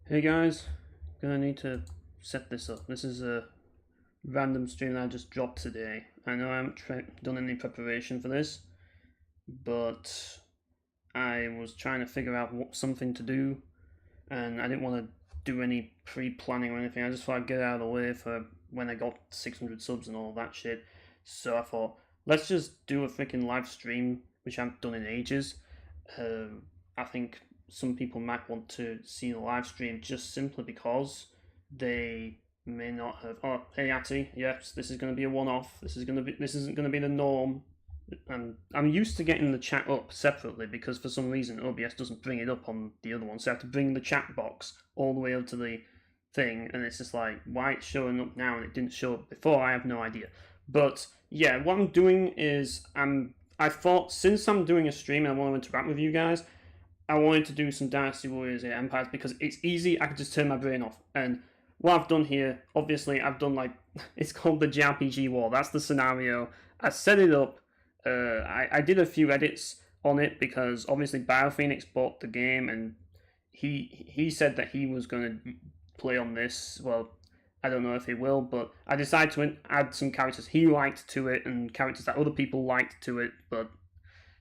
Hey guys, gonna need to set this up. This is a random stream that I just dropped today. I know I haven't done any preparation for this, but I was trying to figure out something to do, and I didn't want to do any pre-planning or anything. I just thought I'd get it out of the way for when I got 600 subs and all that shit. So I thought, let's just do a freaking live stream, which I haven't done in ages. I think some people might want to see the live stream just simply because they may not have. Oh, hey Atty, yes, this is going to be a one-off. This isn't going to be the norm. And I'm used to getting the chat up separately because for some reason OBS doesn't bring it up on the other one, so I have to bring the chat box all the way up to the thing, and it's just like, why it's showing up now and it didn't show up before, I have no idea. But yeah, what I'm doing is I thought since I'm doing a stream and I want to interact with you guys, I wanted to do some Dynasty Warriors Empires because it's easy. I can just turn my brain off. And what I've done here, obviously, I've done like it's called the JRPG War. That's the scenario. I set it up. I did a few edits on it because obviously BioPhoenix bought the game and he said that he was going to play on this. Well, I don't know if he will, but I decided to add some characters he liked to it and characters that other people liked to it, but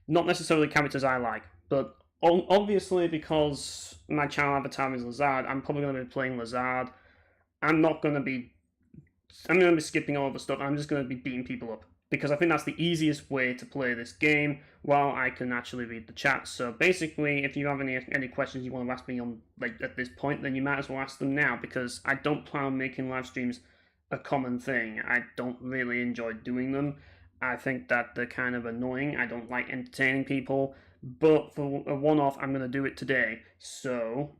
not necessarily characters I like. But obviously, because my channel avatar is Lazard, I'm probably going to be playing Lazard. I'm going to be skipping all the stuff. I'm just going to be beating people up because I think that's the easiest way to play this game while I can actually read the chat. So basically, if you have any questions you want to ask me on at this point, then you might as well ask them now because I don't plan on making live streams a common thing. I don't really enjoy doing them. I think that they're kind of annoying. I don't like entertaining people. But for a one-off, I'm going to do it today. So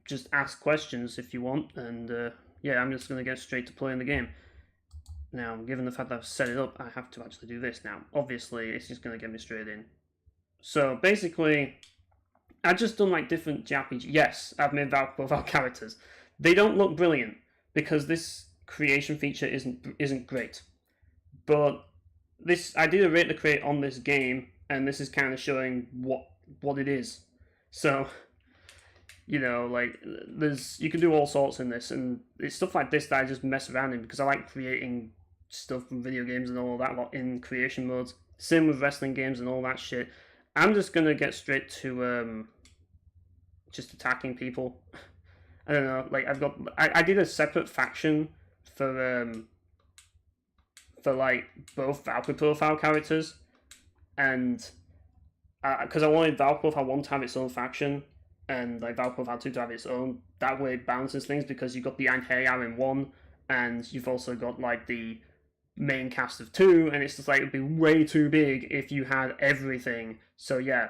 just ask questions if you want. And yeah, I'm just going to get straight to playing the game. Now, given the fact that I've set it up, I have to actually do this now. Obviously, it's just going to get me straight in. So basically, I've just done like different JRPG. Yes, I've made profile characters. They don't look brilliant because this creation feature isn't great. But I did a rate to create on this game, and this is kind of showing what it is. So, you know, like you can do all sorts in this, and it's stuff like this that I just mess around in because I like creating stuff from video games and all that lot in creation modes. Same with wrestling games and all that shit. I'm just gonna get straight to just attacking people. I don't know, like I did a separate faction for like both Valkyrie profile characters, and because I wanted Valkyrie profile 1 to have its own faction, and like Valkyrie profile 2 to have its own. That way it balances things because you've got the Einherjar in 1, and you've also got like the main cast of 2, and it's just like it'd be way too big if you had everything. So yeah,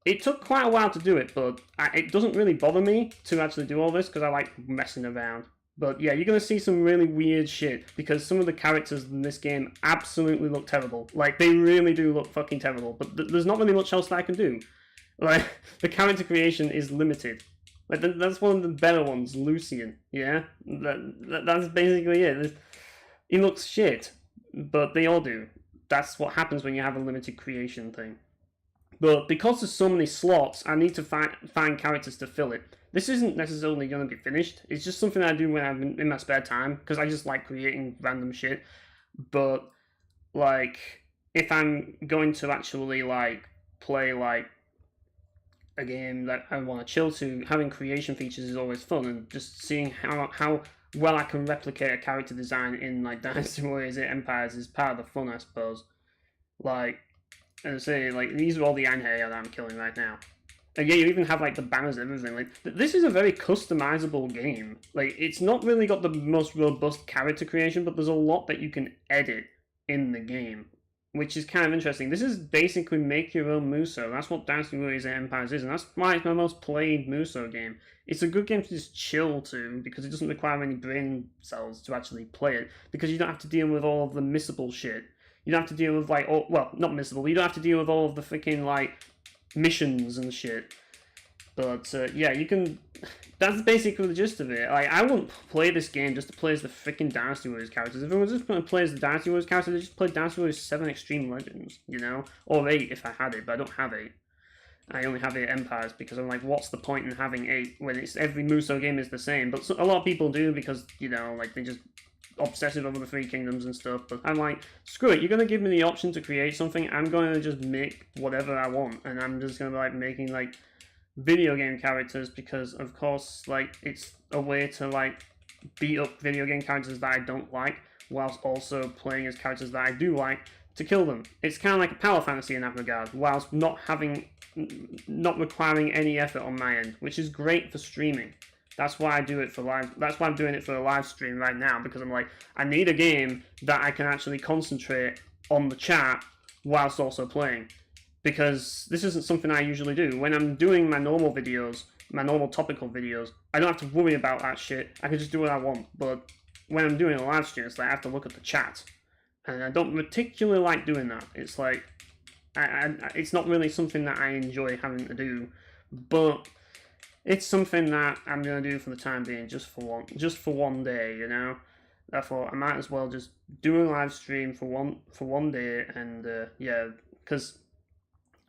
it took quite a while to do it, but it doesn't really bother me to actually do all this because I like messing around. But yeah, you're going to see some really weird shit because some of the characters in this game absolutely look terrible. Like, they really do look fucking terrible. But there's not really much else that I can do. Like, the character creation is limited. Like, that's one of the better ones, Lucian, yeah? That's basically it. He looks shit, but they all do. That's what happens when you have a limited creation thing. But because there's so many slots, I need to find characters to fill it. This isn't necessarily going to be finished. It's just something I do when I'm in my spare time, because I just like creating random shit. But, like, if I'm going to actually, like, play, like, a game that I want to chill to, having creation features is always fun, and just seeing how well I can replicate a character design in, like, Dynasty Warriors Empires is part of the fun, I suppose. Like, as I say, like, these are all the Einherjar that I'm killing right now. And yeah, you even have, like, the banners and everything. Like, this is a very customizable game. Like, it's not really got the most robust character creation, but there's a lot that you can edit in the game, which is kind of interesting. This is basically make your own Muso. That's what Dynasty Warriors Empires is, and that's why it's my most played Muso game. It's a good game to just chill to, because it doesn't require any brain cells to actually play it, because you don't have to deal with all of the missable shit. You don't have to deal with, like, all, well, not missable, you don't have to deal with all of the freaking, like, missions and shit. But yeah, you can. That's basically the gist of it. Like, I wouldn't play this game just to play as the freaking Dynasty Warriors characters. If I was just going to play as the Dynasty Warriors characters, I'd just play Dynasty Warriors 7 Extreme Legends, you know, or 8 if I had it, but I don't have 8. I only have 8 empires because I'm like, what's the point in having 8 when it's every Muso game is the same? But a lot of people do because, you know, like they just obsessive over the 3 kingdoms and stuff. But I'm like, screw it, you're going to give me the option to create something, I'm going to just make whatever I want. And I'm just going to be like making like video game characters because, of course, like it's a way to like beat up video game characters that I don't like whilst also playing as characters that I do like to kill them. It's kind of like a power fantasy in that regard, whilst not requiring any effort on my end, which is great for streaming. That's why I do it for live. That's why I'm doing it for a live stream right now, because I'm like, I need a game that I can actually concentrate on the chat whilst also playing. Because this isn't something I usually do. When I'm doing my normal videos, my normal topical videos, I don't have to worry about that shit. I can just do what I want. But when I'm doing a live stream, it's like I have to look at the chat. And I don't particularly like doing that. It's like, it's not really something that I enjoy having to do. But it's something that I'm going to do for the time being, just for one day, you know? I thought I might as well just do a live stream for one day, and yeah, because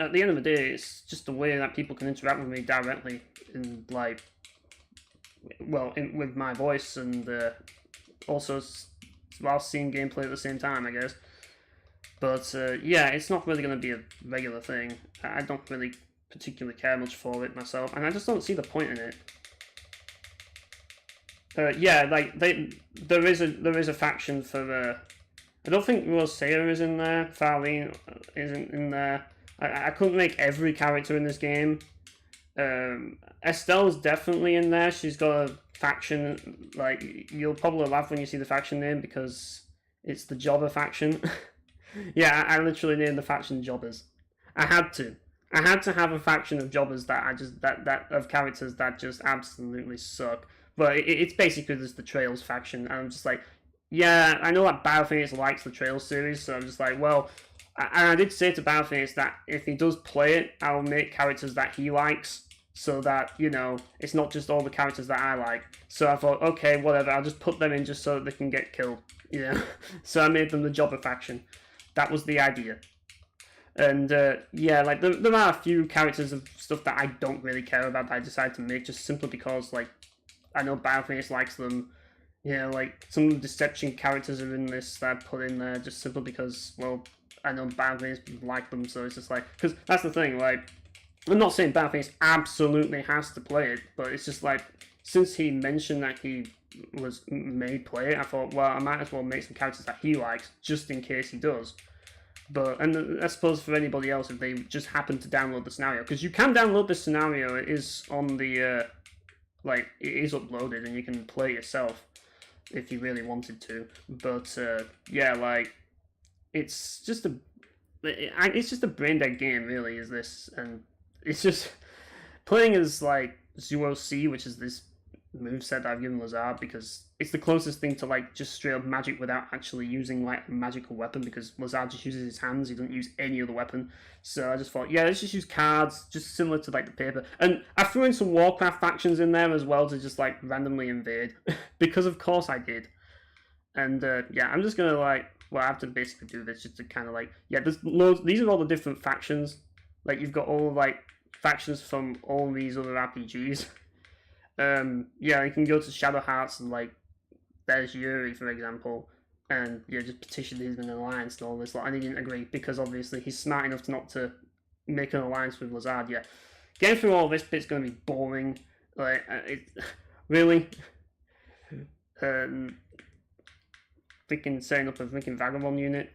at the end of the day, it's just a way that people can interact with me directly, in like, well, with my voice, and also while seeing gameplay at the same time, I guess. But yeah, it's not really going to be a regular thing. I don't really particularly care much for it myself, and I just don't see the point in it. Yeah, like there is a faction for I don't think Rosea is in there. Farlene isn't in there. I couldn't make every character in this game. Estelle's definitely in there. She's got a faction. Like, you'll probably laugh when you see the faction name because it's the Jobber faction. Yeah, I literally named the faction Jobbers. I had to have a faction of jobbers that of characters that just absolutely suck. But it's basically just the Trails faction, and I'm just like, yeah, I know that Battlefenix likes the Trails series, so I'm just like, well, I did say to Battlefenix that if he does play it, I'll make characters that he likes, so that, you know, it's not just all the characters that I like. So I thought, okay, whatever, I'll just put them in just so that they can get killed, you know? So I made them the Jobber faction. That was the idea. And yeah, like there are a few characters of stuff that I don't really care about that I decided to make just simply because, like, I know Battlefenix likes them. You know, like some Deception characters are in this that I put in there just simply because, well, I know Battlefenix like them, so it's just like, because that's the thing, like, I'm not saying Battlefenix absolutely has to play it, but it's just like, since he mentioned that he may play it, I thought, well, I might as well make some characters that he likes just in case he does. But, and I suppose for anybody else, if they just happen to download the scenario, because you can download this scenario, it is on the, like, it is uploaded, and you can play it yourself if you really wanted to. But, yeah, like, it's just a brain dead game, really, is this, and it's just, playing as, like, Zuo C, which is this moveset that I've given Lazard, because it's the closest thing to, like, just straight up magic without actually using, like, a magical weapon, because Lazard just uses his hands, he doesn't use any other weapon. So I just thought, yeah, let's just use cards, just similar to, like, the paper. And I threw in some Warcraft factions in there as well to just, like, randomly invade, because of course I did. And yeah, I'm just gonna, like, well, I have to basically do this just to kind of, like, yeah, there's loads, these are all the different factions. Like, you've got all, like, factions from all these other RPGs. Yeah, you can go to Shadow Hearts and, like, there's Yuri, for example, and yeah, just petition him in an alliance and all this, like, and he didn't agree because obviously he's smart enough to not to make an alliance with Lazard yet. Getting through all this bit's going to be boring. Like, really? Freaking setting up a freaking Vagabond unit.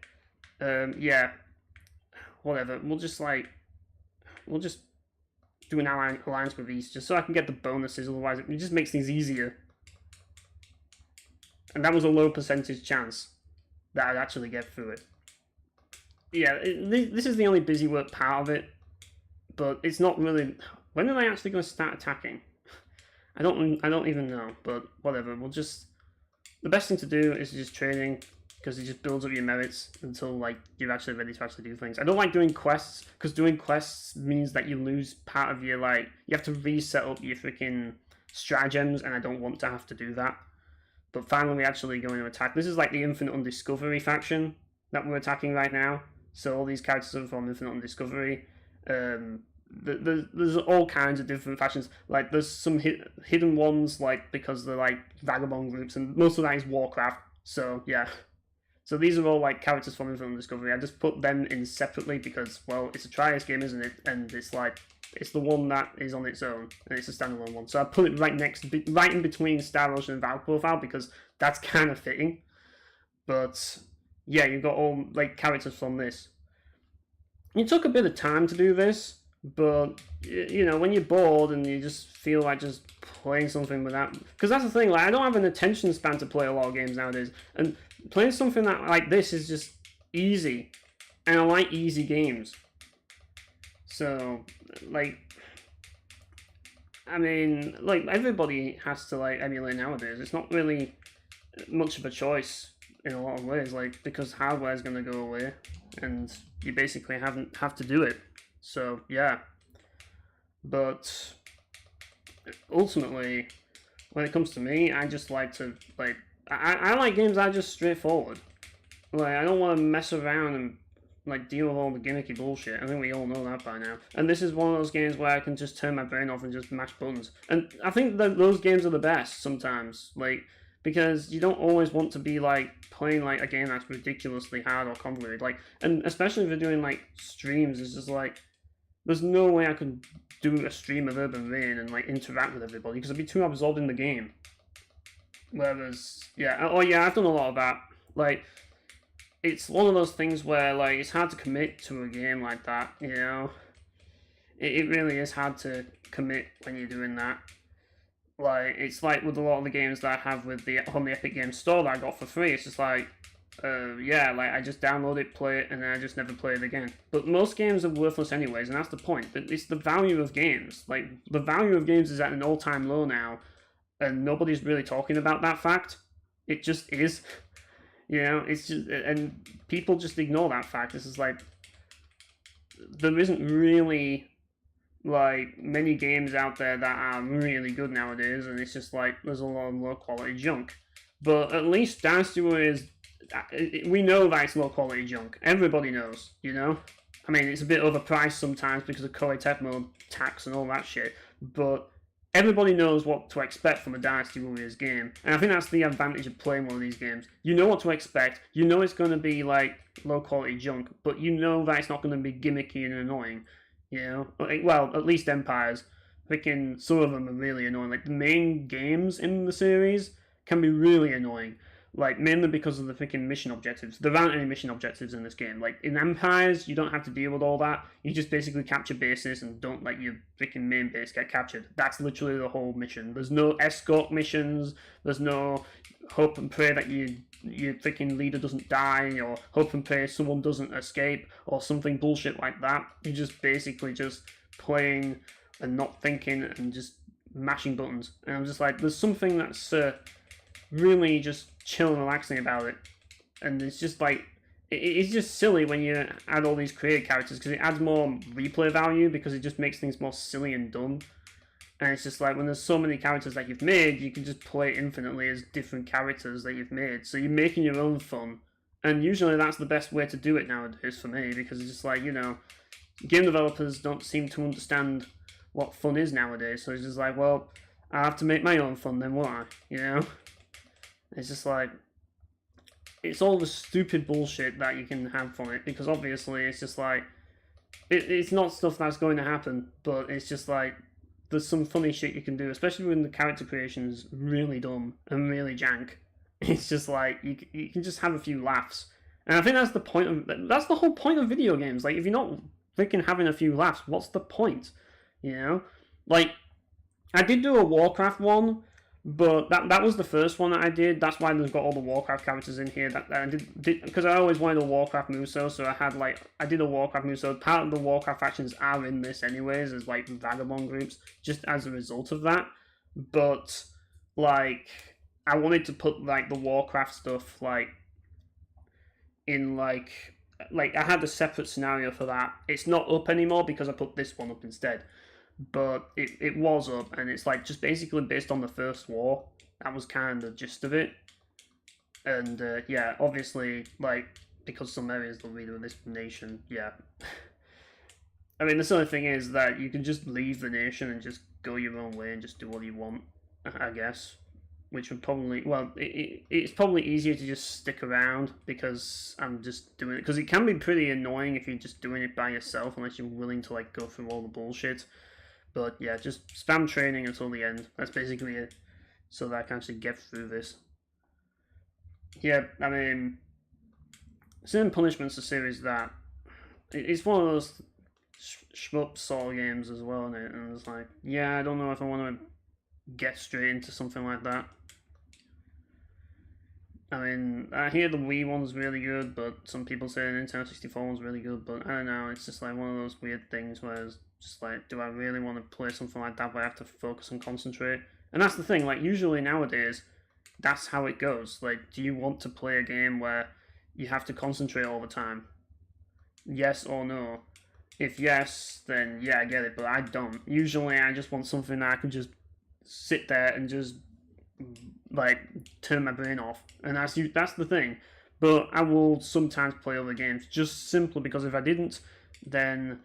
Yeah, whatever. We'll just do an alliance with these just so I can get the bonuses, otherwise it just makes things easier. And that was a low percentage chance that I'd actually get through it. Yeah, this is the only busy work part of it, but it's not really. When am I actually going to start attacking? I don't even know, but whatever. We'll just. The best thing to do is just training, because it just builds up your merits until, like, you're actually ready to actually do things. I don't like doing quests, because doing quests means that you lose part of your, like, you have to reset up your freaking stratagems, and I don't want to have to do that. But finally, we're actually going to attack. This is like the Infinite Undiscovery faction that we're attacking right now. So all these characters are from Infinite Undiscovery. there's all kinds of different factions. Like there's some hidden ones, like because they're like vagabond groups, and most of that is Warcraft. So yeah. So these are all like characters from Infinite Discovery. I just put them in separately because, well, it's a Trias game, isn't it? And it's like, it's the one that is on its own, and it's a standalone one. So I put it right in between Star Ocean and Valve Profile because that's kind of fitting. But yeah, you've got all like characters from this. It took a bit of time to do this, but you know, when you're bored and you just feel like just playing something without, because that's the thing, like I don't have an attention span to play a lot of games nowadays, and playing something that like this is just easy, and I like easy games. So like, I mean, like everybody has to like emulate nowadays. It's not really much of a choice in a lot of ways, like because hardware is going to go away, and you basically have to do it. So yeah, but ultimately, when it comes to me, I just like to like I like games that are just straightforward. Like I don't want to mess around and like deal with all the gimmicky bullshit. I think we all know that by now. And this is one of those games where I can just turn my brain off and just mash buttons. And I think that those games are the best sometimes, like because you don't always want to be like playing like a game that's ridiculously hard or convoluted. Like, and especially if you're doing like streams, it's just like there's no way I could do a stream of Urban Reign and like interact with everybody because I'd be too absorbed in the game. Whereas, yeah, oh yeah, I've done a lot of that. Like, it's one of those things where like it's hard to commit to a game like that. You know, it really is hard to commit when you're doing that. Like, it's like with a lot of the games that I have with the on the Epic Games Store that I got for free. It's just like, yeah, like I just download it, play it, and then I just never play it again. But most games are worthless anyways, and that's the point. It's the value of games. Like, the value of games is at an all-time low now, and nobody's really talking about that fact. It just is. You know, it's just, and people just ignore that fact. This is like, there isn't really like many games out there that are really good nowadays, and it's just like there's a lot of low quality junk. But at least Dynasty is, we know that it's low quality junk. Everybody knows, you know. I mean, it's a bit overpriced sometimes because of Koei Tecmo tax and all that shit, but everybody knows what to expect from a Dynasty Warriors game, and I think that's the advantage of playing one of these games. You know what to expect. You know it's going to be like low quality junk, but you know that it's not going to be gimmicky and annoying. You know, well, at least Empires. Freaking some of them are really annoying. Like the main games in the series can be really annoying. Like mainly because of the freaking mission objectives. There aren't any mission objectives in this game. Like in Empires, you don't have to deal with all that. You just basically capture bases and don't let your freaking main base get captured. That's literally the whole mission. There's no escort missions. There's no hope and pray that your freaking leader doesn't die, or hope and pray someone doesn't escape, or something bullshit like that. You're just basically just playing and not thinking and just mashing buttons. And I'm just like, there's something that's really just chill and relaxing about it. And it's just like, it's just silly when you add all these created characters because it adds more replay value because it just makes things more silly and dumb. And it's just like when there's so many characters that you've made, you can just play infinitely as different characters that you've made. So you're making your own fun. And usually that's the best way to do it nowadays for me, because it's just like, you know, game developers don't seem to understand what fun is nowadays. So it's just like, well, I have to make my own fun then, won't I? You know? It's just like, it's all the stupid bullshit that you can have from it, because obviously it's just like, it's not stuff that's going to happen, but it's just like, there's some funny shit you can do, especially when the character creation is really dumb and really jank. It's just like, you can just have a few laughs. And I think that's the whole point of video games. Like, if you're not freaking having a few laughs, what's the point? You know? Like, I did do a Warcraft one, but that was the first one that I did. That's why there's got all the Warcraft characters in here. That I did because I always wanted a Warcraft Muso, so I did a Warcraft Muso. Part of the Warcraft factions are in this anyways, as like vagabond groups, just as a result of that. But like, I wanted to put like the Warcraft stuff like in like I had a separate scenario for that. It's not up anymore because I put this one up instead. But it was up, and it's like just basically based on the First War. That was kind of the gist of it. And yeah, obviously, like, because some areas will read with this nation, yeah. I mean, the silly thing is that you can just leave the nation and just go your own way and just do what you want, I guess. Which would probably, well, it's probably easier to just stick around because I'm just doing it. Because it can be pretty annoying if you're just doing it by yourself unless you're willing to like go through all the bullshit. But yeah, just spam training until the end. That's basically it. So that I can actually get through this. Yeah, I mean, Sin Punishment's a series that it's one of those shmup sort of games as well, isn't it? And it's like, yeah, I don't know if I want to get straight into something like that. I mean, I hear the Wii one's really good, but some people say the Nintendo 64 one's really good, but I don't know, it's just like one of those weird things where it's just like, do I really want to play something like that where I have to focus and concentrate? And that's the thing, like, usually nowadays, that's how it goes. Like, do you want to play a game where you have to concentrate all the time? Yes or no? If yes, then yeah, I get it, but I don't. Usually I just want something that I can just sit there and just like turn my brain off, and that's the thing. But I will sometimes play other games just simply because if I didn't, then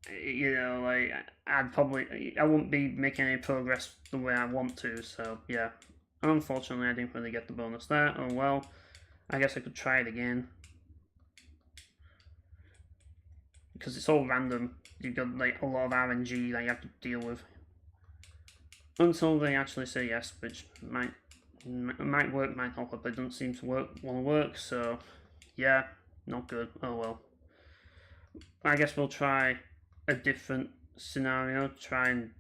like I wouldn't be making any progress the way I want to. So yeah, unfortunately I didn't really get the bonus there. Oh well, I guess I could try it again because it's all random. You've got like a lot of RNG that you have to deal with until they actually say yes, which might work, might not, but it doesn't seem to want to work. So yeah, not good. Oh well. I guess we'll try a different scenario. Try and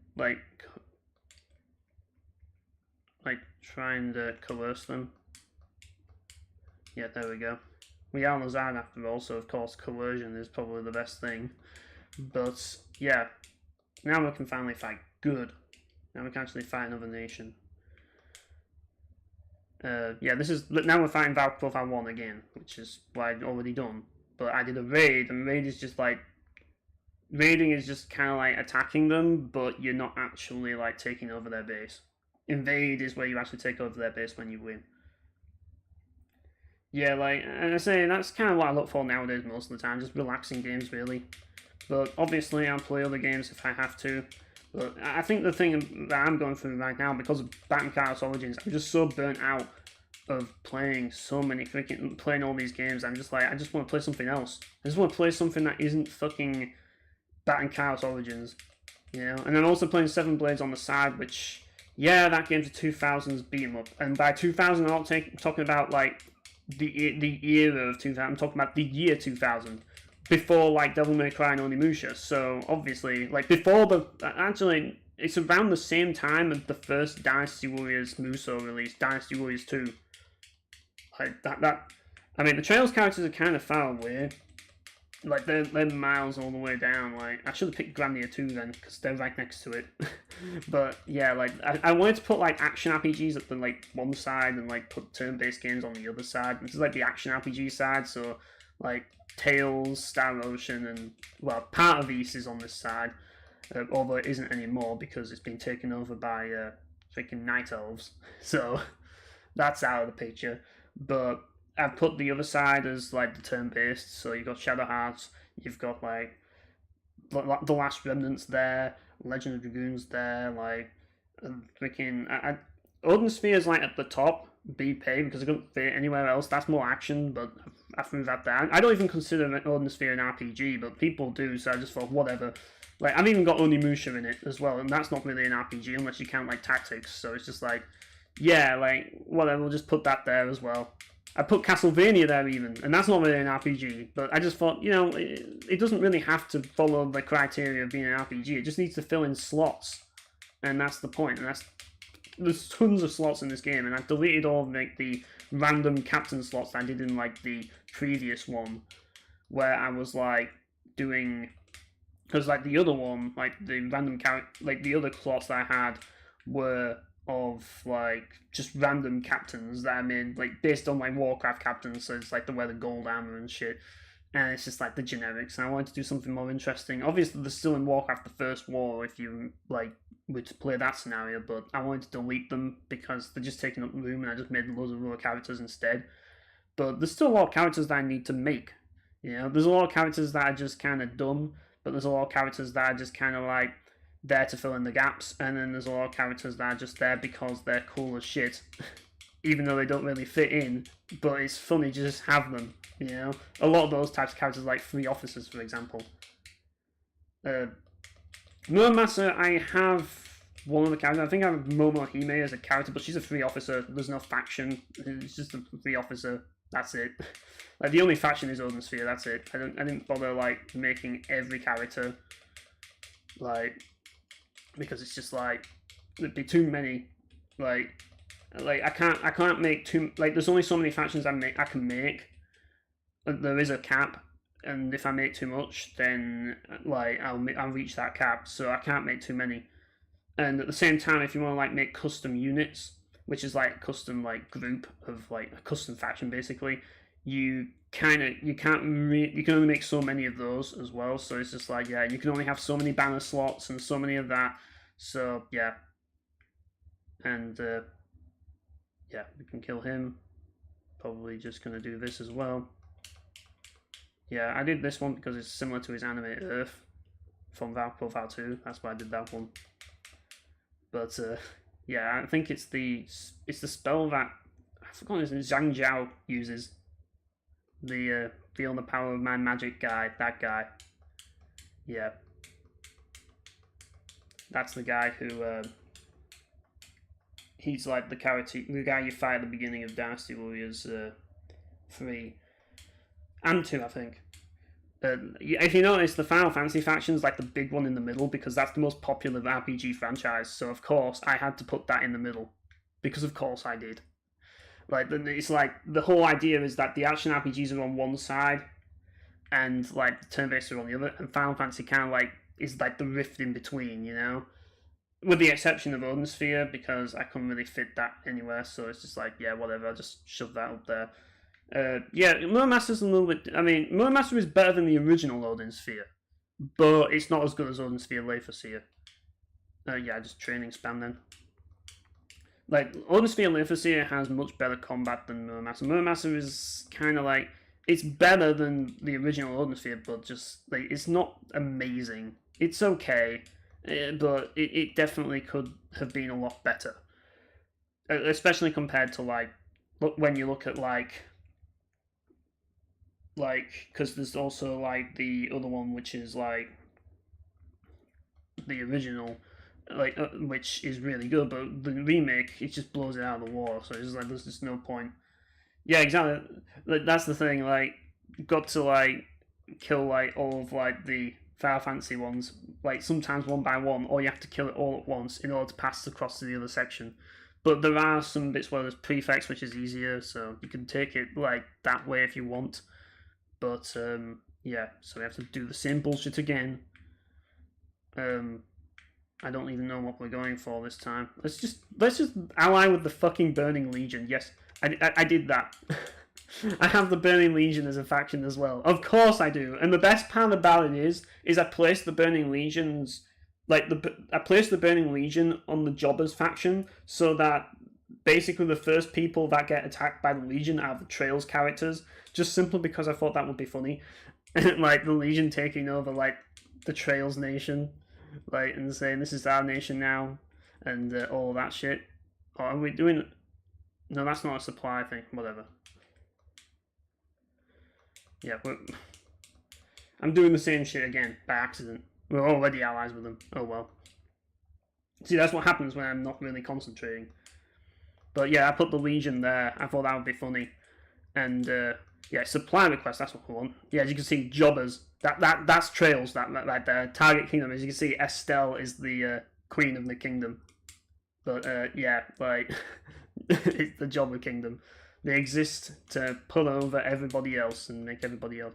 try and coerce them. Yeah, there we go. We are Lazard after all, so of course coercion is probably the best thing. But yeah, now we can finally fight good. Now we can actually fight another nation. Yeah, this is now we're fighting Val Profile 1 again, which is what I'd already done. But I did a raid, and raid is just like raiding is just kind of like attacking them, but you're not actually like taking over their base. Invade is where you actually take over their base when you win. Yeah, like, and I say that's kind of what I look for nowadays most of the time, just relaxing games really. But obviously I'll play other games if I have to. But I think the thing that I'm going through right now, because of Batman Chaos Origins, I'm just so burnt out of playing playing all these games. I'm just like, I just want to play something else. I just want to play something that isn't fucking Batman Chaos Origins, you know. And I'm also playing Seven Blades on the side, which, yeah, that game's a 2000s beat 'em up. And by 2000, I'm not talking about like the era of 2000. I'm talking about the year 2000. Before like Devil May Cry and Onimusha, so obviously like before actually it's around the same time as the first Dynasty Warriors Muso release, Dynasty Warriors 2. Like that I mean the Trails characters are kind of far away, like they're miles all the way down. Like I should have picked Grandia 2 then because they're right next to it. But yeah, like I wanted to put like action RPGs at the like one side and like put turn-based games on the other side. This is like the action RPG side, so like Tales, Star Ocean, and well, part of East is on this side, although it isn't anymore because it's been taken over by freaking Night Elves. So that's out of the picture. But I've put the other side as like the turn-based. So you've got Shadow Hearts, you've got like the Last Remnants there, Legend of Dragoons there, like freaking Odin Sphere is like at the top. Be paid because it couldn't fit anywhere else. That's more action, but I've moved that down. I don't even consider Odin Sphere an RPG, but people do, so I just thought, whatever. Like, I've even got Onimusha in it as well, and that's not really an RPG unless you count, like, tactics, so it's just like, yeah, like, whatever, we'll just put that there as well. I put Castlevania there even, and that's not really an RPG, but I just thought, you know, it doesn't really have to follow the criteria of being an RPG, it just needs to fill in slots, and that's the point, and there's tons of slots in this game, and I've deleted all of like the random captain slots that I did in like the previous one, where I was like doing, because like the other one, like the random like the other slots that I had were of like just random captains that I made like based on like Warcraft captains, so it's like the wear the gold armor and shit. And it's just like the generics, and I wanted to do something more interesting. Obviously, there's still in Warcraft the First War if you like were to play that scenario, but I wanted to delete them because they're just taking up room, and I just made loads of other characters instead. But there's still a lot of characters that I need to make. You know, there's a lot of characters that are just kind of dumb but there's a lot of characters that are just kind of like there to fill in the gaps, and then there's a lot of characters that are just there because they're cool as shit, even though they don't really fit in, but it's funny to just have them, you know? A lot of those types of characters, like free officers, for example. Muramasa, I have one of the characters. I think I have Momohime as a character, but she's a free officer. There's no faction. It's just a free officer. That's it. Like, the only faction is Odin Sphere. That's it. I didn't bother like making every character, like, because it's just like it'd be too many. Like I can't make too, like, there's only so many factions I can make. There is a cap, and if I make too much, then like I'll reach that cap. So I can't make too many. And at the same time, if you want to like make custom units, which is like custom like group of like a custom faction basically, you can only make so many of those as well. So it's just like, yeah, you can only have so many banner slots and so many of that. So yeah, and yeah, we can kill him. Probably just gonna do this as well. Yeah, I did this one because it's similar to his animated Earth from Val 2. That's why I did that one. But yeah, I think it's the spell that I forgot his name, Zhang Jiao uses. The feel the power of my magic guy. That guy. Yeah, that's the guy who. He's like the character, the guy you fight at the beginning of Dynasty Warriors 3 and 2, I think. If you notice, the Final Fantasy faction's like the big one in the middle because that's the most popular RPG franchise. So of course I had to put that in the middle because of course I did. Like, it's like the whole idea is that the action RPGs are on one side and like the turn-based are on the other, and Final Fantasy kind of like is like the rift in between, you know. With the exception of Odin Sphere, because I couldn't really fit that anywhere, so it's just like, yeah, whatever, I'll just shove that up there. Yeah, Muramasa a little bit. I mean, Muramasa is better than the original Odin Sphere, but it's not as good as Odin Sphere Leithosphere. Yeah, just training spam then. Like, Odin Sphere Leithosphere has much better combat than Muramasa. Muramasa is kind of like, it's better than the original Odin Sphere, but just like it's not amazing. It's okay, but it definitely could have been a lot better, especially compared to like when you look at like because there's also like the other one which is like the original, like which is really good, but the remake, it just blows it out of the water. So it's just like there's just no point. Yeah, exactly. Like, that's the thing. Like, got to like kill like all of like the Final Fantasy ones, like sometimes one by one, or you have to kill it all at once in order to pass across to the other section. But there are some bits where there's prefects, which is easier, so you can take it like that way if you want. But yeah, so we have to do the same bullshit again. I don't even know what we're going for this time. Let's just ally with the fucking Burning Legion. Yes, I did that. I have the Burning Legion as a faction as well. Of course I do. And the best part about it is I placed the Burning Legions, I placed the Burning Legion on the Jobbers faction so that basically the first people that get attacked by the Legion are the Trails characters, just simply because I thought that would be funny. Like the Legion taking over like the Trails nation, like, and saying this is our nation now, and all that shit. Or are we doing? No, that's not a supply thing. Whatever. Yeah, I'm doing the same shit again by accident. We're already allies with them. Oh well. See, that's what happens when I'm not really concentrating. But yeah, I put the Legion there. I thought that would be funny. And yeah, supply request, that's what we want. Yeah, as you can see, Jobbers. That's Trails, that right there. Target Kingdom, as you can see, Estelle is the Queen of the Kingdom. But yeah, like, it's the Jobber Kingdom. They exist to pull over everybody else and make everybody else.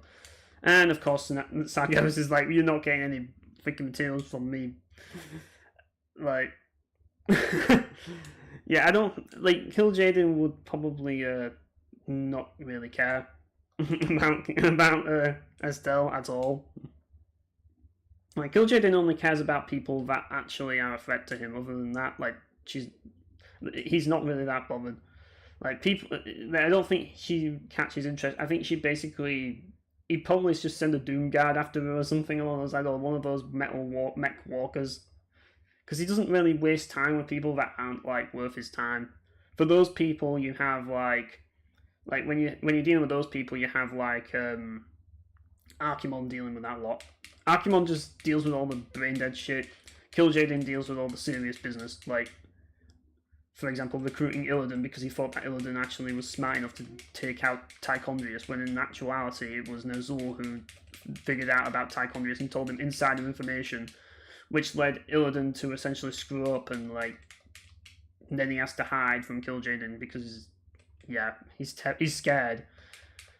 And of course, Sargeras is like, you're not getting any freaking materials from me. Like, yeah, I don't, like, Kill Jaden would probably not really care about Estelle at all. Like, Kill Jaden only cares about people that actually are a threat to him. Other than that, like, he's not really that bothered. Like, people, I don't think she catches interest. I think she basically he'd probably just send a Doom Guard after her or something along those lines, or one of those mech walkers. Because he doesn't really waste time with people that aren't like worth his time. For those people, you have like when you're dealing with those people, you have like Archimon dealing with that lot. Archimon just deals with all the brain dead shit. Kil'jaeden deals with all the serious business, like, for example, recruiting Illidan because he thought that Illidan actually was smart enough to take out Tichondrius, when in actuality it was Ner'zhul who figured out about Tichondrius and told him insider information, which led Illidan to essentially screw up, and like then he has to hide from Kil'jaeden because, yeah, he's scared.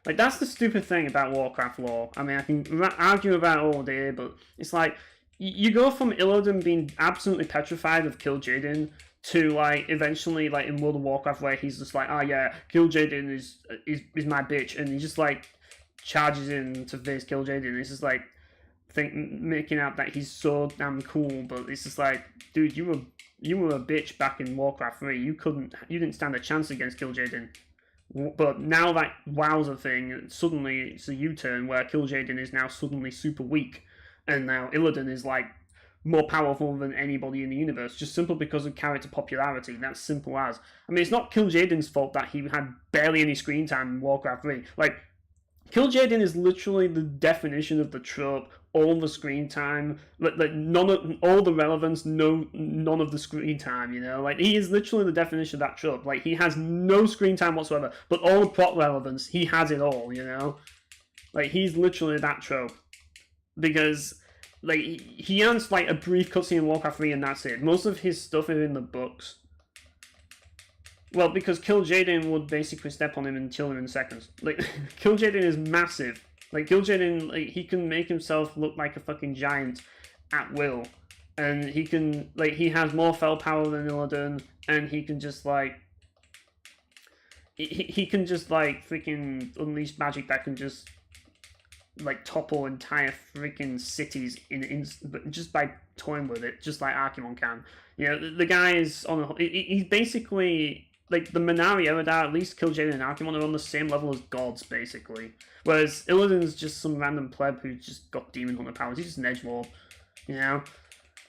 Like, that's the stupid thing about Warcraft lore. I mean, I can argue about it all day, but it's like, you go from Illidan being absolutely petrified of Kil'jaeden to, like, eventually, like, in World of Warcraft, where he's just like, oh yeah, Kil'jaeden is my bitch, and he just, like, charges in to face Kil'jaeden. It's just like, making out that he's so damn cool, but it's just like, dude, you were a bitch back in Warcraft 3. You didn't stand a chance against Kil'jaeden. But now that Wowzer thing, suddenly it's a U-turn where Kil'jaeden is now suddenly super weak, and now Illidan is like more powerful than anybody in the universe, just simply because of character popularity. That's simple as. I mean, it's not Kil'jaeden's fault that he had barely any screen time in Warcraft 3. Like, Kil'jaeden is literally the definition of the trope. All the screen time, like all the relevance, none of the screen time. You know, like, he is literally the definition of that trope. Like, he has no screen time whatsoever, but all the plot relevance, he has it all. You know, like, he's literally that trope, because like he has like a brief cutscene in Warcraft 3 and that's it. Most of his stuff is in the books. Well, because Kil'jaeden would basically step on him and kill him in seconds. Like, Kil'jaeden is massive. Like, Kil'jaeden, like, he can make himself look like a fucking giant at will. And he can, like, he has more fell power than Illidan, and he can just, like, he can just, like, freaking unleash magic that can just, like, topple entire freaking cities just by toying with it, just like Archimon can. You know, the guy is on a, he's basically, like, the Minari Eredar, at least Kil'jaeden and Archimon are on the same level as gods, basically. Whereas Illidan's just some random pleb who just got Demon Hunter powers. He's just an edgelord, you know?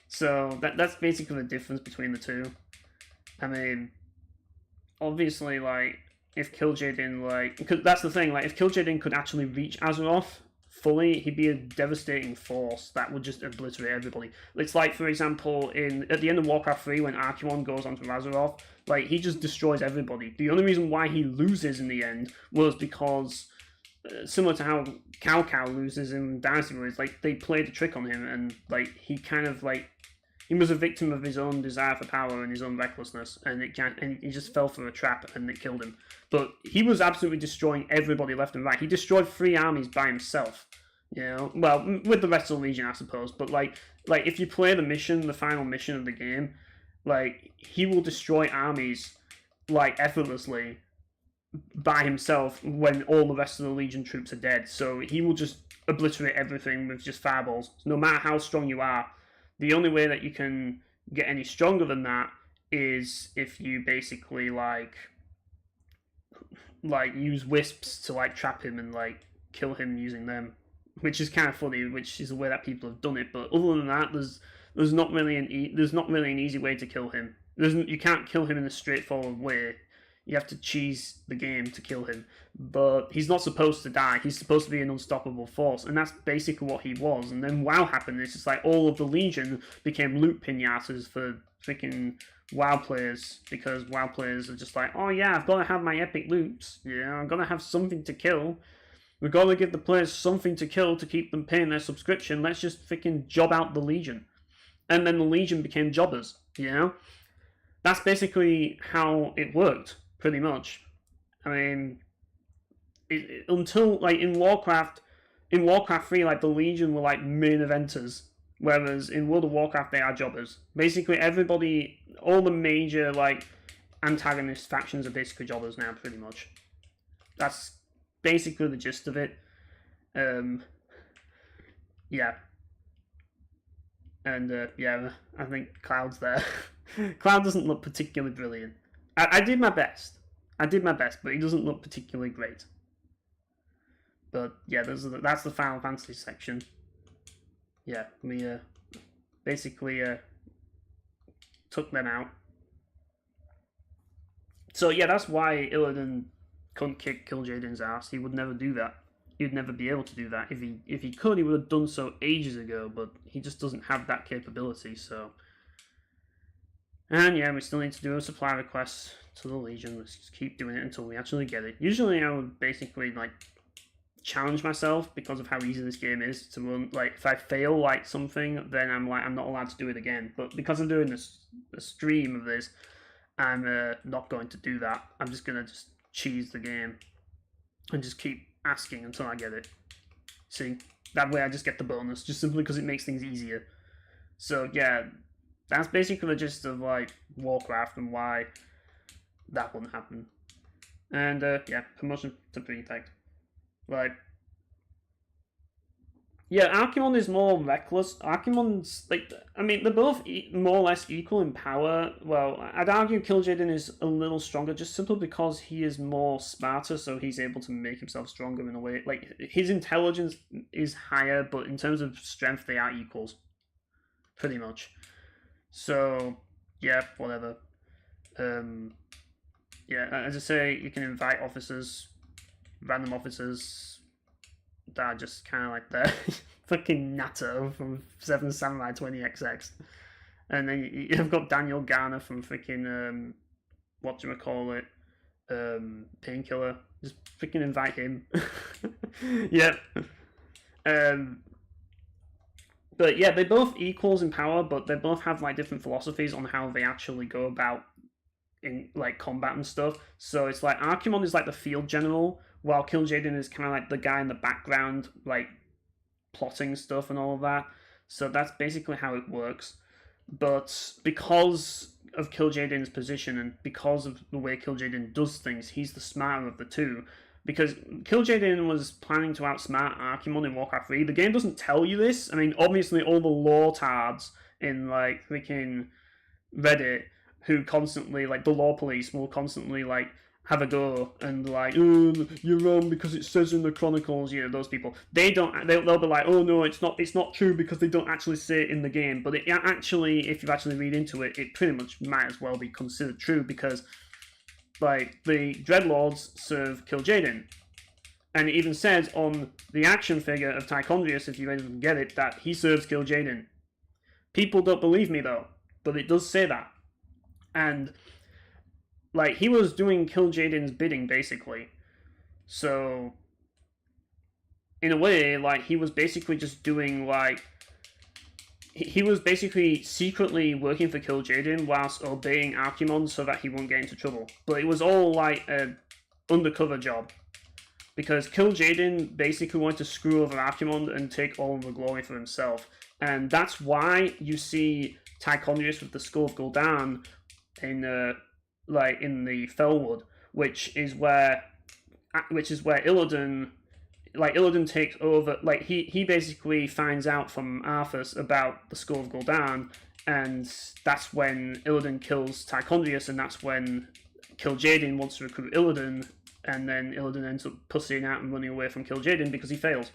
So, that's basically the difference between the two. I mean, obviously, like, if Kil'jaeden, like, because that's the thing, like, if Kil'jaeden could actually reach Azeroth fully, he'd be a devastating force that would just obliterate everybody. It's like, for example, at the end of Warcraft 3, when Archimon goes onto Azeroth, like, he just destroys everybody. The only reason why he loses in the end was because, similar to how Cao loses in Dynasty, where it's like, they played a trick on him, and, like, he kind of, like, he was a victim of his own desire for power and his own recklessness, and he just fell for a trap, and it killed him. But he was absolutely destroying everybody left and right. He destroyed 3 armies by himself, you know? Well, with the rest of the Legion, I suppose, but, like if you play the final mission of the game, like, he will destroy armies, like, effortlessly by himself when all the rest of the Legion troops are dead. So he will just obliterate everything with just fireballs. No matter how strong you are, the only way that you can get any stronger than that is if you basically, like use wisps to, like, trap him and, like, kill him using them, which is kind of funny, which is the way that people have done it. But other than that, there's not really an easy way to kill him. You can't kill him in a straightforward way. You have to cheese the game to kill him. But he's not supposed to die. He's supposed to be an unstoppable force, and that's basically what he was. And then WoW happened. It's just like all of the Legion became loot pinatas for freaking WoW players, because WoW players are just like, oh yeah, I've got to have my epic loops. Yeah, I'm gonna have something to kill. We've got to give the players something to kill to keep them paying their subscription. Let's just freaking job out the Legion. And then the Legion became jobbers, you know? That's basically how it worked, pretty much. I mean, until, like, in Warcraft 3, like, the Legion were, like, main eventers, whereas in World of Warcraft they are jobbers. Basically everybody, all the major, like, antagonist factions are basically jobbers now, pretty much. That's basically the gist of it. Yeah. And, yeah, I think Cloud's there. Cloud doesn't look particularly brilliant. I did my best. But he doesn't look particularly great. But yeah, that's the Final Fantasy section. Yeah, we basically took them out. So yeah, that's why Illidan couldn't kick Kil'jaeden's ass. He would never do that. He'd never be able to do that. If he could, he would have done so ages ago. But he just doesn't have that capability. So, and yeah, we still need to do a supply request to the Legion. Let's just keep doing it until we actually get it. Usually, I would basically like challenge myself because of how easy this game is to run. Like, if I fail like something, then I'm not allowed to do it again. But because I'm doing a stream of this, I'm not going to do that. I'm just gonna just cheese the game and just keep asking until I get it. See, that way I just get the bonus, just simply because it makes things easier. So yeah, that's basically the gist of like Warcraft and why that wouldn't happen. And yeah, promotion to prefect. Like, yeah, Archimonde is more reckless. Archimonde's, like, I mean, they're both more or less equal in power. Well, I'd argue Kil'jaeden is a little stronger just simply because he is more smarter, so he's able to make himself stronger in a way. Like, his intelligence is higher, but in terms of strength, they are equals. Pretty much. So, yeah, whatever. Yeah, as I say, you can invite officers, random officers that are just kind of like the fucking Natto from Seven Samurai 20XX. And then you've got Daniel Garner from freaking, whatchamacallit, Painkiller. Just freaking invite him. Yep. But yeah, they're both equals in power, but they both have like different philosophies on how they actually go about in like combat and stuff. So it's like Archimonde is like the field general, while Kil'jaeden is kind of like the guy in the background, like plotting stuff and all of that. So that's basically how it works. But because of Kil'jaeden's position and because of the way Kil'jaeden does things, he's the smarter of the two. Because Kil'jaeden was planning to outsmart Archimonde in Warcraft 3. The game doesn't tell you this. I mean, obviously all the lore tards in like freaking Reddit who constantly, like the lore police will constantly like have a go and like, oh, you're wrong because it says in the chronicles, you know, those people. They'll be like, oh no, it's not true because they don't actually say it in the game. But it actually, if you actually read into it, it pretty much might as well be considered true because like the Dreadlords serve Kil'jaeden. And it even says on the action figure of Tychondrius, if you even get it, that he serves Kil'jaeden. People don't believe me though, but it does say that. And like he was doing Kil'jaeden's bidding basically. So in a way, like he was basically just doing like he was basically secretly working for Kil'jaeden whilst obeying Archimonde so that he won't get into trouble. But it was all like an undercover job. Because Kil'jaeden basically wanted to screw over Archimonde and take all of the glory for himself. And that's why you see Tychondrius with the Skull of Gul'dan in the Felwood, which is where Illidan takes over. Like he basically finds out from Arthas about the Skull of Gul'dan, and that's when Illidan kills Tychondrius, and that's when Kil'jaeden wants to recruit Illidan, and then Illidan ends up pussying out and running away from Kil'jaeden because he fails.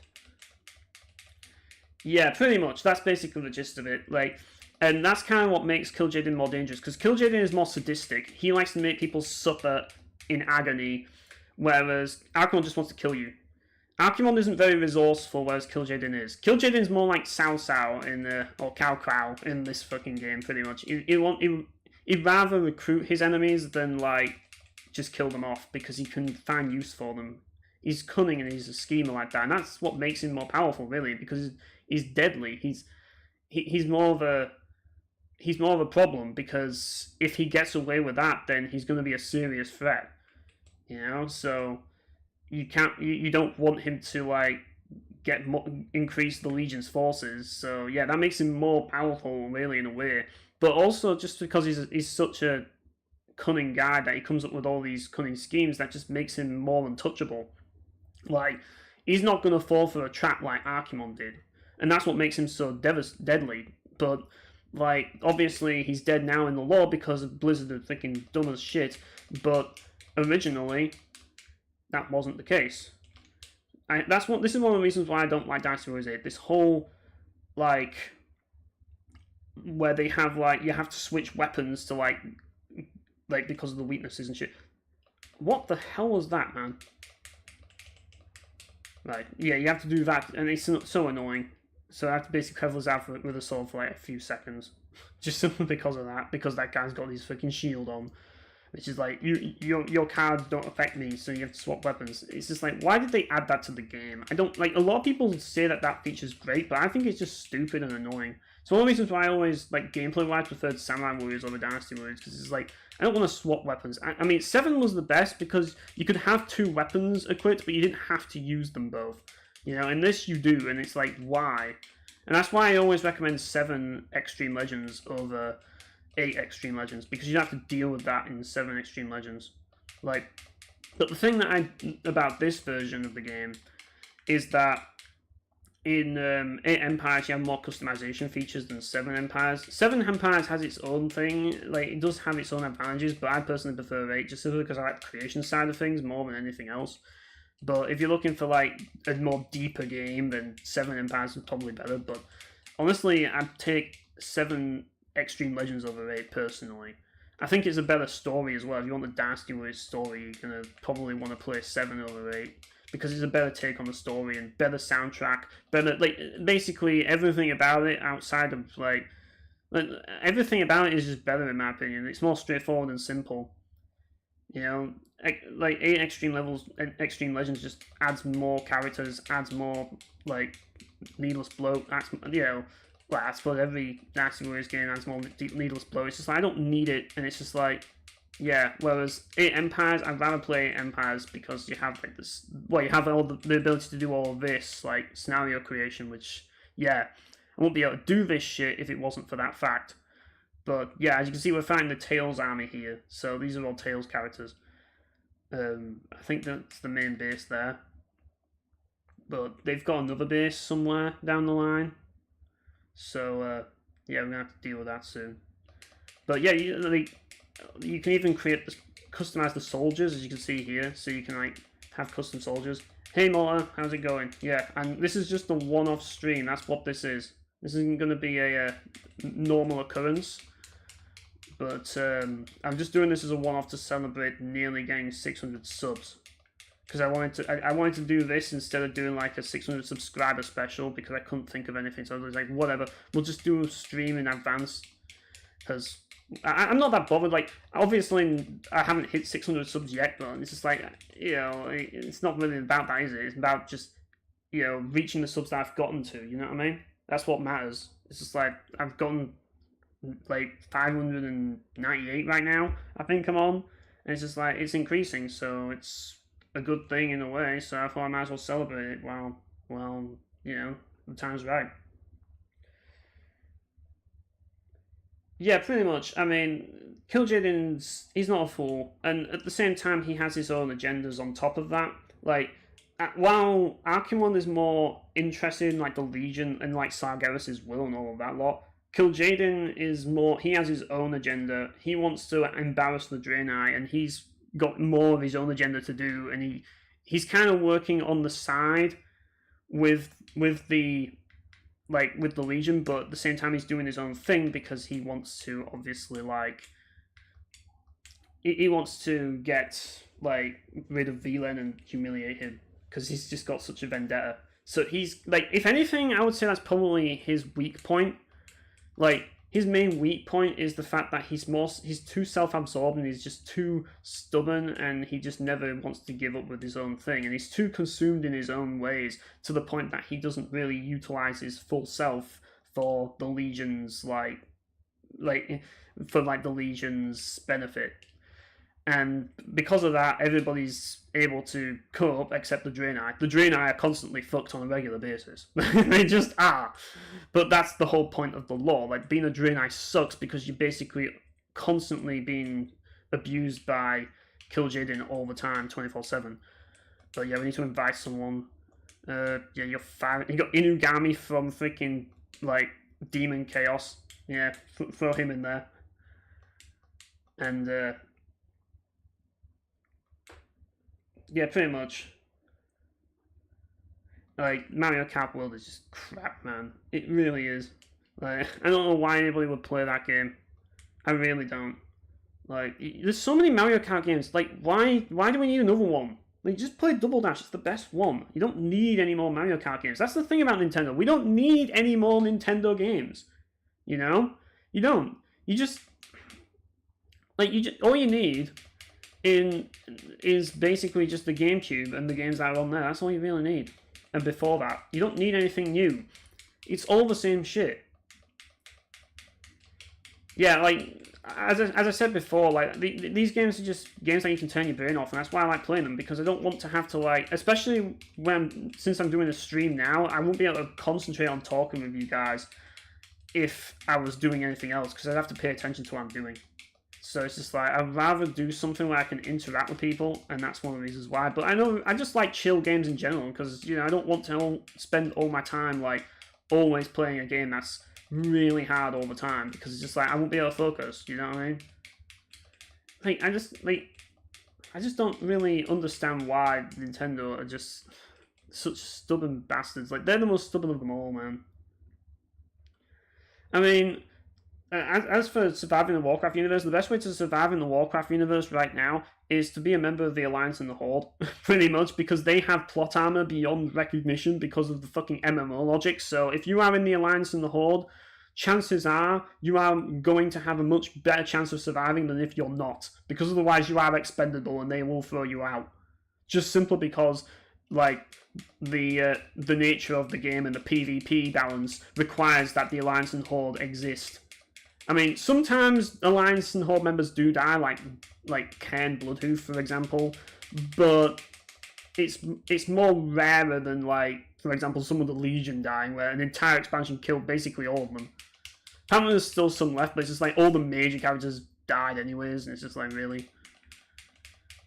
Yeah, pretty much. That's basically the gist of it. Like, and that's kind of what makes Kil'jaeden more dangerous, because Kil'jaeden is more sadistic. He likes to make people suffer in agony, whereas Archimonde just wants to kill you. Archimonde isn't very resourceful, whereas Kil'jaeden is. Kil'jaeden's more like Cao Cao or Cao Cao in this fucking game, pretty much. He'd rather recruit his enemies than like just kill them off, because he can find use for them. He's cunning and he's a schemer like that, and that's what makes him more powerful, really, because he's deadly. He's more of a problem, because if he gets away with that, then he's going to be a serious threat. You know, so you don't want him to like increase the Legion's forces. So yeah, that makes him more powerful, really, in a way. But also just because he's such a cunning guy that he comes up with all these cunning schemes, that just makes him more untouchable. Like, he's not going to fall for a trap like Archimonde did, and that's what makes him so deadly. But like, obviously he's dead now in the lore because Blizzard are thinking dumb as shit, but originally that wasn't the case. This is one of the reasons why I don't like Dynasty Warriors 8. This whole like where they have like you have to switch weapons to like because of the weaknesses and shit. What the hell was that, man? Right, yeah, you have to do that, and it's so annoying. So I have to basically cover out with a sword for like a few seconds, just simply because of that. Because that guy's got his freaking shield on, which is like your cards don't affect me, so you have to swap weapons. It's just like, why did they add that to the game? I don't like. A lot of people say that feature's great, but I think it's just stupid and annoying. So one of the reasons why I always like gameplay-wise preferred Samurai Warriors over Dynasty Warriors, because it's like I don't want to swap weapons. I mean, 7 was the best because you could have 2 weapons equipped, but you didn't have to use them both. You know, in this you do, and it's like, why? And that's why I always recommend 7 Extreme Legends over 8 Extreme Legends, because you don't have to deal with that in 7 Extreme Legends. Like, but the thing about this version of the game is that in 8 Empires you have more customization features than 7 Empires. 7 Empires has its own thing, like it does have its own advantages, but I personally prefer 8 just simply because I like the creation side of things more than anything else. But if you're looking for like a more deeper game, then 7 Empires is probably better. But honestly, I'd take 7 Extreme Legends over 8 personally. I think it's a better story as well. If you want the Dynasty Warriors story, you're gonna probably want to play 7 over 8. Because it's a better take on the story and better soundtrack, better like basically everything about it outside of like everything about it is just better in my opinion. It's more straightforward and simple. You know, like 8 Extreme Legends just adds more characters, adds more like needless blow. You know, well, I suppose every Dynasty Warriors game adds more needless blow. It's just like I don't need it, and it's just like. Yeah, whereas 8 Empires, I'd rather play 8 Empires because you have like this. Well, you have all the ability to do all of this, like scenario creation, which, yeah, I won't be able to do this shit if it wasn't for that fact. But yeah, as you can see, we're fighting the Tails army here. So these are all Tails characters. I think that's the main base there. But they've got another base somewhere down the line. So, yeah, we're going to have to deal with that soon. But yeah, you can even customize the soldiers, as you can see here, so you can like have custom soldiers. Hey Mola, how's it going? Yeah, and this is just a one-off stream. That's what this is. This isn't going to be a normal occurrence, but I'm just doing this as a one-off to celebrate nearly getting 600 subs. Because I wanted to do this instead of doing like a 600 subscriber special because I couldn't think of anything. So I was like, whatever, we'll just do a stream in advance because. I'm not that bothered. Like, obviously, I haven't hit 600 subs yet, but it's just like, you know, it's not really about that, is it? It's about just, you know, reaching the subs that I've gotten to. You know what I mean? That's what matters. It's just like I've gotten like 598 right now. I think I'm on, and it's just like it's increasing, so it's a good thing in a way. So I thought I might as well celebrate it while you know the time's right. Yeah, pretty much. I mean, he's not a fool, and at the same time, he has his own agendas on top of that. Like, while Archimon is more interested in like the Legion and like Sargeras' will and all of that lot, Kil'jaeden is more. He has his own agenda. He wants to embarrass the Draenei, and he's got more of his own agenda to do, and he's kind of working on the side with the. Like with the Legion, but at the same time he's doing his own thing because he wants to obviously like he wants to get like rid of Velen and humiliate him because he's just got such a vendetta. So he's like, if anything, I would say that's probably his weak point. Like his main weak point is the fact that he's too self-absorbed and he's just too stubborn and he just never wants to give up with his own thing, and he's too consumed in his own ways to the point that he doesn't really utilize his full self for the Legion's for the Legion's benefit. And because of that, everybody's able to cope except the Draenei. The Draenei are constantly fucked on a regular basis. They just are. But that's the whole point of the lore. Like, being a Draenei sucks because you're basically constantly being abused by Kil'jaeden all the time, 24/7. But yeah, we need to invite someone. Yeah, you're fine. You got Inugami from freaking, like, Demon Chaos. Yeah, throw him in there. And, yeah, pretty much. Like, Mario Kart World is just crap, man. It really is. Like, I don't know why anybody would play that game. I really don't. Like, there's so many Mario Kart games. Like, why do we need another one? Like, just play Double Dash. It's the best one. You don't need any more Mario Kart games. That's the thing about Nintendo. We don't need any more Nintendo games. You know? You don't. You just... Like, all you need is basically just the GameCube and the games that are on there. That's all you really need. And before that, you don't need anything new. It's all the same shit. Yeah, like, as I said before, like, these games are just games that you can turn your brain off, and that's why I like playing them, because I don't want to have to, like, especially since I'm doing a stream now, I won't be able to concentrate on talking with you guys if I was doing anything else, because I'd have to pay attention to what I'm doing. So it's just like, I'd rather do something where I can interact with people, and that's one of the reasons why. But I just like chill games in general, because, you know, I don't want to spend all my time, like, always playing a game that's really hard all the time, because it's just like, I won't be able to focus, you know what I mean? Like, I just don't really understand why Nintendo are just such stubborn bastards. Like, they're the most stubborn of them all, man. I mean, as for surviving the Warcraft universe, the best way to survive in the Warcraft universe right now is to be a member of the Alliance and the Horde, pretty much, because they have plot armor beyond recognition because of the fucking MMO logic. So if you are in the Alliance and the Horde, chances are you are going to have a much better chance of surviving than if you're not, because otherwise you are expendable and they will throw you out. Just simply because, like, the nature of the game and the PvP balance requires that the Alliance and Horde exist. I mean, sometimes Alliance and Horde members do die, like Cairn Bloodhoof, for example, but it's more rarer than, like, for example, some of the Legion dying, where an entire expansion killed basically all of them. Apparently there's still some left, but it's just like all the major characters died anyways, and it's just like, really?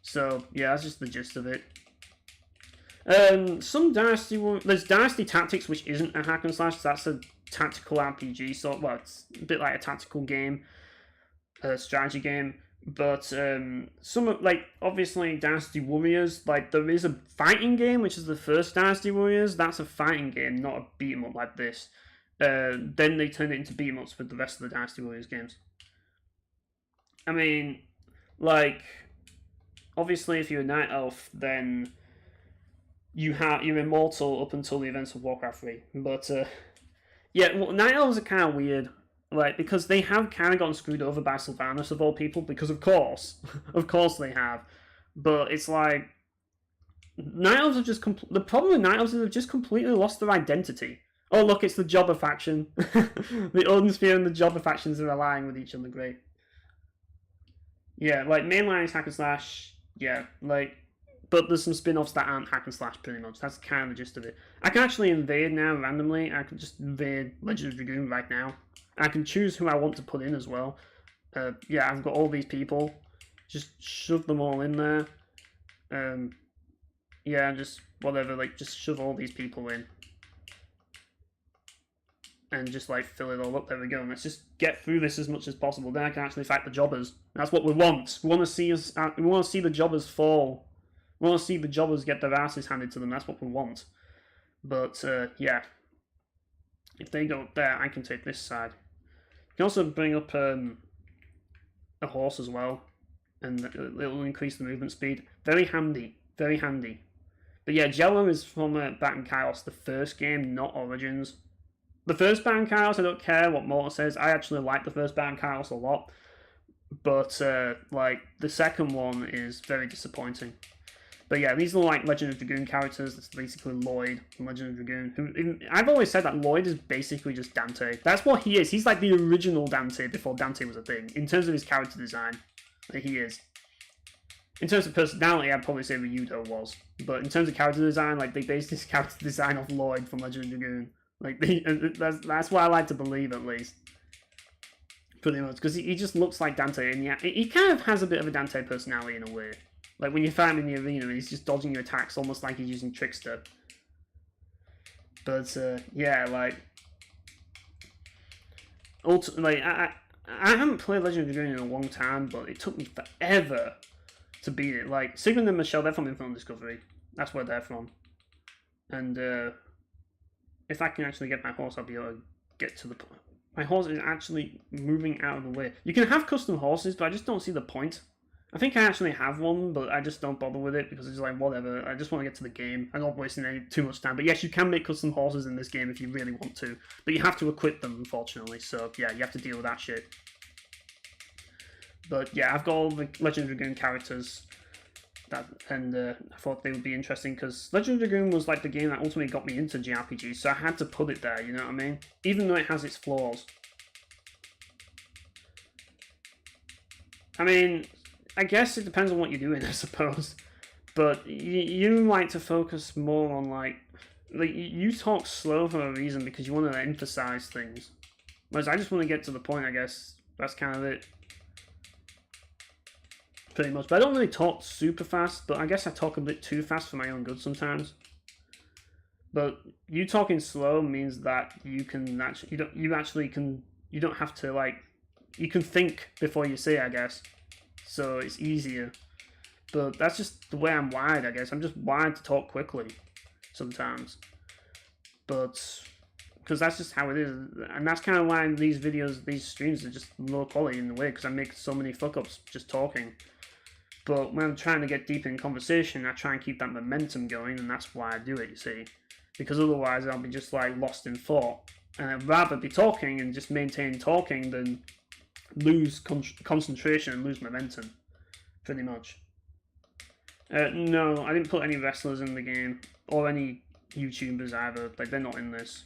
So, yeah, that's just the gist of it. Some Dynasty... There's Dynasty Tactics, which isn't a hack and slash, that's a tactical RPG sort. Well, it's a bit like a tactical game, a strategy game, but some, like, obviously Dynasty Warriors, like, there is a fighting game, which is the first Dynasty Warriors. That's a fighting game, not a beat 'em up like this. Then they turned it into beat 'em ups with the rest of the Dynasty Warriors games. I mean, like, obviously if you're a Night Elf, then you're immortal up until the events of Warcraft 3, but yeah, well, Night Elves are kind of weird, like, because they have kind of gotten screwed over by Sylvanas of all people, because of course they have, but it's like, Night Elves have just, the problem with Night Elves is they've just completely lost their identity. Oh look, it's the Jobber faction. The Odinsphere and the Jobber factions are allying with each other, great. Yeah, like, mainline is hack and slash, yeah, like, but there's some spin-offs that aren't hack and slash, pretty much. That's kind of the gist of it. I can actually invade now randomly. I can just invade Legend of Dragoon right now. I can choose who I want to put in as well. Yeah, I've got all these people. Just shove them all in there. Yeah, just whatever, like, just shove all these people in. And just, like, fill it all up. There we go. And let's just get through this as much as possible. Then I can actually fight the jobbers. That's what we want. We want to see the jobbers fall. We want to see the jobbers get their asses handed to them. That's what we want. But, yeah. If they go up there, I can take this side. You can also bring up a horse as well. And it'll increase the movement speed. Very handy. Very handy. But yeah, Jello is from Back in Chaos, the first game, not Origins. The first Back in Chaos, I don't care what Mortar says. I actually like the first Back in Chaos a lot. But, like, the second one is very disappointing. But yeah, these are like Legend of Dragoon characters. It's basically Lloyd from Legend of Dragoon. I've always said that Lloyd is basically just Dante. That's what he is. He's like the original Dante before Dante was a thing. In terms of his character design, like, he is. In terms of personality, I'd probably say Ryudo was. But in terms of character design, like, they based his character design off Lloyd from Legend of Dragoon. Like, that's what I like to believe, at least. Pretty much. Because he just looks like Dante. And yeah, he kind of has a bit of a Dante personality in a way. Like, when you fight him in the arena, he's just dodging your attacks, almost like he's using Trickster. But, yeah, like... Ultimately, I haven't played Legend of Dragoon in a long time, but it took me forever to beat it. Like, Sigmund and Michelle, they're from Infinite Discovery. That's where they're from. And, if I can actually get my horse, I'll be able to get to the point. My horse is actually moving out of the way. You can have custom horses, but I just don't see the point. I think I actually have one, but I just don't bother with it because it's like, whatever, I just want to get to the game. I'm not wasting too much time. But yes, you can make custom horses in this game if you really want to, but you have to equip them, unfortunately. So yeah, you have to deal with that shit. But yeah, I've got all the Legend of Dragoon characters, and I thought they would be interesting because Legend of Dragoon was like the game that ultimately got me into JRPGs, so I had to put it there, you know what I mean? Even though it has its flaws. I mean, I guess it depends on what you're doing, I suppose. But you like to focus more on like you talk slow for a reason because you want to emphasize things. Whereas I just want to get to the point, I guess. That's kind of it. Pretty much. But I don't really talk super fast, but I guess I talk a bit too fast for my own good sometimes. But you talking slow means that you can actually you don't have to like you can think before you say, I guess. So it's easier. But that's just the way I'm wired, I guess. I'm just wired to talk quickly sometimes. But because that's just how it is, and that's kind of why these videos, these streams are just low quality in a way, because I make so many fuck ups just talking. But when I'm trying to get deep in conversation, I try and keep that momentum going, and that's why I do it, you see. Because otherwise I'll be just like lost in thought. And I'd rather be talking and just maintain talking than lose concentration and lose momentum, pretty much. No, I didn't put any wrestlers in the game, or any YouTubers either. Like, they're not in this.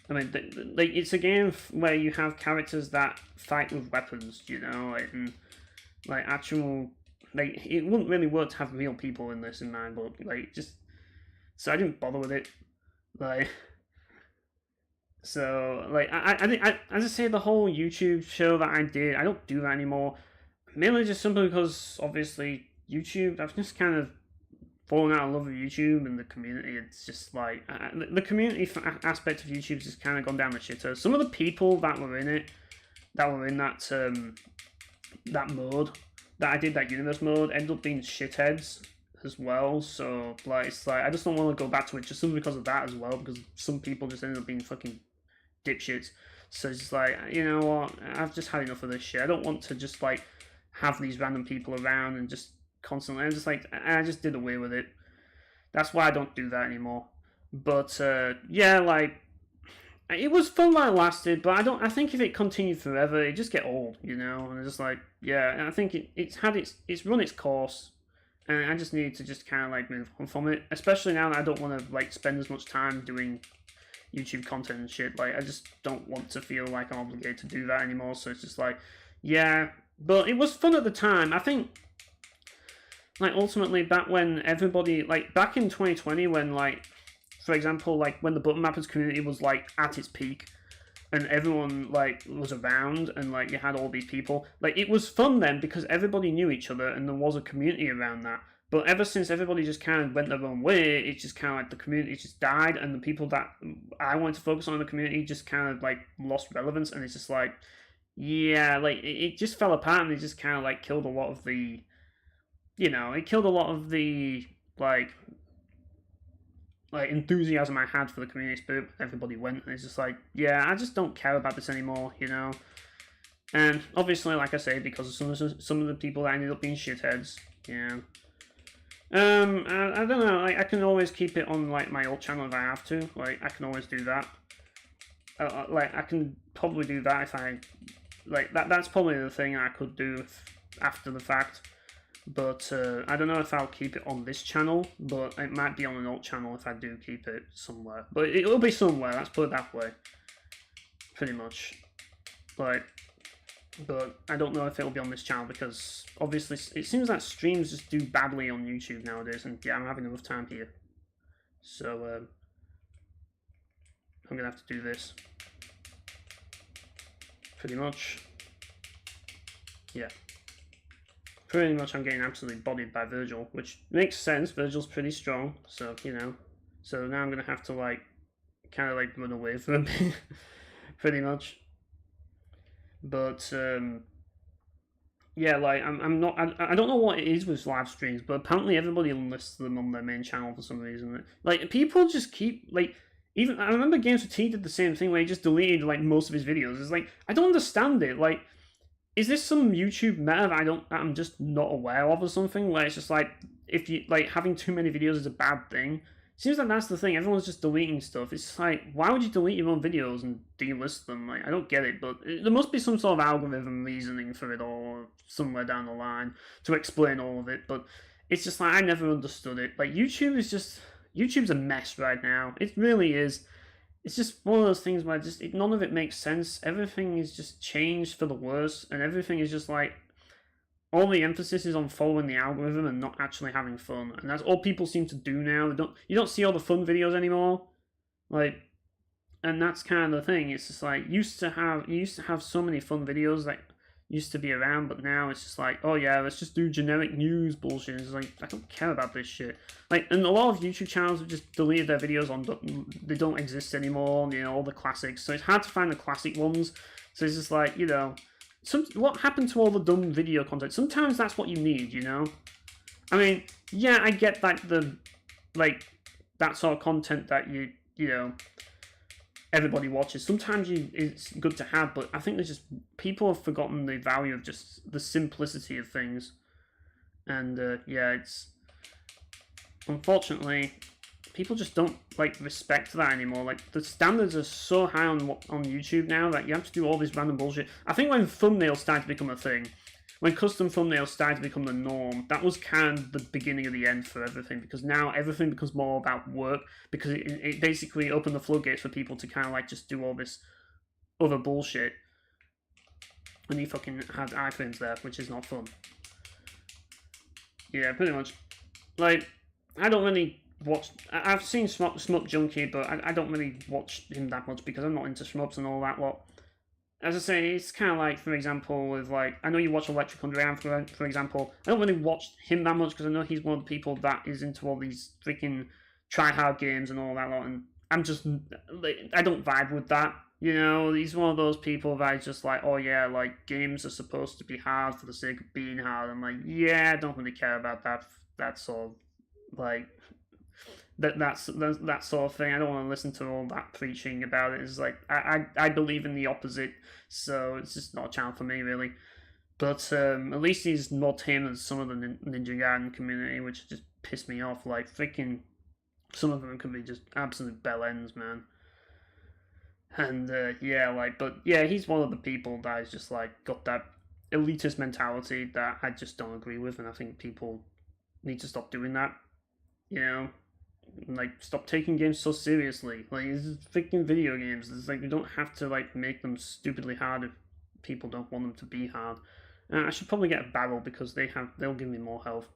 I mean, like, it's a game where you have characters that fight with weapons, you know, and like actual. Like, it wouldn't really work to have real people in this in mind, but like, just so I didn't bother with it, like. So like, I as I say, the whole YouTube show that I did, I don't do that anymore, mainly just simply because obviously YouTube, I've just kind of fallen out of love with YouTube and the community. It's just like the community aspect of YouTube's just kind of gone down the shitter. Some of the people that were in it, that were in that that mode that I did, that universe mode, ended up being shitheads as well. So like, it's like I just don't want to go back to it just simply because of that as well, because some people just ended up being fucking dipshits. So it's just like, you know what, I've just had enough of this shit. I don't want to just like have these random people around and just constantly. I'm just like, I just did away with it. That's why I don't do that anymore. But yeah, like, it was fun while it lasted, but I think if it continued forever, it'd just get old, you know. And it's just like, yeah, and I think it's run its course, and I just need to just kind of like move on from it. Especially now that I don't want to like spend as much time doing YouTube content and shit. Like, I just don't want to feel like I'm obligated to do that anymore. So it's just like, yeah, but it was fun at the time. I think, like, ultimately, back when everybody, like, back in 2020, when, like, for example, like, when the Button Mappers community was, like, at its peak, and everyone, like, was around, and, like, you had all these people, like, it was fun then, because everybody knew each other, and there was a community around that. But ever since everybody just kind of went their own way, it's just kind of like the community just died, and the people that I wanted to focus on in the community just kind of, like, lost relevance, and it's just like, yeah, like, it just fell apart, and it just kind of, like, killed a lot of the, you know, it killed a lot of the, like enthusiasm I had for the community spirit. Everybody went, and it's just like, yeah, I just don't care about this anymore, you know. And obviously, like I say, because of some of the people that ended up being shitheads, yeah. I don't know. Like, I can always keep it on like my old channel if I have to. Like, I can always do that. Like, I can probably do that if I like that. That's probably the thing I could do after the fact. But I don't know if I'll keep it on this channel, but it might be on an old channel if I do keep it somewhere. But it'll be somewhere, let's put it that way. Pretty much. Like, but I don't know if it'll be on this channel, because obviously it seems that streams just do badly on YouTube nowadays, and yeah, I'm having enough time here. So, I'm gonna have to do this. Pretty much. Yeah. Pretty much I'm getting absolutely bodied by Virgil, which makes sense. Virgil's pretty strong, so, you know. So now I'm going to have to, like, kind of, like, run away from him. Pretty much. But, yeah, like, I'm not, I don't know what it is with live streams, but apparently everybody lists them on their main channel for some reason. Like, people just keep, like, even I remember Games for T did the same thing where he just deleted like most of his videos. It's like I don't understand it. Like, is this some YouTube meta that I'm just not aware of or something? Where it's just like if you like having too many videos is a bad thing. Seems like that's the thing. Everyone's just deleting stuff. It's just like, why would you delete your own videos and delist them? Like, I don't get it, but there must be some sort of algorithm reasoning for it all somewhere down the line to explain all of it. But it's just like I never understood it. Like YouTube's a mess right now. It really is. It's just one of those things where none of it makes sense. Everything is just changed for the worse, and everything is just like all the emphasis is on following the algorithm and not actually having fun, and that's all people seem to do now. You don't see all the fun videos anymore, like, and that's kind of the thing. It's just like you used to have so many fun videos that used to be around, but now it's just like, oh yeah, let's just do generic news bullshit. It's like I don't care about this shit. Like, and a lot of YouTube channels have just deleted their videos they don't exist anymore. You know, all the classics, so it's hard to find the classic ones. So it's just like, you know. What happened to all the dumb video content? Sometimes that's what you need, you know? I mean, yeah, I get that that sort of content that you know, everybody watches. Sometimes it's good to have, but I think there's just, people have forgotten the value of just the simplicity of things. And, yeah, it's, unfortunately, people just don't like respect that anymore. Like, the standards are so high on YouTube now that you have to do all this random bullshit. I think when thumbnails started to become a thing, when custom thumbnails started to become the norm, that was kind of the beginning of the end for everything, because now everything becomes more about work, because it basically opened the floodgates for people to kind of like just do all this other bullshit, and you fucking have iframes there, which is not fun. Yeah, pretty much. Like, I don't really watch. I've seen Shmup Junkie, but I don't really watch him that much because I'm not into shmups and all that lot. As I say, it's kind of like, for example, with like, I know you watch Electric Underground, for example. I don't really watch him that much because I know he's one of the people that is into all these freaking try-hard games and all that lot, and I'm just, like, I don't vibe with that. You know, he's one of those people that is just like, oh yeah, like, games are supposed to be hard for the sake of being hard. I'm like, yeah, I don't really care about that sort of, like, that sort of thing. I don't want to listen to all that preaching about it. It's like I believe in the opposite, so it's just not a channel for me really. But at least he's more tame than some of the Ninja Gaiden community, which just pissed me off. Like, freaking, some of them can be just absolute bell ends, man. And yeah, like, but yeah, he's one of the people that is just like got that elitist mentality that I just don't agree with, and I think people need to stop doing that. You know, like, stop taking games so seriously. Like, this is freaking video games. It's like, you don't have to like make them stupidly hard if people don't want them to be hard. I should probably get a barrel because they'll give me more health.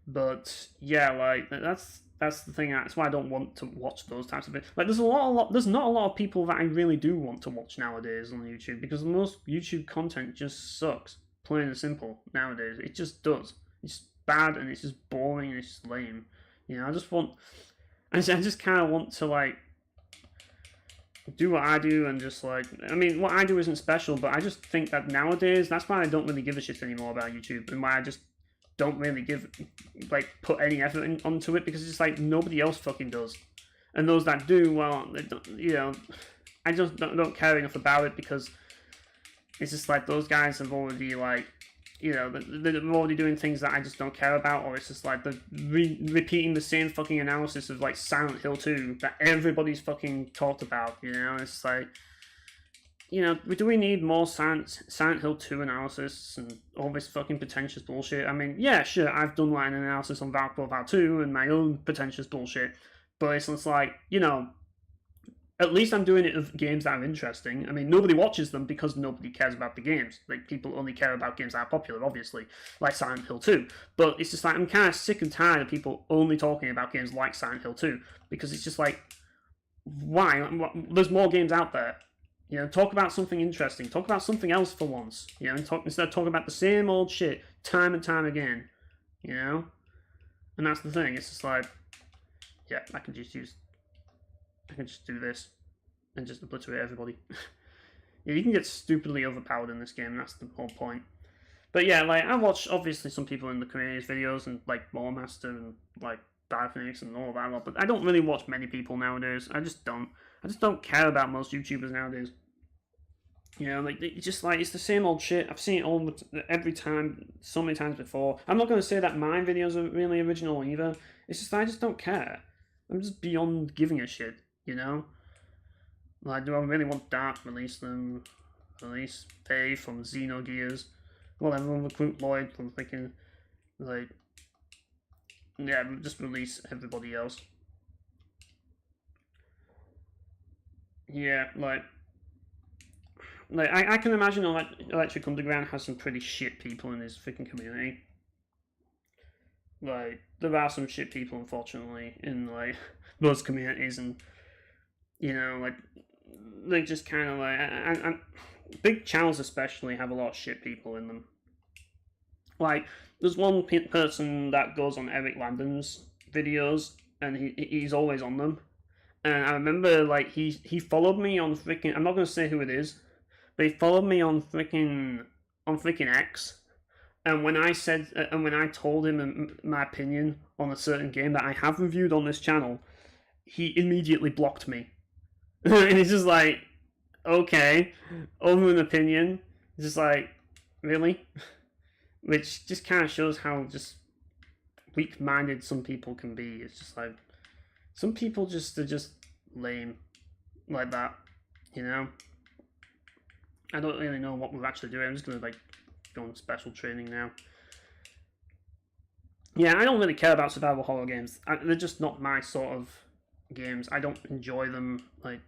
But yeah, like, that's the thing. That's why I don't want to watch those types of videos. Like, there's not a lot of people that I really do want to watch nowadays on YouTube, because most YouTube content just sucks, plain and simple. Nowadays, it just does. It's bad and it's just boring and it's just lame. You know, I just kind of want to like do what I do and just like, I mean, what I do isn't special, but I just think that nowadays, that's why I don't really give a shit anymore about YouTube, and why I just don't really put any effort onto it, because it's just like nobody else fucking does, and those that do, well, they don't, you know, I just don't care enough about it, because it's just like those guys have already like, you know, they're already doing things that I just don't care about, or it's just like they're repeating the same fucking analysis of like Silent Hill 2 that everybody's fucking talked about, you know. It's like, you know, do we need more Silent Hill 2 analysis and all this fucking pretentious bullshit? I mean, yeah, sure, I've done like an analysis on Valve Profile 2 and my own pretentious bullshit, but it's just like, you know, at least I'm doing it of games that are interesting. I mean, nobody watches them because nobody cares about the games. Like, people only care about games that are popular, obviously, like Silent Hill 2. But it's just like, I'm kind of sick and tired of people only talking about games like Silent Hill 2, because it's just like, why? There's more games out there. You know, talk about something interesting. Talk about something else for once. You know, instead of talking about the same old shit time and time again. You know? And that's the thing. It's just like, yeah, I can just do this and just obliterate everybody. Yeah, you can get stupidly overpowered in this game, that's the whole point. But yeah, like, I watch, obviously, some people in the community's videos, and like Master and like bad things and all that lot, but I don't really watch many people nowadays. I just don't care about most YouTubers nowadays. You know, like, it's just like, it's the same old shit. I've seen it every time, so many times before. I'm not going to say that my videos are really original either. It's just, I just don't care. I'm just beyond giving a shit, you know? Like, do I really want that? Release them. Release Pay from Xenogears. Well, everyone recruit Lloyd from freaking, like, yeah, just release everybody else. Yeah, like I can imagine Electric Underground has some pretty shit people in his freaking community. Like, there are some shit people, unfortunately, in, like, those communities, and, you know, like, they just kind of, like, and big channels especially have a lot of shit people in them. Like, there's one person that goes on Eric Landon's videos, and he's always on them. And I remember, like, he followed me on freaking, I'm not going to say who it is, but he followed me on freaking X. And when I told him my opinion on a certain game that I have reviewed on this channel, he immediately blocked me. And he's just like, okay, over an opinion. It's just like, really? Which just kind of shows how just weak-minded some people can be. It's just like, some people are just lame like that, you know? I don't really know what we're actually doing. I'm just going to, like, go on special training now. Yeah, I don't really care about survival horror games. They're just not my sort of games. I don't enjoy them. Like,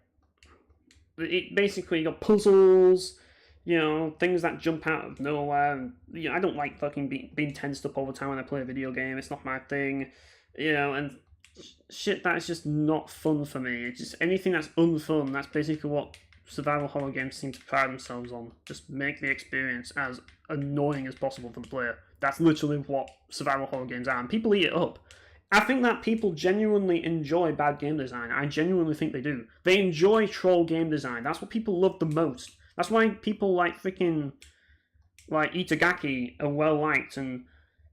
basically, you got puzzles, you know, things that jump out of nowhere. And, you know, I don't like fucking being tensed up all the time when I play a video game. It's not my thing, you know, and shit that is just not fun for me. It's just anything that's unfun. That's basically what survival horror games seem to pride themselves on. Just make the experience as annoying as possible for the player. That's literally what survival horror games are, and people eat it up. I think that people genuinely enjoy bad game design. I genuinely think they do. They enjoy troll game design. That's what people love the most. That's why people like freaking, like, Itagaki are well liked, and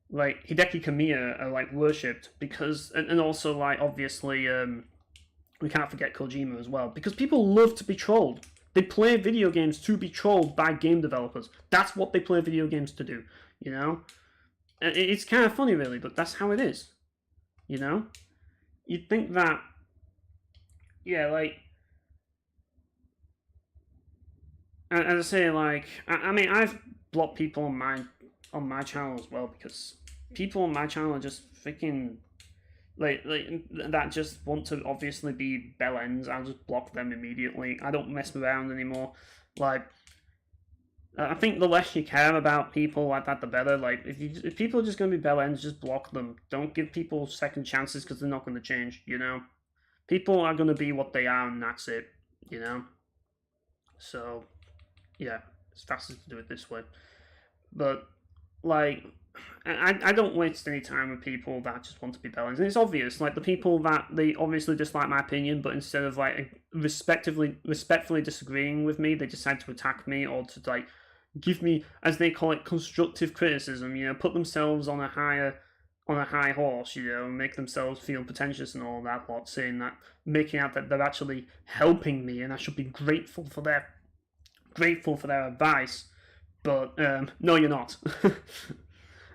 like Hideki Kamiya are like worshipped, because, and also, like, obviously we can't forget Kojima as well, because people love to be trolled. They play video games to be trolled by game developers. That's what they play video games to do, you know? It's kind of funny, really, but that's how it is, you know? You'd think that, yeah, like, as I say, like, I mean, I've blocked people on my channel as well, because people on my channel are just freaking, like that just want to obviously be bell ends. I'll just block them immediately. I don't mess around anymore. Like, I think the less you care about people like that, the better. Like, if people are just going to be bell ends, just block them. Don't give people second chances, because they're not going to change, you know? People are going to be what they are, and that's it, you know? So, yeah, it's faster to do it this way. But, like, I don't waste any time with people that just want to be bellends. And it's obvious, like, the people that they obviously dislike my opinion, but instead of, like, respectfully disagreeing with me, they decide to attack me, or to, like, give me, as they call it, constructive criticism, you know, put themselves on a high horse, you know, make themselves feel pretentious and all that lot, saying that, making out that they're actually helping me, and I should be grateful for their advice. But no, you're not.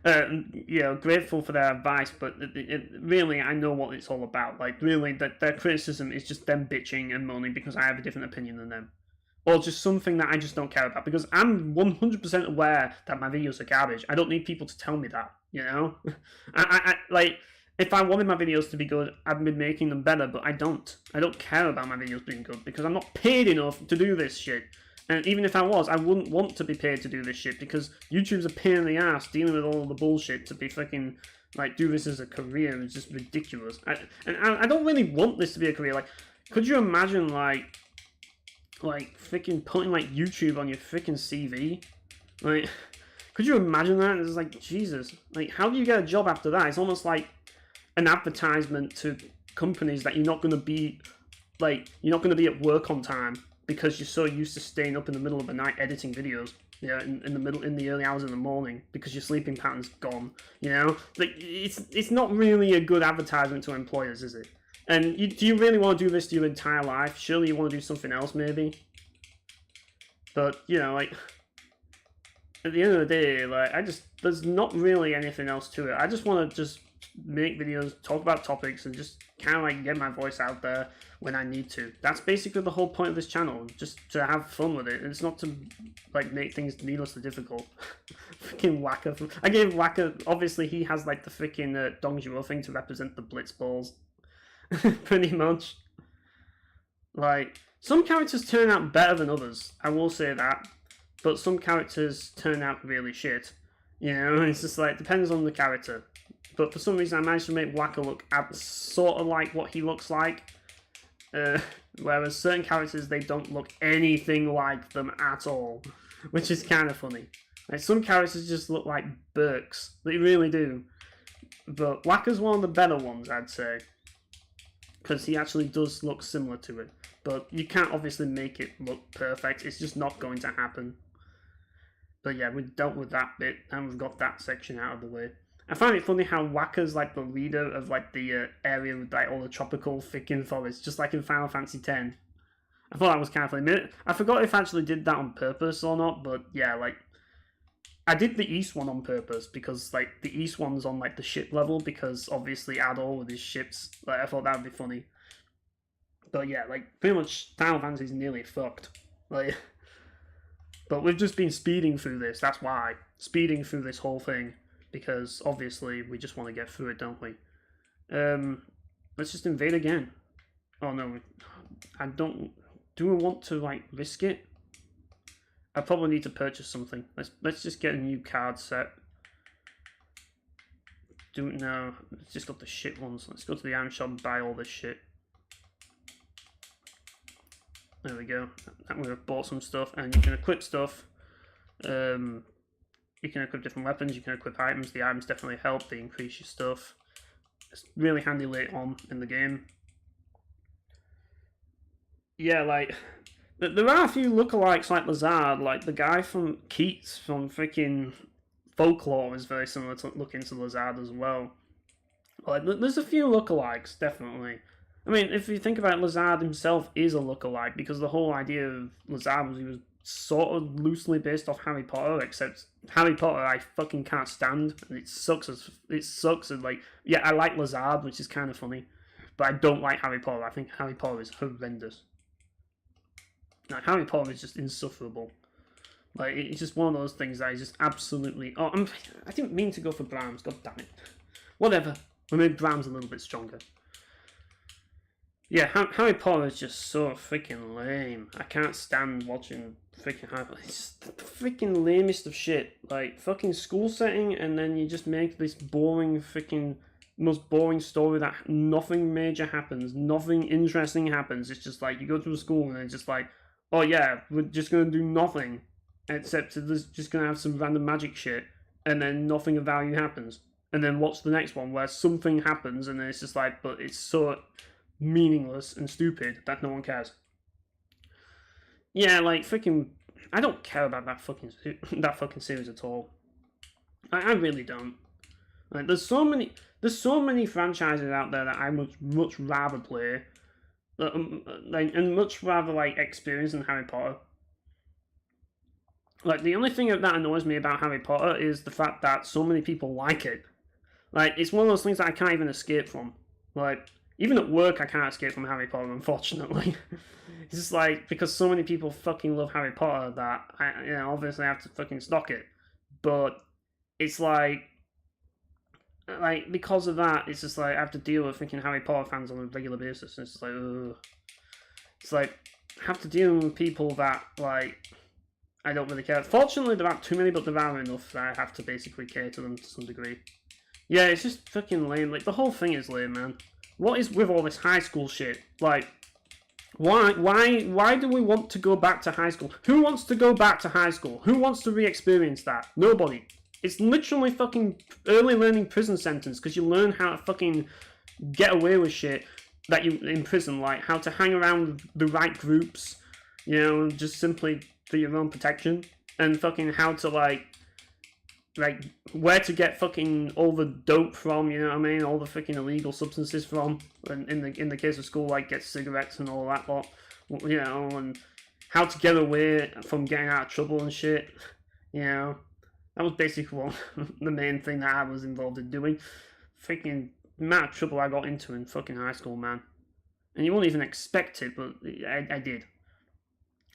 You know, grateful for their advice, but really, I know what it's all about. Like, really, their criticism is just them bitching and moaning because I have a different opinion than them, or just something that I just don't care about. Because I'm 100% aware that my videos are garbage. I don't need people to tell me that. You know, I like, if I wanted my videos to be good, I'd be making them better. But I don't. I don't care about my videos being good because I'm not paid enough to do this shit. And even if I was, I wouldn't want to be paid to do this shit, because YouTube's a pain in the ass dealing with all the bullshit. To be freaking, like, do this as a career is just ridiculous. I don't really want this to be a career. Like, could you imagine, like freaking putting, like, YouTube on your freaking CV? Like, could you imagine that? It's like, Jesus. Like, how do you get a job after that? It's almost like an advertisement to companies that you're not going to be, like, you're not going to be at work on time, because you're so used to staying up in the middle of the night editing videos. you know, in the early hours of the morning because your sleeping pattern's gone. You know, like it's not really a good advertisement to employers, is it? And do you really want to do this your entire life? Surely you want to do something else, maybe. But you know, like at the end of the day, like there's not really anything else to it. I just want to just make videos, talk about topics, and just kind of like get my voice out there when I need to. That's basically the whole point of this channel, just to have fun with it. It's not to like make things needlessly difficult. Freaking Whacker. I gave Whacker, obviously he has like the freaking Dong Zhuo thing to represent the blitz balls. Pretty much. Like, some characters turn out better than others, I will say that. But some characters turn out really shit. You know, it's just like, depends on the character. But for some reason I managed to make Whacker look sort of like what he looks like. Whereas certain characters, they don't look anything like them at all. Which is kind of funny. Like, some characters just look like Burks. They really do. But Whacker's one of the better ones, I'd say. Because he actually does look similar to it. But you can't obviously make it look perfect. It's just not going to happen. But yeah, we've dealt with that bit, and we've got that section out of the way. I find it funny how Whacker's like the leader of like the area with like all the tropical freaking forests, just like in Final Fantasy X. I thought that was kind of funny. I forgot if I actually did that on purpose or not, but yeah, like I did the East one on purpose because like the East one's on like the ship level because obviously Adol with his ships. Like I thought that would be funny. But yeah, like pretty much Final Fantasy's nearly fucked. Like, but we've just been speeding through this. That's why speeding through this whole thing. Because obviously we just want to get through it, don't we? Let's just invade again. Oh no, I don't. Do we want to like risk it? I probably need to purchase something. Let's just get a new card set. No, let's just got the shit ones. Let's go to the item shop and buy all this shit. There we go. I'm gonna have bought some stuff, and you can equip stuff. You can equip different weapons, you can equip items. The items definitely help, they increase your stuff. It's really handy later on in the game. Yeah, like, there are a few lookalikes like Lazard, like the guy from Keats from freaking Folklore is very similar to looking to Lazard as well. Like, there's a few lookalikes, definitely. I mean, if you think about it, Lazard himself is a lookalike, because the whole idea of Lazard was he was sort of loosely based off Harry Potter, except Harry Potter I fucking can't stand, and it sucks as like, yeah, I like Lazard, which is kind of funny, but I don't like Harry Potter. I think Harry Potter is horrendous. Like, Harry Potter is just insufferable. Like, it's just one of those things that is just absolutely... Oh, I didn't mean to go for Brahms, god damn it. Whatever, we made Brahms a little bit stronger. Yeah, Harry Potter is just so freaking lame. I can't stand watching freaking Harry Potter. It's the freaking lamest of shit. Like, fucking school setting, and then you just make this boring freaking... most boring story that nothing major happens, nothing interesting happens. It's just like, you go to a school and it's just like, oh yeah, we're just gonna do nothing. Except there's just gonna have some random magic shit, and then nothing of value happens. And then what's the next one where something happens, and then it's just like, but it's so meaningless and stupid that no one cares. Yeah, like freaking, I don't care about that fucking series at all. I really don't. Like, there's so many franchises out there that I would much rather play, and much rather like experience than Harry Potter. Like, the only thing that annoys me about Harry Potter is the fact that so many people like it. Like, it's one of those things that I can't even escape from. Like, even at work, I can't escape from Harry Potter, unfortunately. It's just like, because so many people fucking love Harry Potter that I, obviously I have to fucking stock it. But it's like, because of that, it's just like, I have to deal with freaking Harry Potter fans on a regular basis. And it's like, ugh. It's like, I have to deal with people that, like, I don't really care. Fortunately, there aren't too many, but there are enough that I have to basically care to them to some degree. Yeah, it's just fucking lame. Like, the whole thing is lame, man. What is with all this high school shit? Like, why do we want to go back to high school? Who wants to go back to high school? Who wants to re-experience that? Nobody. It's literally fucking early learning prison sentence, because you learn how to fucking get away with shit that you in prison, like how to hang around the right groups, just simply for your own protection. and fucking how to like where to get fucking all the dope from, you know what I mean? All the fucking illegal substances from. And in the case of school, like get cigarettes and all that lot, you know, and how to get away from getting out of trouble and shit, you know. That was basically what, the main thing that I was involved in doing. Freaking amount of trouble I got into in fucking high school, man. And you won't even expect it, but I did.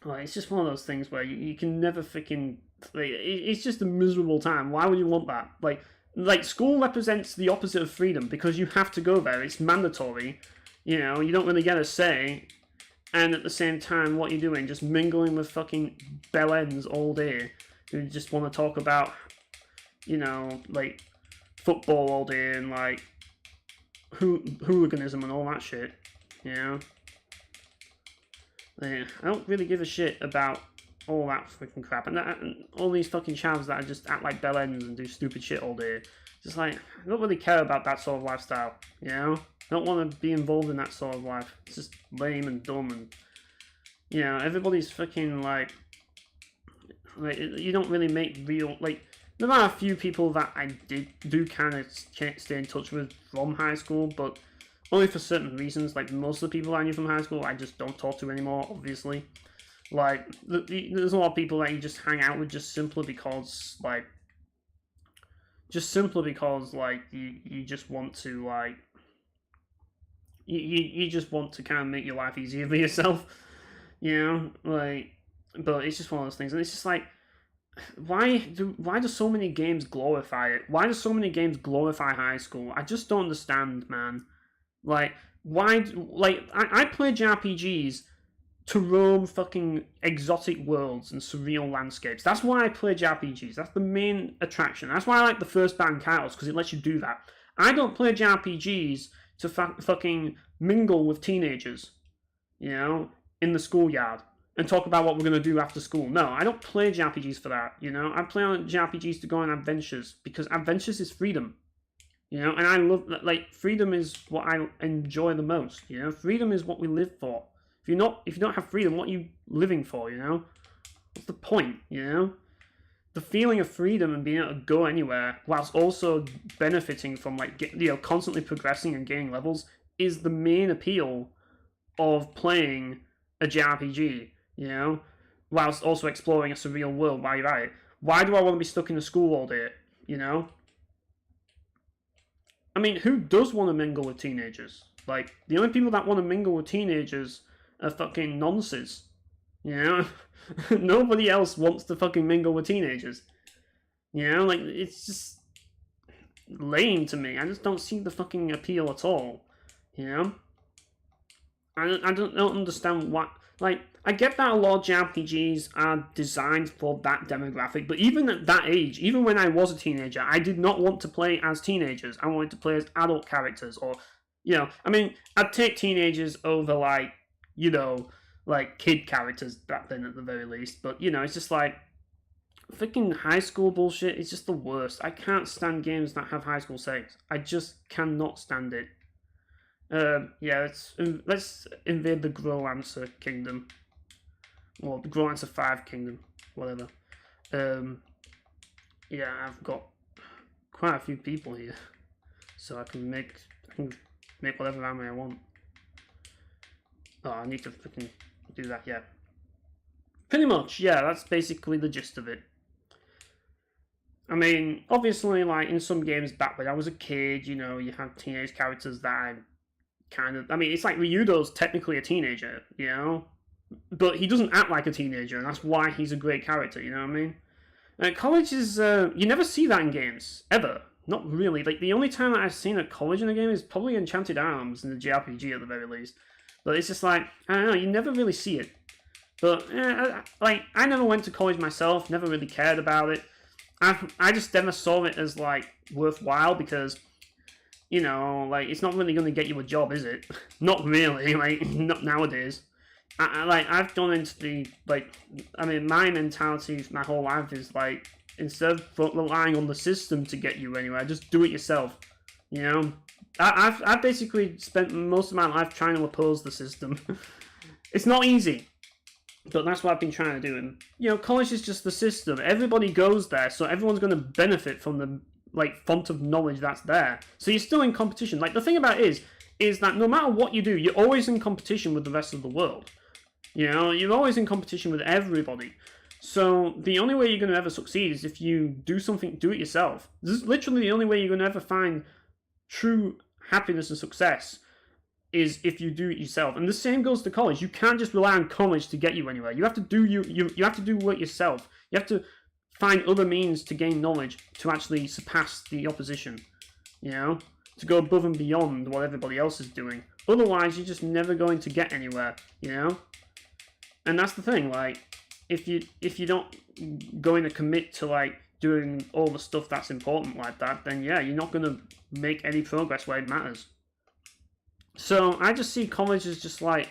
Like, it's just one of those things where you can never freaking... Like, it's just a miserable time. Why would you want that? Like school represents the opposite of freedom because you have to go there. It's mandatory. You know, you don't really get a say. And at the same time, what you're doing, just mingling with fucking bellends all day who just want to talk about, you know, like, football all day and, like, hooliganism and all that shit, you know? Yeah, I don't really give a shit about all that freaking crap. And all these fucking chavs that just act like bellends and do stupid shit all day. Just like, I don't really care about that sort of lifestyle, you know? I don't want to be involved in that sort of life. It's just lame and dumb and, you know, everybody's fucking like you don't really make real, like, there are a few people that I do kind of stay in touch with from high school, but only for certain reasons. Like, most of the people I knew from high school, I just don't talk to anymore, obviously. Like, there's a lot of people that you just hang out with just simply because, like, you just want to, like, you just want to kind of make your life easier for yourself, you know, like, but it's just one of those things, and it's just like, why do so many games glorify it? Why do so many games glorify high school? I just don't understand, man. Like, why, like, I play JRPGs to roam fucking exotic worlds and surreal landscapes. That's why I play JRPGs. That's the main attraction. That's why I like the first band titles, because it lets you do that. I don't play JRPGs to fucking mingle with teenagers, you know, in the schoolyard and talk about what we're going to do after school. No, I don't play JRPGs for that, you know. I play on JRPGs to go on adventures, because adventures is freedom, you know, and I love, like, freedom is what I enjoy the most, you know. Freedom is what we live for. If you don't have freedom, what are you living for, you know? What's the point, you know? The feeling of freedom and being able to go anywhere whilst also benefiting from, like, constantly progressing and gaining levels is the main appeal of playing a JRPG, you know? Whilst also exploring a surreal world while you're at it. Why do I want to be stuck in a school all day, you know? I mean, who does want to mingle with teenagers? Like, the only people that want to mingle with teenagers are fucking nonces, you know? Nobody else wants to fucking mingle with teenagers, you know? Like, it's just lame to me. I just don't see the fucking appeal at all, you know? I don't understand what, like, I get that a lot of JRPGs are designed for that demographic, but even at that age, even when I was a teenager, I did not want to play as teenagers. I wanted to play as adult characters, or, you know, I mean, I'd take teenagers over, like, you know, like, kid characters back then at the very least, but, you know, it's just like, freaking high school bullshit is just the worst. I can't stand games that have high school settings. I just cannot stand it. Yeah, let's invade the Grow-Answer Kingdom. Or the Grow-Answer 5 Kingdom, whatever. Yeah, I've got quite a few people here. So I can make whatever army I want. Oh, I need to freaking do that, yeah. Pretty much, yeah, that's basically the gist of it. I mean, obviously, like, in some games back when I was a kid, you know, you have teenage characters that I kind of... I mean, it's like Ryudo's technically a teenager, you know? But he doesn't act like a teenager, and that's why he's a great character, you know what I mean? College is... you never see that in games, ever. Not really. Like, the only time that I've seen a college in a game is probably Enchanted Arms in the JRPG at the very least. But it's just like, I don't know, you never really see it. But, like, I never went to college myself, never really cared about it. I just never saw it as, like, worthwhile because, you know, like, it's not really going to get you a job, is it? Not really, like, not nowadays. I've gone into the, like, I mean, my mentality my whole life is, like, instead of relying on the system to get you anywhere, just do it yourself, you know? I've basically spent most of my life trying to oppose the system. It's not easy. But that's what I've been trying to do. And, you know, college is just the system. Everybody goes there, so everyone's going to benefit from the, like, font of knowledge that's there. So you're still in competition. Like, the thing about it is that no matter what you do, you're always in competition with the rest of the world. You know, you're always in competition with everybody. So the only way you're going to ever succeed is if you do something, do it yourself. This is literally the only way you're going to ever find true happiness and success, is if you do it yourself. And the same goes to college. You can't just rely on college to get you anywhere. You have to do you have to do work yourself. You have to find other means to gain knowledge to actually surpass the opposition. You know, to go above and beyond what everybody else is doing. Otherwise, you're just never going to get anywhere. You know, and that's the thing. Like, if you don't going to commit to like doing all the stuff that's important like that, then yeah, you're not going to make any progress where it matters. So I just see college as just like,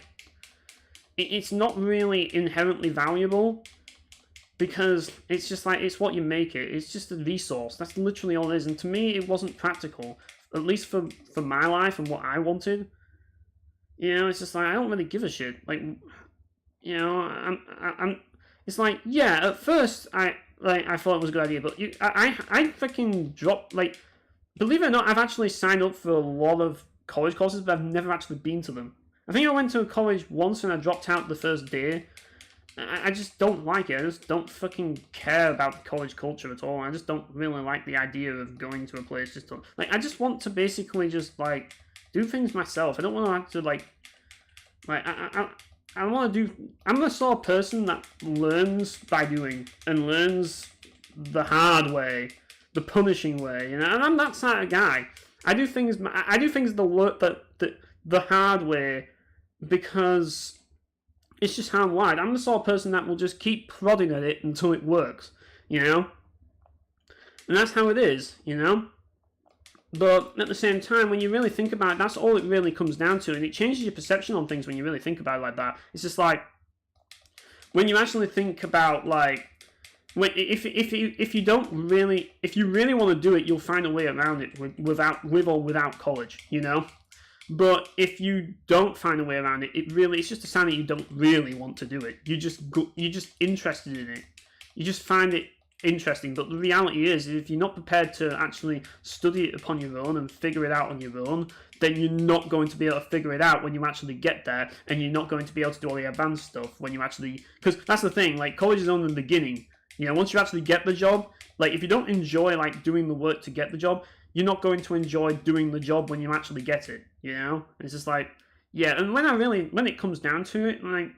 it's not really inherently valuable, because it's just like, it's what you make it. It's just a resource. That's literally all it is. And to me, it wasn't practical, at least for my life and what I wanted. You know, it's just like, I don't really give a shit. Like, you know, I'm it's like, yeah, at first I thought it was a good idea, but I freaking dropped, like, believe it or not, I've actually signed up for a lot of college courses, but I've never actually been to them. I think I went to a college once and I dropped out the first day. I just don't like it. I just don't fucking care about the college culture at all. I just don't really like the idea of going to a place just to, like, I just want to basically just, like, do things myself. I don't want to have to, like I want to do, I'm the sort of person that learns by doing, and learns the hard way, the punishing way, you know, and I'm that sort of guy. I do things the hard way, because it's just how I'm wired. I'm the sort of person that will just keep prodding at it until it works, you know? And that's how it is, you know? But at the same time, when you really think about it, that's all it really comes down to, and it changes your perception on things when you really think about it like that. It's just like, when you actually think about, like, if you really want to do it, you'll find a way around it with or without college, you know. But if you don't find a way around it, it's just a sign that you don't really want to do it. You're just interested in it. You just find it interesting. But the reality is, if you're not prepared to actually study it upon your own and figure it out on your own, then you're not going to be able to figure it out when you actually get there, and you're not going to be able to do all the advanced stuff when you actually, because that's the thing, like, college is only the beginning. You know, once you actually get the job, like, if you don't enjoy, like, doing the work to get the job, you're not going to enjoy doing the job when you actually get it, you know? It's just like, yeah, and when it comes down to it, like,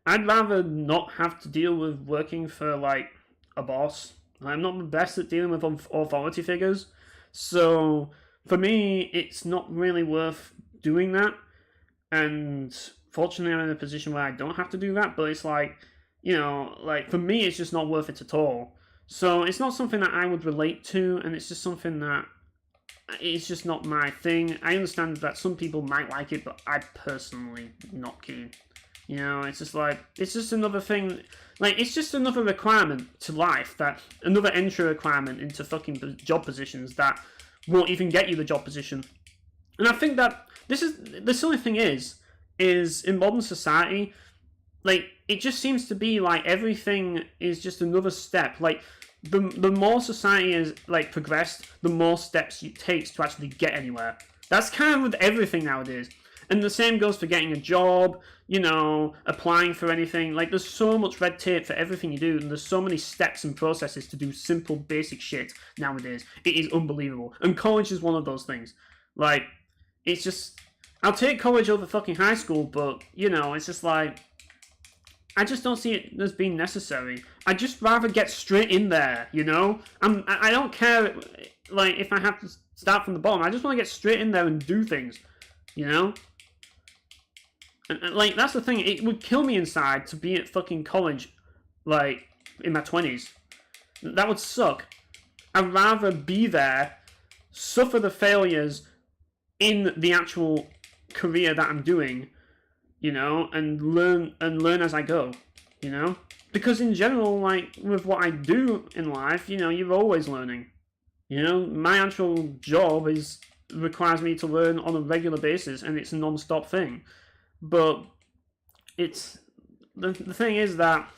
I'd rather not have to deal with working for, like, a boss. I'm not the best at dealing with authority figures, so for me, it's not really worth doing that, and fortunately, I'm in a position where I don't have to do that, but it's like, you know, like, for me, it's just not worth it at all. So it's not something that I would relate to, and it's just something that, it's just not my thing. I understand that some people might like it, but I personally not keen. You know, it's just like, it's just another thing, like, it's just another requirement to life, that, another entry requirement into fucking job positions that won't even get you the job position. And I think that the silly thing is in modern society, like, it just seems to be like everything is just another step. Like, the more society is, like, progressed, the more steps it takes to actually get anywhere. That's kind of with everything nowadays. And the same goes for getting a job, you know, applying for anything. Like, there's so much red tape for everything you do, and there's so many steps and processes to do simple, basic shit nowadays. It is unbelievable. And college is one of those things. Like, it's just, I'll take college over fucking high school, but, you know, it's just like, I just don't see it as being necessary. I'd just rather get straight in there, you know? I don't care, like, if I have to start from the bottom. I just want to get straight in there and do things, you know? And, like, that's the thing. It would kill me inside to be at fucking college, like, in my 20s. That would suck. I'd rather be there, suffer the failures in the actual career that I'm doing, you know, and learn as I go, you know? Because in general, like, with what I do in life, you know, you're always learning. You know, my actual job requires me to learn on a regular basis, and it's a non-stop thing. But it's the thing is that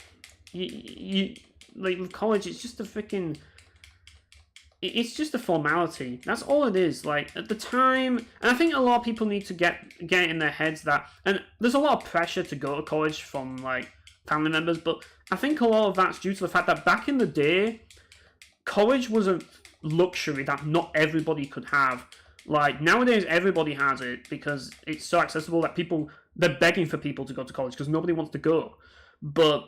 you like with college, it's just a freaking. It's just a formality. That's all it is. Like at the time, and I think a lot of people need to get it in their heads that, and there's a lot of pressure to go to college from like family members, but I think a lot of that's due to the fact that back in the day, college was a luxury that not everybody could have. Like nowadays, everybody has it because it's so accessible that they're begging for people to go to college because nobody wants to go. But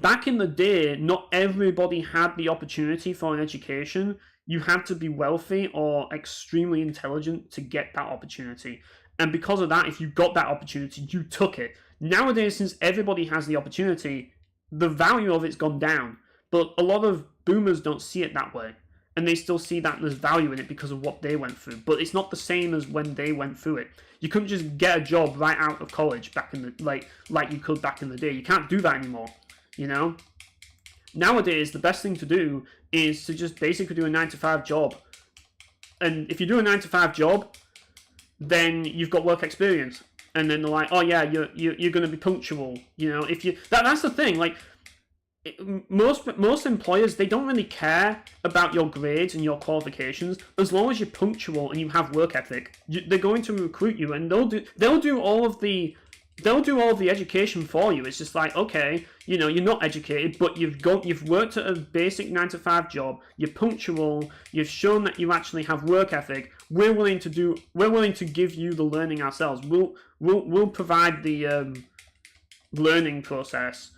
back in the day, not everybody had the opportunity for an education. You had to be wealthy or extremely intelligent to get that opportunity. And because of that, if you got that opportunity, you took it. Nowadays, since everybody has the opportunity, the value of it's gone down. But a lot of boomers don't see it that way. And they still see that there's value in it because of what they went through. But it's not the same as when they went through it. You couldn't just get a job right out of college back in the like you could back in the day. You can't do that anymore. You know? Nowadays, the best thing to do is to just basically do a 9-to-5 job. And if you do a 9-to-5 job, then you've got work experience. And then they're like, oh yeah, you're going to be punctual. You know, if you that's the thing. Like most employers, they don't really care about your grades and your qualifications as long as you're punctual and you have work ethic. They're going to recruit you, and they'll do all of the education for you. It's just like, okay, you know, you're not educated, but you've worked at a basic 9-to-5 job. You're punctual. You've shown that you actually have work ethic. We're willing to give you the learning ourselves. We'll provide the learning process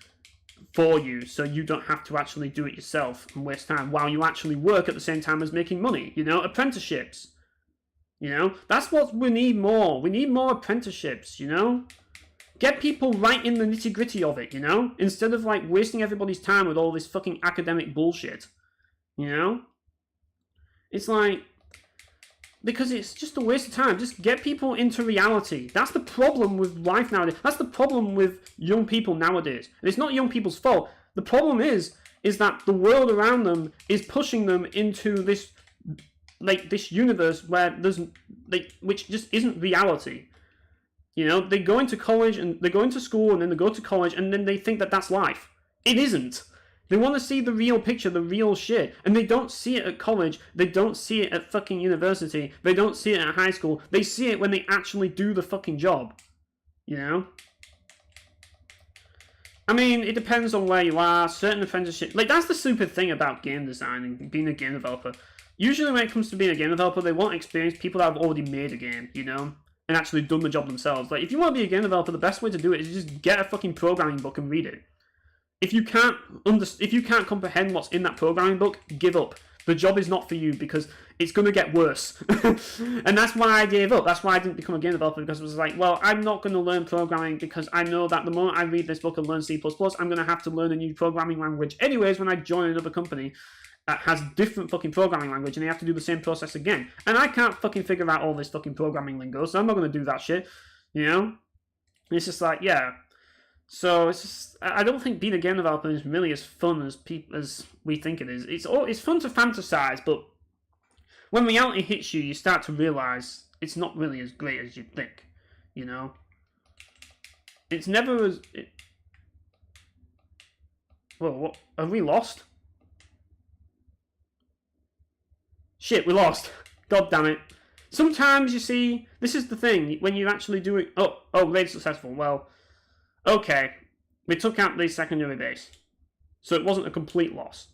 for you, so you don't have to actually do it yourself and waste time while you actually work at the same time as making money. You know, apprenticeships. You know, that's what we need more. We need more apprenticeships. You know. Get people right in the nitty-gritty of it, you know? Instead of, like, wasting everybody's time with all this fucking academic bullshit. You know? It's like... Because it's just a waste of time. Just get people into reality. That's the problem with life nowadays. That's the problem with young people nowadays. And it's not young people's fault. The problem is that the world around them is pushing them into this... like, this universe where there's... like, which just isn't reality. You know, they go into college and they go into school and then they go to college and then they think that that's life. It isn't. They want to see the real picture, the real shit. And they don't see it at college. They don't see it at fucking university. They don't see it at high school. They see it when they actually do the fucking job. You know? I mean, it depends on where you are. Certain apprenticeship... like, that's the stupid thing about game design and being a game developer. Usually when it comes to being a game developer, they want experienced people that have already made a game, you know? And actually done the job themselves. Like, if you want to be a game developer, the best way to do it is just get a fucking programming book and read it. If you can't comprehend what's in that programming book, give up. The job is not for you because it's going to get worse. And that's why I gave up. That's why I didn't become a game developer, because it was like, well, I'm not going to learn programming because I know that the moment I read this book and learn C++, I'm going to have to learn a new programming language anyways when I join another company that has different fucking programming language, and they have to do the same process again. And I can't fucking figure out all this fucking programming lingo, so I'm not going to do that shit, you know? And it's just like, yeah. So it's just, I don't think being a game developer is really as fun as we think it is. It's fun to fantasize, but when reality hits you, you start to realize it's not really as great as you think, you know? It's never as... Well, what? Have we lost? Shit, we lost. God damn it. Sometimes, you see, this is the thing, when you actually do it... Oh, raid successful. Well, okay. We took out the secondary base. So it wasn't a complete loss.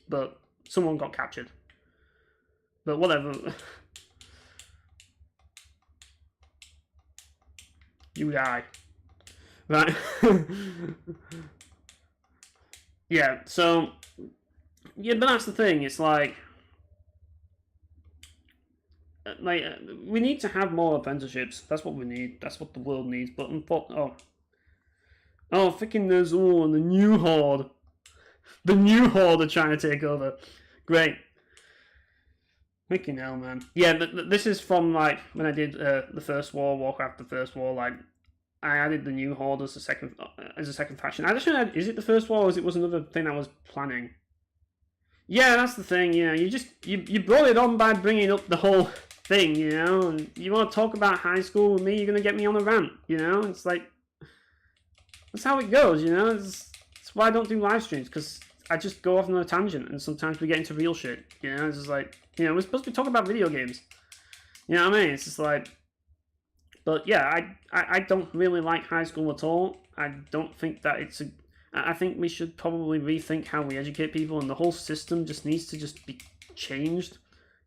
But someone got captured. But whatever. You die. Right. Yeah, so... Yeah, but that's the thing, it's like... we need to have more apprenticeships. That's what we need. That's what the world needs. But freaking there's the new horde. The new horde are trying to take over. Great. Freaking hell, man. Yeah, this is from like when I did the first war, Warcraft, the first war. Like I added the new horde as a second faction. I just know, is it the first war or was another thing I was planning? Yeah, that's the thing. You know, you brought it on by bringing up the whole thing, you know, and you want to talk about high school with me, you're going to get me on a rant, you know, it's like, That's how it goes, you know. It's why I don't do live streams, because I just go off on a tangent, and sometimes we get into real shit. You know, it's just like, you know, we're supposed to be talking about video games. You know what I mean? It's just like, but yeah, I don't really like high school at all. I don't think that it's a. I think we should probably rethink how we educate people, and the whole system just needs to just be changed.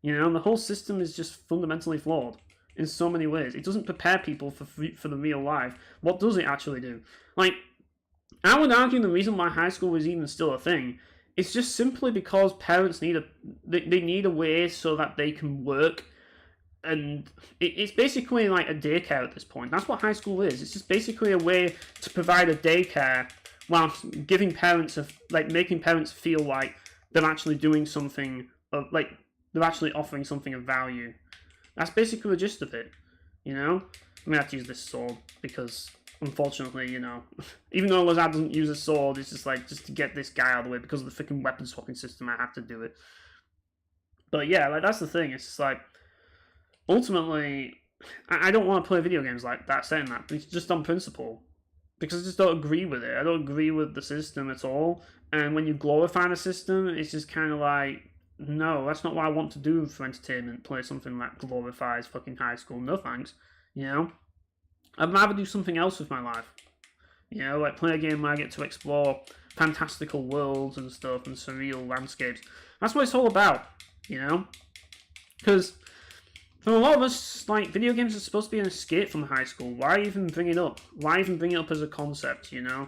You know, the whole system is just fundamentally flawed in so many ways. It doesn't prepare people for the real life. What does it actually do? Like, I would argue the reason why high school is even still a thing is just simply because parents need they need a way so that they can work, and it's basically like a daycare at this point. That's what high school is. It's just basically a way to provide a daycare while giving parents making parents feel like they're actually doing something of, like, they're actually offering something of value. That's basically the gist of it, you know? I'm gonna have to use this sword because, unfortunately, you know, even though Lazard doesn't use a sword, it's just like, just to get this guy out of the way because of the freaking weapon swapping system, I have to do it. But yeah, like, that's the thing. It's just like, ultimately, I don't want to play video games like that, saying that, but it's just on principle. Because I just don't agree with it. I don't agree with the system at all. And when you glorify the system, it's just kind of like, no, that's not what I want to do for entertainment. Play something that glorifies fucking high school. No thanks. You know? I'd rather do something else with my life. You know, like play a game where I get to explore fantastical worlds and stuff and surreal landscapes. That's what it's all about, you know? Because for a lot of us, like, video games are supposed to be an escape from high school. Why even bring it up? Why even bring it up as a concept, you know?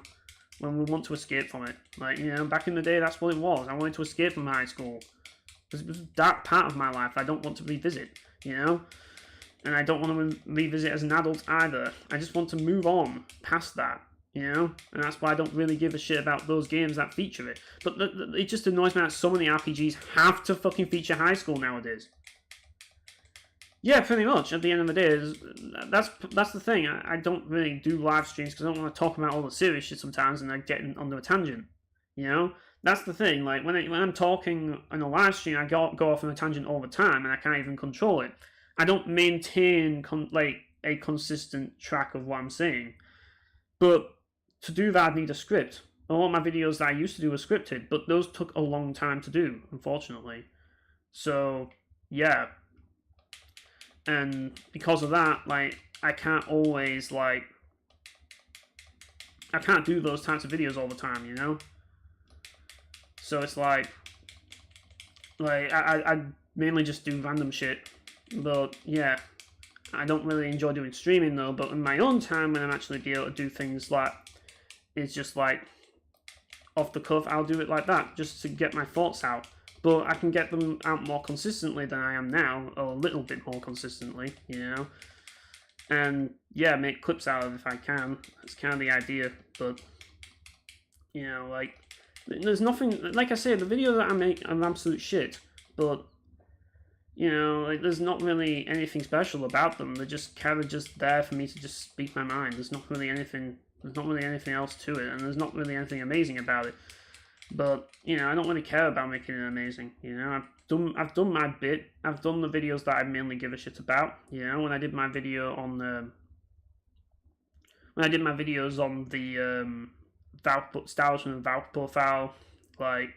When we want to escape from it. Like, you know, back in the day, that's what it was. I wanted to escape from high school. It was that part of my life I don't want to revisit, you know? And I don't want to revisit as an adult either. I just want to move on past that, you know? And that's why I don't really give a shit about those games that feature it. But it just annoys me that so many RPGs have to fucking feature high school nowadays. Yeah, pretty much. At the end of the day, that's the thing. I don't really do live streams because I don't want to talk about all the serious shit sometimes, and I get onto a tangent, you know? That's the thing. Like, when I'm talking on a live stream, I go off on a tangent all the time, and I can't even control it. I don't maintain a consistent track of what I'm saying. But to do that, I need a script. A lot of my videos that I used to do were scripted, but those took a long time to do, unfortunately. So, yeah. And because of that, like, I can't always, like, I can't do those types of videos all the time, you know? So it's like I mainly just do random shit. But yeah, I don't really enjoy doing streaming though. But in my own time, when I'm actually be able to do things like, it's just like off the cuff, I'll do it like that just to get my thoughts out. But I can get them out more consistently than I am now, or a little bit more consistently, you know. And yeah, make clips out of it if I can. That's kind of the idea. But you know, like, there's nothing, like I say, the videos that I make are absolute shit, but, you know, like, there's not really anything special about them. They're just kind of just there for me to just speak my mind. There's not really anything else to it, and there's not really anything amazing about it. But, you know, I don't really care about making it amazing, you know. I've done my bit. I've done the videos that I mainly give a shit about, you know. When I did my video on videos on the Valve establishment and Valve profile, like,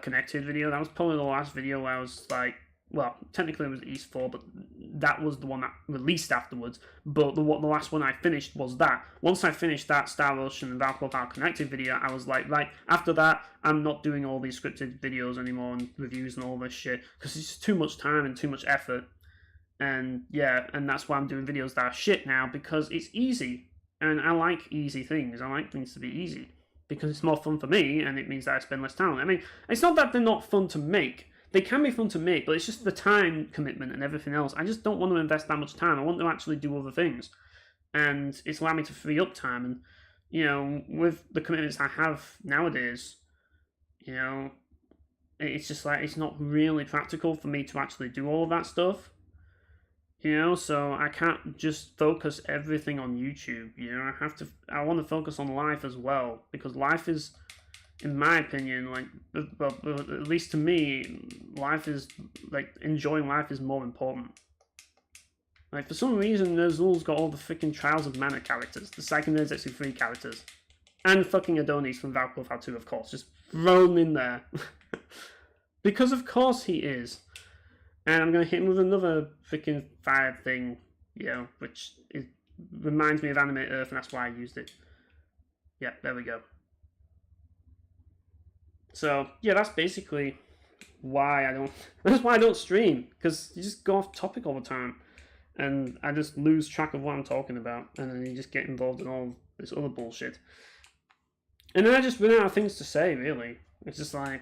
connected video. That was probably the last video where I was like, well, technically it was East 4, but that was the one that released afterwards. But the last one I finished was that. Once I finished that Star Ocean and Valve profile connected video, I was like, right, after that, I'm not doing all these scripted videos anymore and reviews and all this shit, because it's just too much time and too much effort. And yeah, and that's why I'm doing videos that are shit now, because it's easy. And I like easy things. I like things to be easy because it's more fun for me, and it means that I spend less time on it. I mean, it's not that they're not fun to make. They can be fun to make, but it's just the time commitment and everything else. I just don't want to invest that much time. I want to actually do other things. And it's allowed me to free up time. And, you know, with the commitments I have nowadays, you know, it's just like, it's not really practical for me to actually do all of that stuff. You know, so I can't just focus everything on YouTube, you know, I want to focus on life as well, because life is, in my opinion, like, at least to me, life is, like, enjoying life is more important. Like, for some reason, Ner'zhul's got all the freaking Trials of Mana characters, the Psycho Zetsu 3 characters, and fucking Adonis from Valkyrie 2, of course, just thrown in there. Because of course he is. And I'm going to hit him with another freaking fire thing, you know, which reminds me of Animate Earth, and that's why I used it. Yeah, there we go. So, yeah, that's basically why I don't... That's why I don't stream, because you just go off topic all the time. And I just lose track of what I'm talking about, and then you just get involved in all this other bullshit. And then I just run out of things to say, really. It's just like,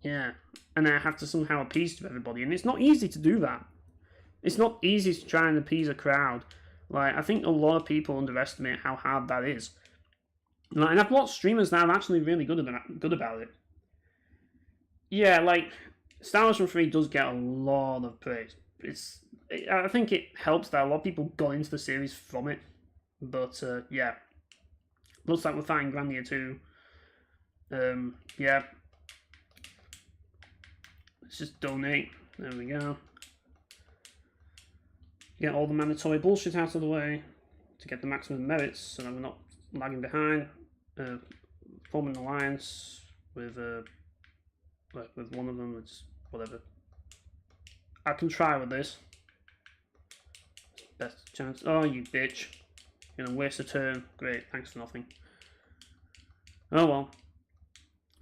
yeah. And then I have to somehow appease to everybody, and it's not easy to do that. It's not easy to try and appease a crowd. Like, I think a lot of people underestimate how hard that is. Like, and I've watched streamers that are actually really good about it. Yeah, like, Star Ocean 3 does get a lot of praise. I think it helps that a lot of people got into the series from it. But, yeah. Looks like we're fighting Grandia 2. Yeah. Let's just donate. There we go. Get all the mandatory bullshit out of the way to get the maximum merits so that we're not lagging behind. Forming an alliance with one of them. It's whatever. I can try with this. Best chance. Oh, you bitch. You're gonna waste a turn. Great, thanks for nothing. Oh well.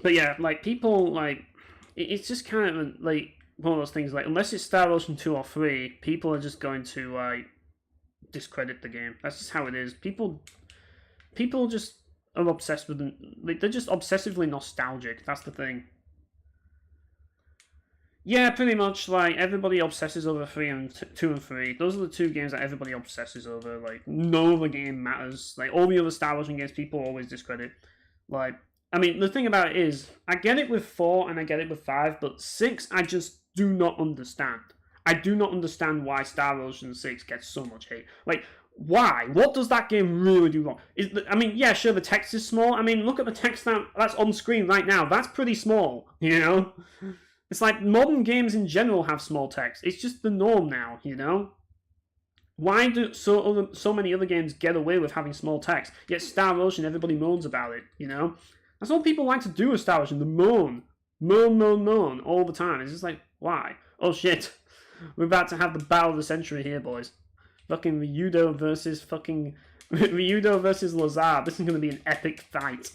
But yeah, like, people, like, it's just kind of like one of those things, like, unless it's Star Ocean 2 or 3, people are just going to, like, discredit the game. That's just how it is. People just are obsessed with them. Like, they're just obsessively nostalgic. That's the thing. Yeah, pretty much, like, everybody obsesses over 2 and 3. Those are the two games that everybody obsesses over. Like, no other game matters. Like, all the other Star Ocean games, people always discredit. Like, I mean, the thing about it is, I get it with 4 and I get it with 5, but 6, I just do not understand. I do not understand why Star Ocean 6 gets so much hate. Like, why? What does that game really do wrong? I mean, yeah, sure, the text is small. I mean, look at the text that's on screen right now. That's pretty small, you know? It's like modern games in general have small text. It's just the norm now, you know? Why do so many other games get away with having small text? Yet Star Ocean, everybody moans about it, you know? That's all people like to do with Star Ocean, the moan. Moan all the time. It's just like, why? Oh shit. We're about to have the battle of the century here, boys. Fucking Ryudo versus Lazar. This is going to be an epic fight.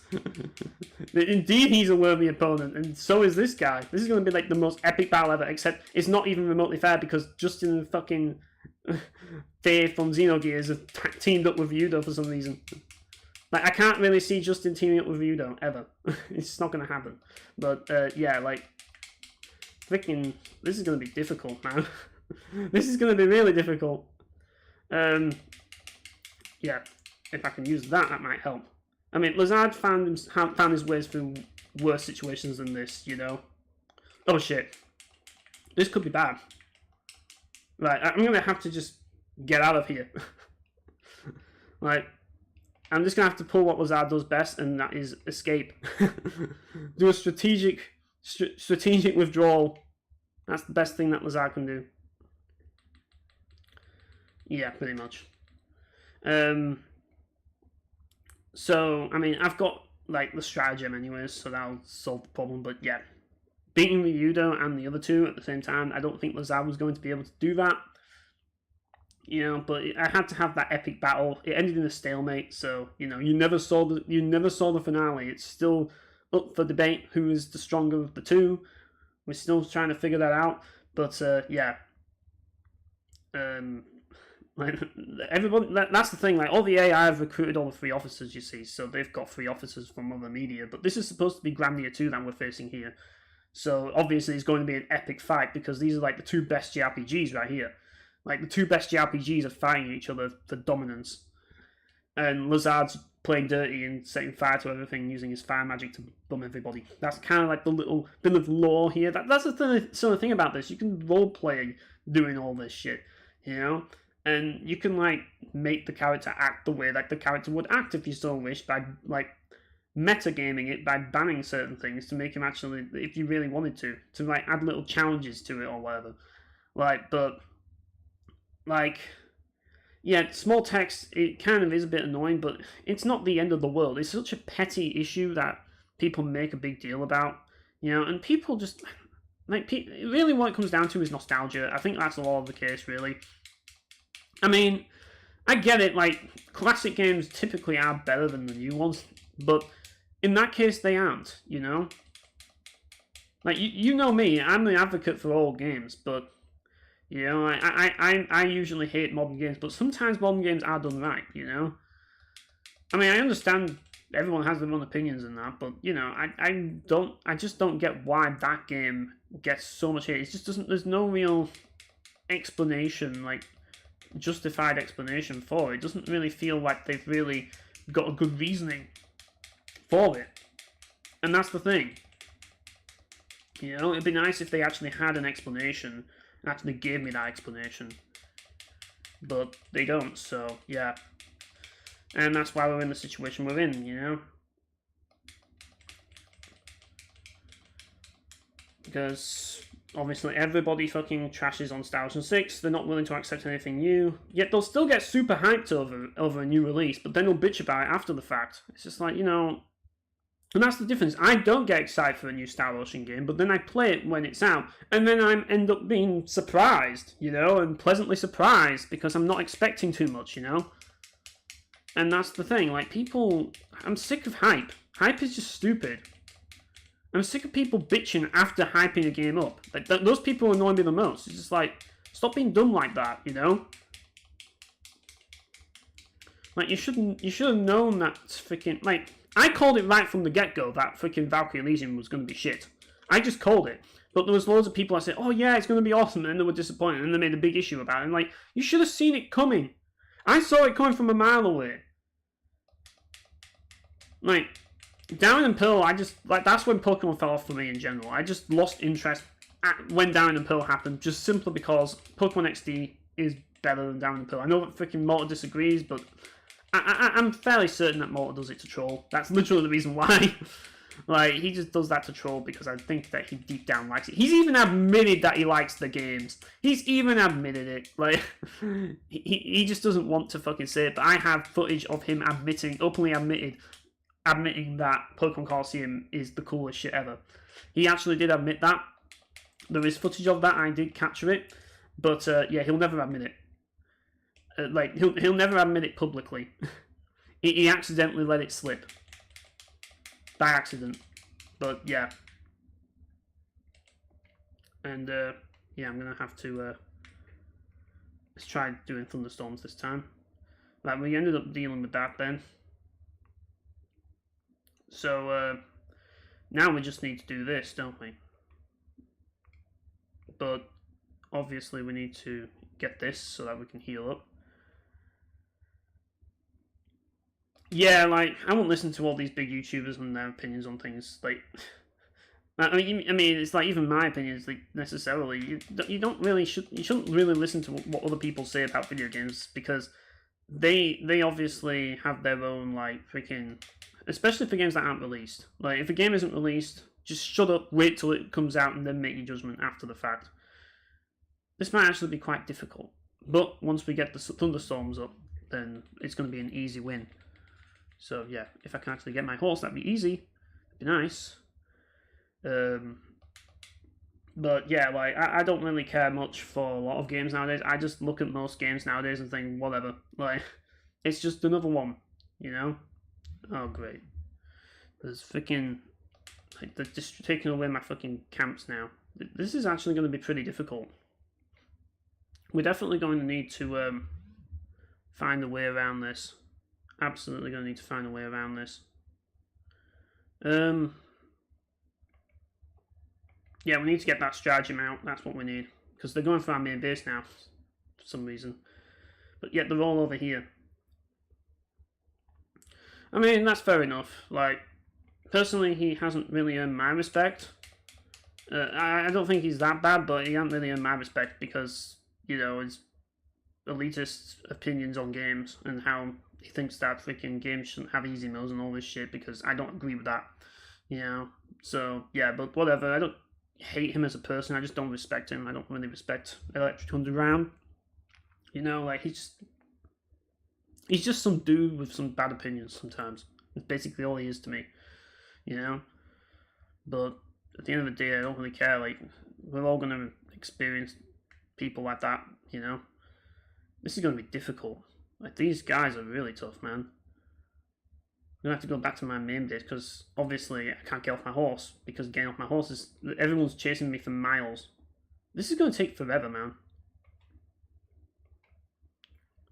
Indeed, he's a worthy opponent, and so is this guy. This is going to be like the most epic battle ever, except it's not even remotely fair because Justin and fucking Dave from Xenogears have teamed up with Ryudo for some reason. Like, I can't really see Justin teaming up with Ryudo, ever. It's just not going to happen. But, yeah, like, freaking, this is going to be difficult, man. This is going to be really difficult. Yeah, if I can use that, that might help. I mean, Lazard found his ways through worse situations than this, you know? Oh, shit. This could be bad. Right, I'm going to have to just get out of here. Like, I'm just going to have to pull what Lazard does best, and that is escape. Do a strategic withdrawal. That's the best thing that Lazard can do. Yeah, pretty much. So, I mean, I've got, like, the stratagem anyways, so that'll solve the problem, but yeah. Beating Ryudo and the other two at the same time, I don't think Lazard was going to be able to do that. You know, but I had to have that epic battle. It ended in a stalemate, so, you know, you never saw the finale. It's still up for debate who is the stronger of the two. We're still trying to figure that out, but, yeah. Like, everybody, that's the thing, like, all the AI have recruited all the 3 officers, you see, so they've got 3 officers from other media, but this is supposed to be Grandia 2 that we're facing here, so obviously it's going to be an epic fight, because these are, like, the 2 best JRPGs right here. Like, the 2 best JRPGs are fighting each other for dominance, and Lazard's playing dirty and setting fire to everything using his fire magic to bum everybody. That's kind of like the little bit of lore here. That's the sort of thing about this. You can roleplay doing all this shit, you know? And you can, like, make the character act the way that the character would act if you so wish by, like, metagaming it by banning certain things to make him actually, if you really wanted to, like, add little challenges to it or whatever. Like, but, like, yeah, small text, it kind of is a bit annoying, but it's not the end of the world. It's such a petty issue that people make a big deal about, and people just, like, really what it comes down to is nostalgia. I think that's a lot of the case, really. I mean, I get it, like, classic games typically are better than the new ones, but in that case, they aren't, Like, you know me, I'm the advocate for old games, but, I usually hate modern games, but sometimes modern games are done right, I mean, I understand everyone has their own opinions in that, but, I just don't get why that game gets so much hate. It just doesn't, there's no real explanation, like, justified explanation for it. It doesn't really feel like they've really got a good reasoning for it. And that's the thing. It'd be nice if they actually had an explanation and actually gave me that explanation. But they don't, so yeah. And that's why we're in the situation we're in, Because obviously everybody fucking trashes on Star Ocean 6. They're not willing to accept anything new. Yet they'll still get super hyped over a new release, but then they'll bitch about it after the fact. It's just like, and that's the difference. I don't get excited for a new Star Ocean game, but then I play it when it's out, and then I end up being surprised, and pleasantly surprised, because I'm not expecting too much, And that's the thing, like, people, I'm sick of hype. Hype is just stupid. I'm sick of people bitching after hyping a game up. Like, those people annoy me the most. It's just like, stop being dumb like that, Like, you should have known that freaking, like, I called it right from the get-go that freaking Valkyrie Elysium was going to be shit. I just called it. But there was loads of people that said, oh yeah, it's going to be awesome, and they were disappointed, and they made a big issue about it. And like, you should have seen it coming. I saw it coming from a mile away. Like, Diamond and Pearl, that's when Pokemon fell off for me in general. I just lost interest when Diamond and Pearl happened, just simply because Pokemon XD is better than Diamond and Pearl. I know that freaking Malta disagrees, but I'm fairly certain that Malta does it to troll. That's literally the reason why. Like, he just does that to troll because I think that he deep down likes it. He's even admitted that he likes the games. He's even admitted it. Like, he just doesn't want to fucking say it, but I have footage of him openly admitting that Pokemon Colosseum is the coolest shit ever. He actually did admit that. There is footage of that. I did capture it. But, yeah, he'll never admit it. Like, he'll never admit it publicly. he accidentally let it slip. By accident. But, yeah. And, yeah, I'm going to have to, let's try doing thunderstorms this time. Right, we ended up dealing with that then. So, now we just need to do this, don't we? But, obviously we need to get this so that we can heal up. Yeah, like, I won't listen to all these big YouTubers and their opinions on things. Like, I mean, it's like, even my opinions, like, necessarily, you shouldn't really listen to what other people say about video games, because they obviously have their own, like, freaking, especially for games that aren't released. Like, if a game isn't released, just shut up, wait till it comes out, and then make your judgment after the fact. This might actually be quite difficult, but once we get the thunderstorms up, then it's going to be an easy win. So yeah, if I can actually get my horse, that'd be easy. It'd be nice. But yeah, like, I don't really care much for a lot of games nowadays. I just look at most games nowadays and think, whatever. Like, it's just another one, Oh, great. There's freaking, like, they're just taking away my fucking camps now. This is actually going to be pretty difficult. We're definitely going to need to find a way around this. Absolutely going to need to find a way around this. Yeah, we need to get that stratagem out. That's what we need. Because they're going for our main base now, for some reason. But yet they're all over here. I mean, that's fair enough. Like, personally, he hasn't really earned my respect. I don't think he's that bad, but he hasn't really earned my respect because, his elitist opinions on games and how he thinks that freaking games shouldn't have easy modes and all this shit, because I don't agree with that. So, yeah, but whatever. I don't hate him as a person. I just don't respect him. I don't really respect Electric Underground. Like, he's just, He's just some dude with some bad opinions sometimes. It's basically all he is to me, you know? But at the end of the day, I don't really care. Like, we're all going to experience people like that, you know? This is going to be difficult. Like, these guys are really tough, man. I'm going to have to go back to my main base because obviously I can't get off my horse because getting off my horse is... Everyone's chasing me for miles. This is going to take forever, man.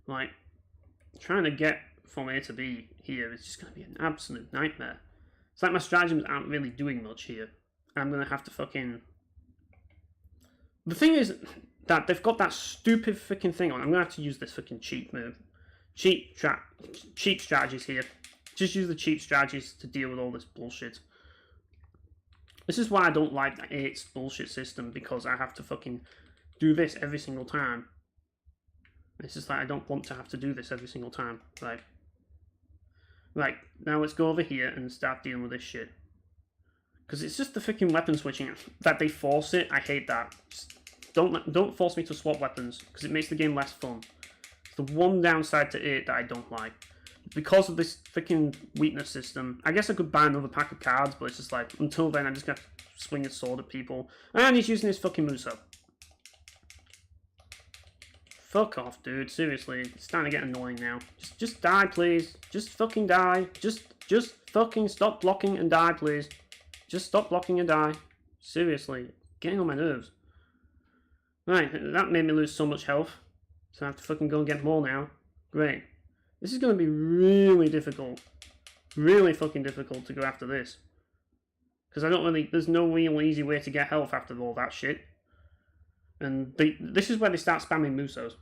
Like, trying to get from A to B here is just going to be an absolute nightmare. It's like my stratagems aren't really doing much here. I'm going to have to fucking... The thing is that they've got that stupid freaking thing on. I'm going to have to use this fucking cheap move. Cheap strategies here. Just use the cheap strategies to deal with all this bullshit. This is why I don't like that 8's bullshit system, because I have to fucking do this every single time. It's just like I don't want to have to do this every single time. Right, now let's go over here and start dealing with this shit. Because it's just the freaking weapon switching that they force it. I hate that. Just don't force me to swap weapons, because it makes the game less fun. It's the one downside to it that I don't like. Because of this freaking weakness system, I guess I could buy another pack of cards, but it's just like, until then, I'm just going to swing a sword at people. And he's using his fucking Muso. Fuck off, dude. Seriously, it's starting to get annoying now. Just die, please. Just fucking die. Just fucking stop blocking and die, please. Just stop blocking and die. Seriously, getting on my nerves. Right, that made me lose so much health. So I have to fucking go and get more now. Great. This is going to be really difficult. Really fucking difficult to go after this. Because there's no real easy way to get health after all that shit. And this is where they start spamming Musos.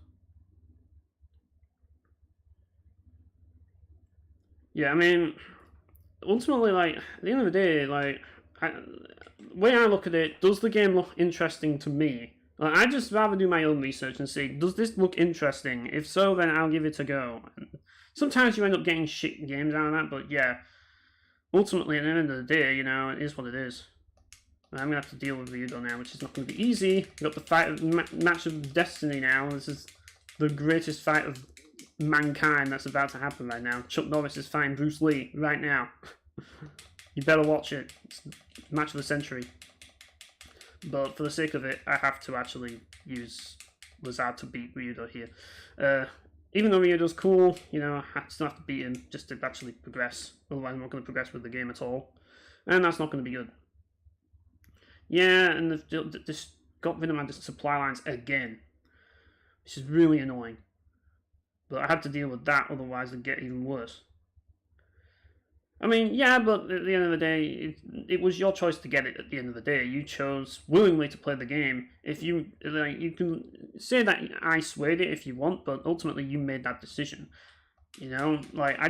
Yeah, I mean, ultimately, like, at the end of the day, like, the way I look at it, does the game look interesting to me? Like, I'd just rather do my own research and see, does this look interesting? If so, then I'll give it a go. Sometimes you end up getting shit games out of that, but yeah, ultimately, at the end of the day, you know, it is what it is. I'm going to have to deal with Ryudo now, which is not going to be easy. We've got the match of destiny now. This is the greatest fight of mankind that's about to happen right now. Chuck Norris is fighting Bruce Lee right now. You better watch it. It's match of the century. But for the sake of it, I have to actually use Lazard to beat Ryudo here. Even though Ryudo's cool, you know, I still have to beat him just to actually progress. Otherwise, I'm not going to progress with the game at all. And that's not going to be good. Yeah, and they've just got rid of my supply lines again, which is really annoying. But I had to deal with that, otherwise it'd get even worse. I mean, yeah, but at the end of the day, it was your choice to get it at the end of the day. You chose willingly to play the game. If you, like, you can say that I swayed it if you want, but ultimately you made that decision. You know, like, I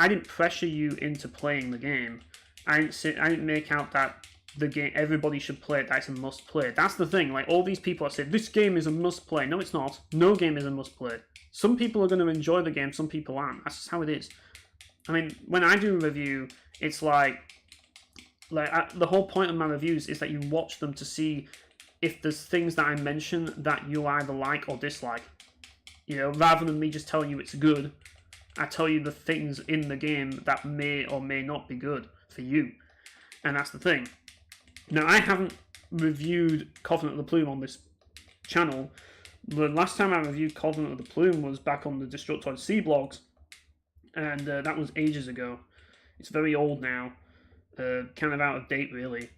didn't pressure you into playing the game. I didn't make out that the game, everybody should play it, that's a must play. That's the thing, like, all these people that say, this game is a must play. No, it's not. No game is a must play. Some people are going to enjoy the game, some people aren't. That's just how it is. I mean, when I do a review, it's the whole point of my reviews is that you watch them to see if there's things that I mention that you either like or dislike. You know, rather than me just telling you it's good, I tell you the things in the game that may or may not be good for you. And that's the thing. Now, I haven't reviewed Covenant of the Plume on this channel. The last time I reviewed Covenant of the Plume was back on the Destructoid Sea blogs, and that was ages ago. It's very old now, kind of out of date, really.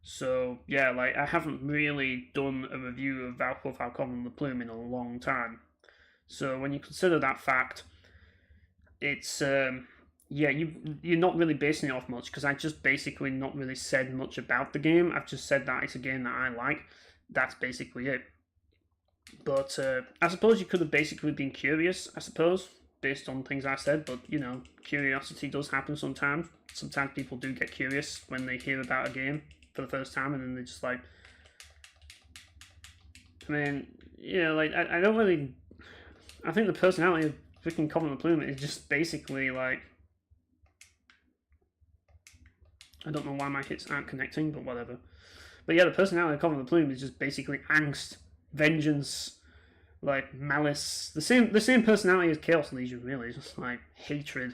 So, yeah, like, I haven't really done a review of Valkov Covenant of the Plume in a long time. So, when you consider that fact, it's... yeah, you're not really basing it off much, because I just basically not really said much about the game. I've just said that it's a game that I like. That's basically it. But I suppose you could have basically been curious, I suppose, based on things I said. But, you know, curiosity does happen sometimes. Sometimes people do get curious when they hear about a game for the first time, and then they're just like... I mean, yeah, like, I don't really... I think the personality of freaking Covenant of the Plume is just basically, like... I don't know why my hits aren't connecting, but whatever. But yeah, the personality of Covenant of the Plume is just basically angst, vengeance, like malice, the same personality as Chaos Legion, really, just like hatred,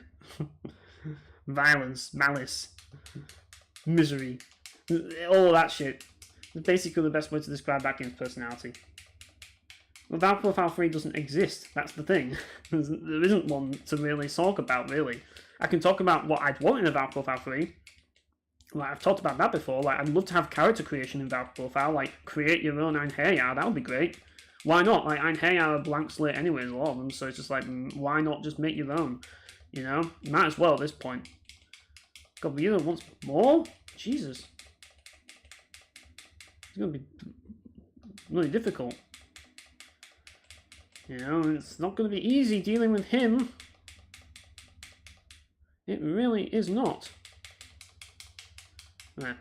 violence, malice, misery, all of that shit. It's basically the best way to describe that game's personality. Well, Valve Profile 3 doesn't exist, that's the thing. There isn't one to really talk about, really. I can talk about what I'd want in a Valve Profile 3. Like, I've talked about that before. Like, I'd love to have character creation in Valve Profile. Like, create your own Einherjar, that would be great. Why not? Like, Einherjar are a blank slate anyways, a lot of them, so it's just like, why not just make your own? You know? Might as well at this point. God, Ryudo wants more? Jesus. It's gonna be really difficult. You know, it's not going to be easy dealing with him. It really is not. Right.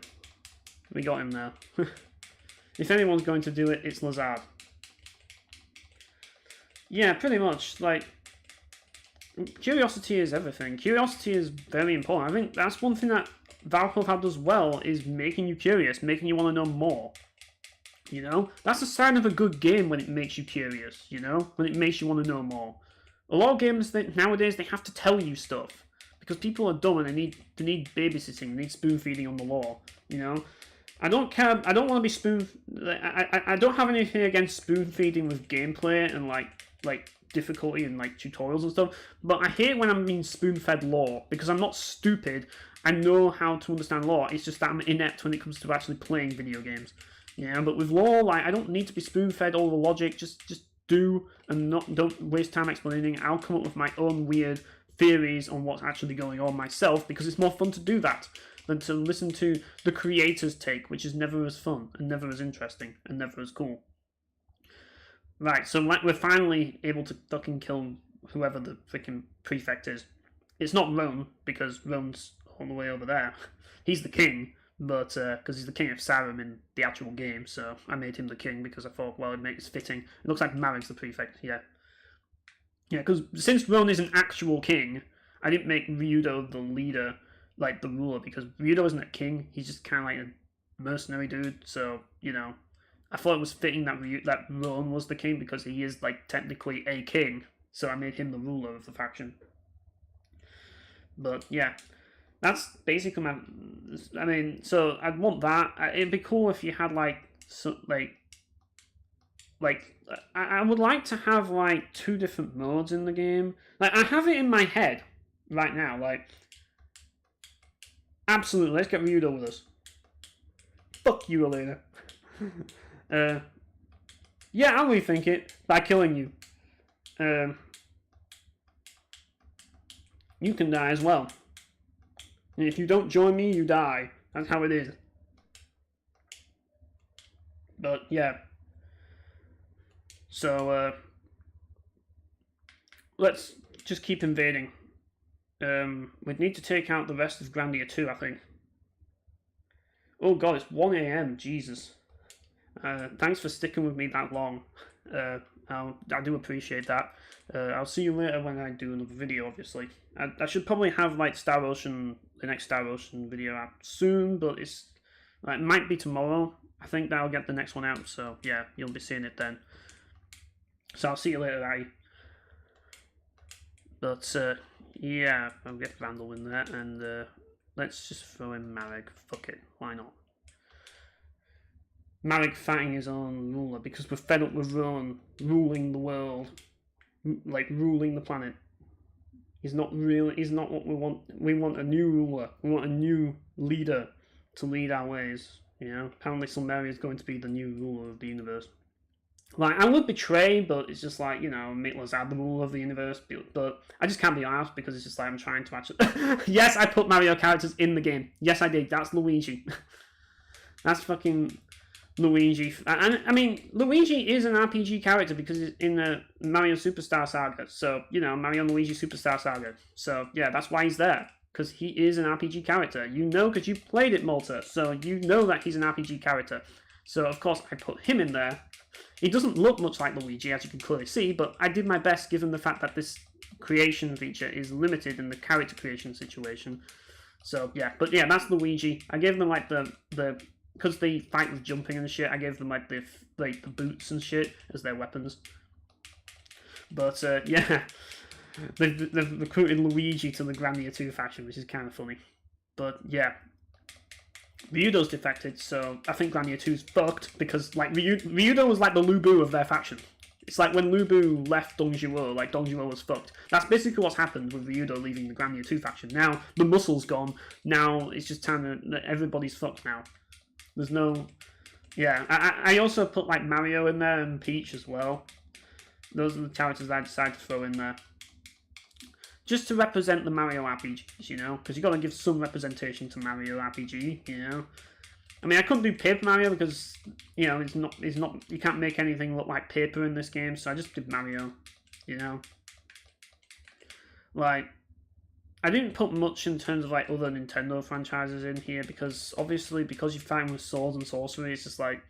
We got him there. If anyone's going to do it, it's Lazard. Yeah, pretty much. Like, curiosity is everything. Curiosity is very important. I think that's one thing that Valve Profile does well, is making you curious, making you want to know more. You know? That's a sign of a good game when it makes you curious, you know? When it makes you want to know more. A lot of games nowadays, they have to tell you stuff. Because people are dumb and they need babysitting, they need spoon feeding on the law, you know? I don't care, I don't want to be I don't have anything against spoon feeding with gameplay and like difficulty and like tutorials and stuff, but I hate when I'm being spoon fed lore, because I'm not stupid, I know how to understand lore, it's just that I'm inept when it comes to actually playing video games. Yeah, but with lore, like, I don't need to be spoon-fed all the logic. Just do, and don't waste time explaining. I'll come up with my own weird theories on what's actually going on myself, because it's more fun to do that than to listen to the creator's take, which is never as fun, and never as interesting, and never as cool. Right, so like, we're finally able to fucking kill whoever the freaking prefect is. It's not Roan, because Roan's all the way over there. He's the king. But, because he's the king of Sarum in the actual game, so I made him the king because I thought, well, it makes it fitting. It looks like Marik's the prefect, yeah. Yeah, because since Roan is an actual king, I didn't make Ryudo the leader, like the ruler, because Ryudo isn't a king, he's just kind of like a mercenary dude, so, you know, I thought it was fitting that Roan was the king because he is, like, technically a king, so I made him the ruler of the faction. But, yeah. That's basically my... I mean, so I'd want that. It'd be cool if you had, like... I would like to have, like, 2 different modes in the game. Like, I have it in my head right now, like... Absolutely, let's get Ryudo with us. Fuck you, Elena. Yeah, I'll rethink it by killing you. You can die as well. And if you don't join me, you die. That's how it is. But, yeah. So, let's just keep invading. We'd need to take out the rest of Grandia too, I think. Oh god, it's 1 AM, Jesus. Thanks for sticking with me that long. I do appreciate that. I'll see you later when I do another video, obviously. I should probably have, like, Star Ocean, the next Star Ocean video out soon, but it's, like, it might be tomorrow. I think that'll get the next one out, so, yeah, you'll be seeing it then. So I'll see you later, Ari. But, yeah, I'll get Vandal in there, and, let's just throw in Marek. Fuck it, why not? Marek fighting his own ruler, because we're fed up with Roan ruling the world. Like, ruling the planet. He's not what we want. We want a new ruler. We want a new leader to lead our ways. You know? Apparently Silmeria is going to be the new ruler of the universe. Like, I would betray, but it's just like, you know, make Lazard the ruler of the universe. But I just can't be asked because it's just like I'm trying to actually... Yes, I put Mario characters in the game. Yes, I did. That's Luigi. That's fucking... Luigi, and I mean, Luigi is an RPG character because it's in the Mario Superstar Saga, so, you know, Mario and Luigi Superstar Saga, so, yeah, that's why he's there, because he is an RPG character, you know, because you played it, Malta, so you know that he's an RPG character, so, of course, I put him in there. He doesn't look much like Luigi, as you can clearly see, but I did my best given the fact that this creation feature is limited in the character creation situation, so, yeah, but, yeah, that's Luigi. I gave them, like, the because they fight with jumping and shit, I gave them like the boots and shit as their weapons. But yeah, they've recruited Luigi to the Grandia 2 faction, which is kind of funny. But yeah, Ryudo's defected, so I think Grandia 2's fucked because like Ryudo was like the Lubu of their faction. It's like when Lubu left Dongjuo, like Dongjuo was fucked. That's basically what's happened with Ryudo leaving the Grandia 2 faction. Now the muscle's gone. Now it's just time that everybody's fucked now. There's no... Yeah, I also put like Mario in there and Peach as well. Those are the characters I decided to throw in there. Just to represent the Mario RPGs, you know? Because you got to give some representation to Mario RPG, you know? I mean, I couldn't do Paper Mario because, you know, it's not, you can't make anything look like paper in this game, so I just did Mario, you know? Like, I didn't put much in terms of, like, other Nintendo franchises in here because, obviously, because you're fighting with swords and sorcery, it's just, like,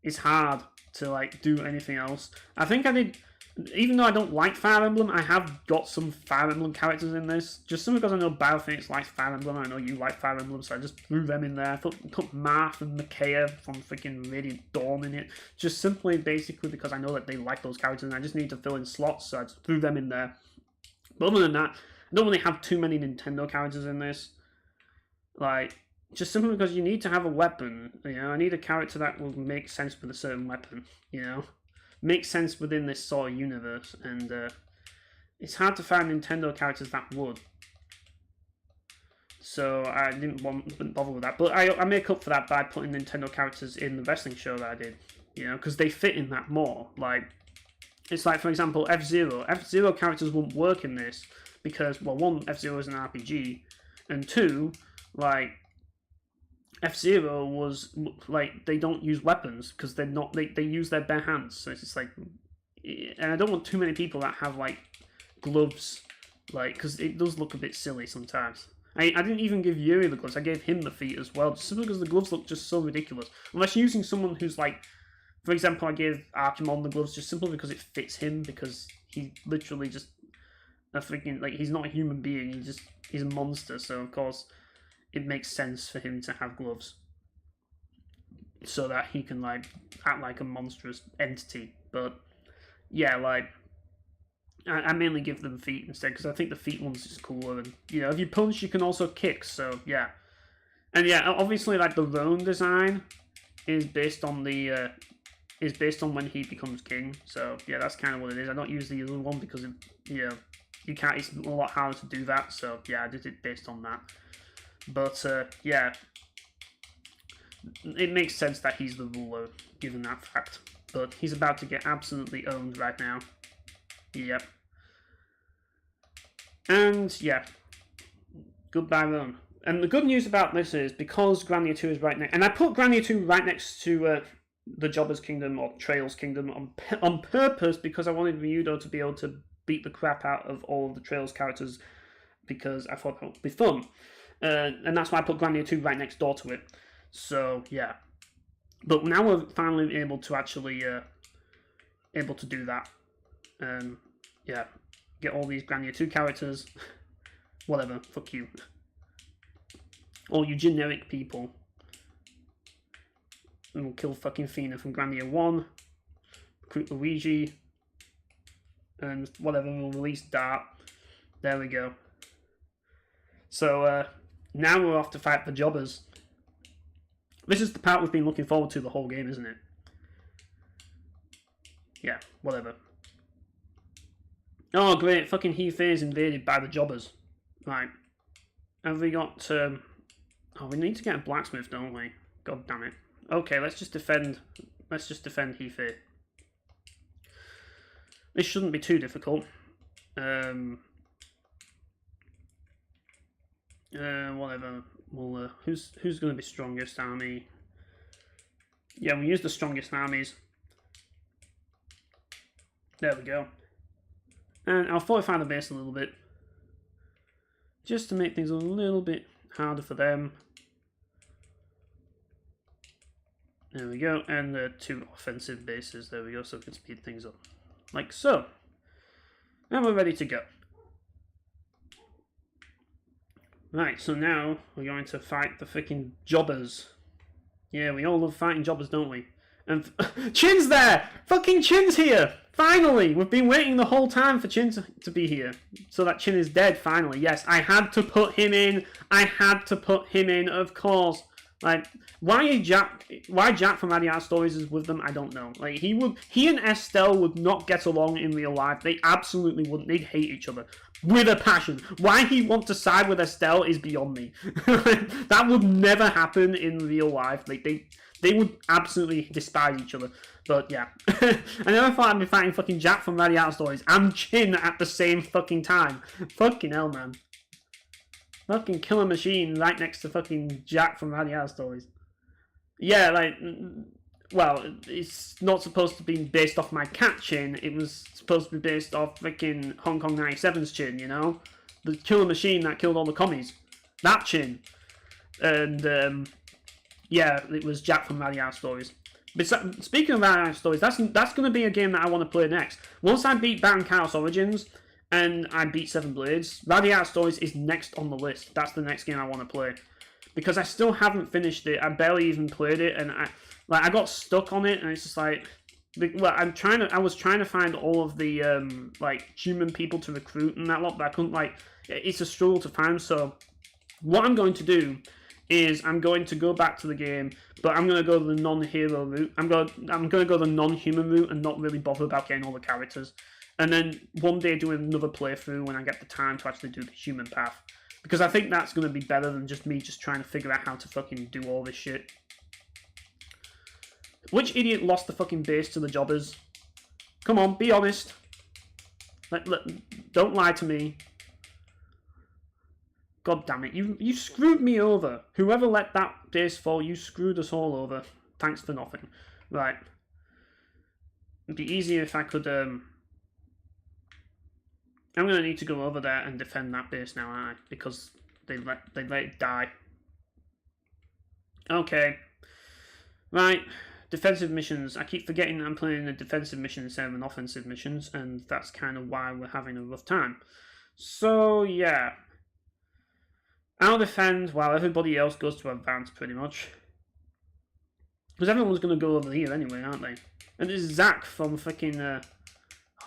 it's hard to, like, do anything else. I think I did... Even though I don't like Fire Emblem, I have got some Fire Emblem characters in this. Just simply because I know Biophoenix likes Fire Emblem, I know you like Fire Emblem, so I just threw them in there. I put Marth and Micaiah from freaking Radiant Dawn in it. Just simply, basically, because I know that they like those characters and I just need to fill in slots, so I just threw them in there. But other than that, I don't really have too many Nintendo characters in this. Like, just simply because you need to have a weapon, you know? I need a character that will make sense with a certain weapon, you know? Makes sense within this sort of universe, and it's hard to find Nintendo characters that would. So I didn't bother with that, but I make up for that by putting Nintendo characters in the wrestling show that I did, you know, because they fit in that more. Like, it's like, for example, F-Zero. F-Zero characters wouldn't work in this because, well, one, F-Zero is an RPG, and two, like, F-Zero was, like, they don't use weapons, because they're not, they use their bare hands, so it's just like, and I don't want too many people that have, like, gloves, like, because it does look a bit silly sometimes. I didn't even give Yuri the gloves, I gave him the feet as well, just simply because the gloves look just so ridiculous. Unless you're using someone who's, like, for example, I gave Archimon the gloves just simply because it fits him, because he's literally just a freaking, like, he's not a human being, he's a monster, so of course it makes sense for him to have gloves so that he can, like, act like a monstrous entity. But yeah, like, I mainly give them feet instead because I think the feet one's just cooler, and you know, if you punch you can also kick, so yeah. And yeah, obviously, like, the Roan design is based on the when he becomes king, so yeah, that's kind of what it is. I don't use the other one because it, you know, you can't, it's a lot harder to do that, so yeah, I did it based on that. But, yeah, it makes sense that he's the ruler, given that fact. But he's about to get absolutely owned right now. Yep. And, yeah, goodbye, Roan. And the good news about this is, because Grandia 2 is right next... And I put Grandia 2 right next to the Jobber's Kingdom, or Trails Kingdom, on purpose, because I wanted Ryudo to be able to beat the crap out of all of the Trails characters, because I thought that would be fun. And that's why I put Grandia 2 right next door to it. So, yeah. But now we're finally able to actually, able to do that. Yeah. Get all these Grandia 2 characters. Whatever, fuck you. All you generic people. And we'll kill fucking Fina from Grandia 1. Recruit Luigi. And whatever, we'll release Dart. There we go. So, now we're off to fight the Jobbers. This is the part we've been looking forward to the whole game, isn't it? Yeah, whatever. Oh, great. Fucking Hefei is invaded by the Jobbers. Right. Have we got... oh, we need to get a blacksmith, don't we? God damn it. Okay, let's just defend... Let's just defend Hefei. This shouldn't be too difficult. Whatever. Well, who's going to be strongest army? Yeah, we'll use the strongest armies. There we go. And I'll fortify the base a little bit, just to make things a little bit harder for them. There we go, and the 2 offensive bases. There we go, so we can speed things up, like so. And we're ready to go. Right, so now we're going to fight the freaking Jobbers. Yeah, we all love fighting Jobbers, don't we? And Chin's there! Fucking Chin's here! Finally! We've been waiting the whole time for Chin to be here. So that Chin is dead, finally. Yes, I had to put him in. I had to put him in, of course. Like, why Jack from Radiant Stories is with them, I don't know. Like, he and Estelle would not get along in real life. They absolutely wouldn't. They'd hate each other. With a passion. Why he wants to side with Estelle is beyond me. That would never happen in real life. Like, they would absolutely despise each other. But yeah. I never thought I'd be fighting fucking Jack from Radiant Stories and Chin at the same fucking time. Fucking hell, man. Fucking Killer Machine right next to fucking Jack from Radiant Stories. Yeah, like, well, it's not supposed to be based off my cat Chin. It was supposed to be based off freaking Hong Kong 97's Chin, you know? The Killer Machine that killed all the commies. That Chin. And, yeah, it was Jack from Radiant Stories. But speaking of Radiant Stories, that's going to be a game that I want to play next. Once I beat Baron Chaos Origins and I beat Seven Blades, Radiant Stories is next on the list. That's the next game I want to play. Because I still haven't finished it. I barely even played it, and I got stuck on it, and it's just like, well, I was trying to find all of the like human people to recruit and that lot, but I couldn't. Like, it's a struggle to find. So what I'm going to do is I'm going to go back to the game, but I'm going to go the non-hero route. I'm going to go the non-human route and not really bother about getting all the characters. And then one day do another playthrough when I get the time to actually do the human path. Because I think that's going to be better than just me just trying to figure out how to fucking do all this shit. Which idiot lost the fucking base to the jobbers? Come on, be honest. Don't lie to me. God damn it, you screwed me over. Whoever let that base fall, you screwed us all over. Thanks for nothing. Right. It'd be easier if I could, I'm going to need to go over there and defend that base now, aren't I? Because they let it die. Okay. Right. Defensive missions. I keep forgetting I'm playing a defensive mission instead of an offensive missions, and that's kind of why we're having a rough time. So, yeah. I'll defend while everybody else goes to advance, pretty much. Because everyone's going to go over here anyway, aren't they? And there's Zack from freaking...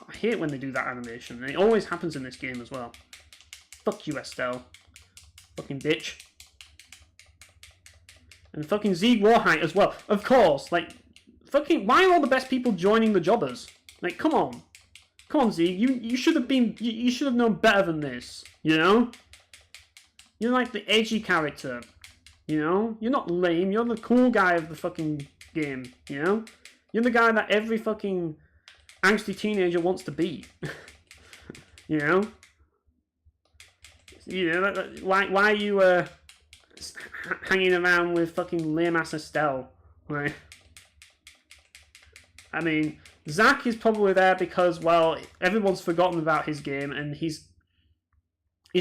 I hate when they do that animation, and it always happens in this game as well. Fuck you, Estelle. Fucking bitch. And fucking Zeeg Warhite as well. Of course, like, fucking, why are all the best people joining the jobbers? Like, come on. Come on, Zeeg, you should have been, you should have known better than this, you know? You're like the edgy character, you know? You're not lame, you're the cool guy of the fucking game, you know? You're the guy that every fucking angsty teenager wants to be. You know? You know, why are you hanging around with fucking lame ass Estelle? Right? I mean, Zack is probably there because, well, everyone's forgotten about his game, and he's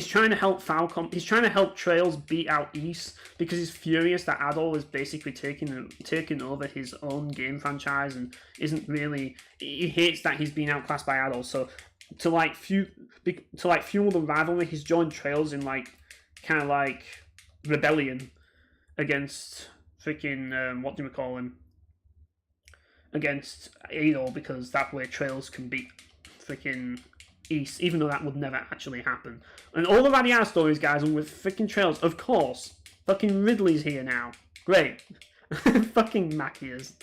trying to help Falcon. He's trying to help Trails beat out East because he's furious that Adol is basically taking over his own game franchise and isn't really. He hates that he's been outclassed by Adol. So to fuel the rivalry, he's joined Trails in like kind of like rebellion against freaking what do we call him? Against Adol, because that way Trails can beat freaking East, even though that would never actually happen. And all the Radiant Stories guys are with freaking Trails, of course. Fucking Ridley's here now. Great. Fucking Machias.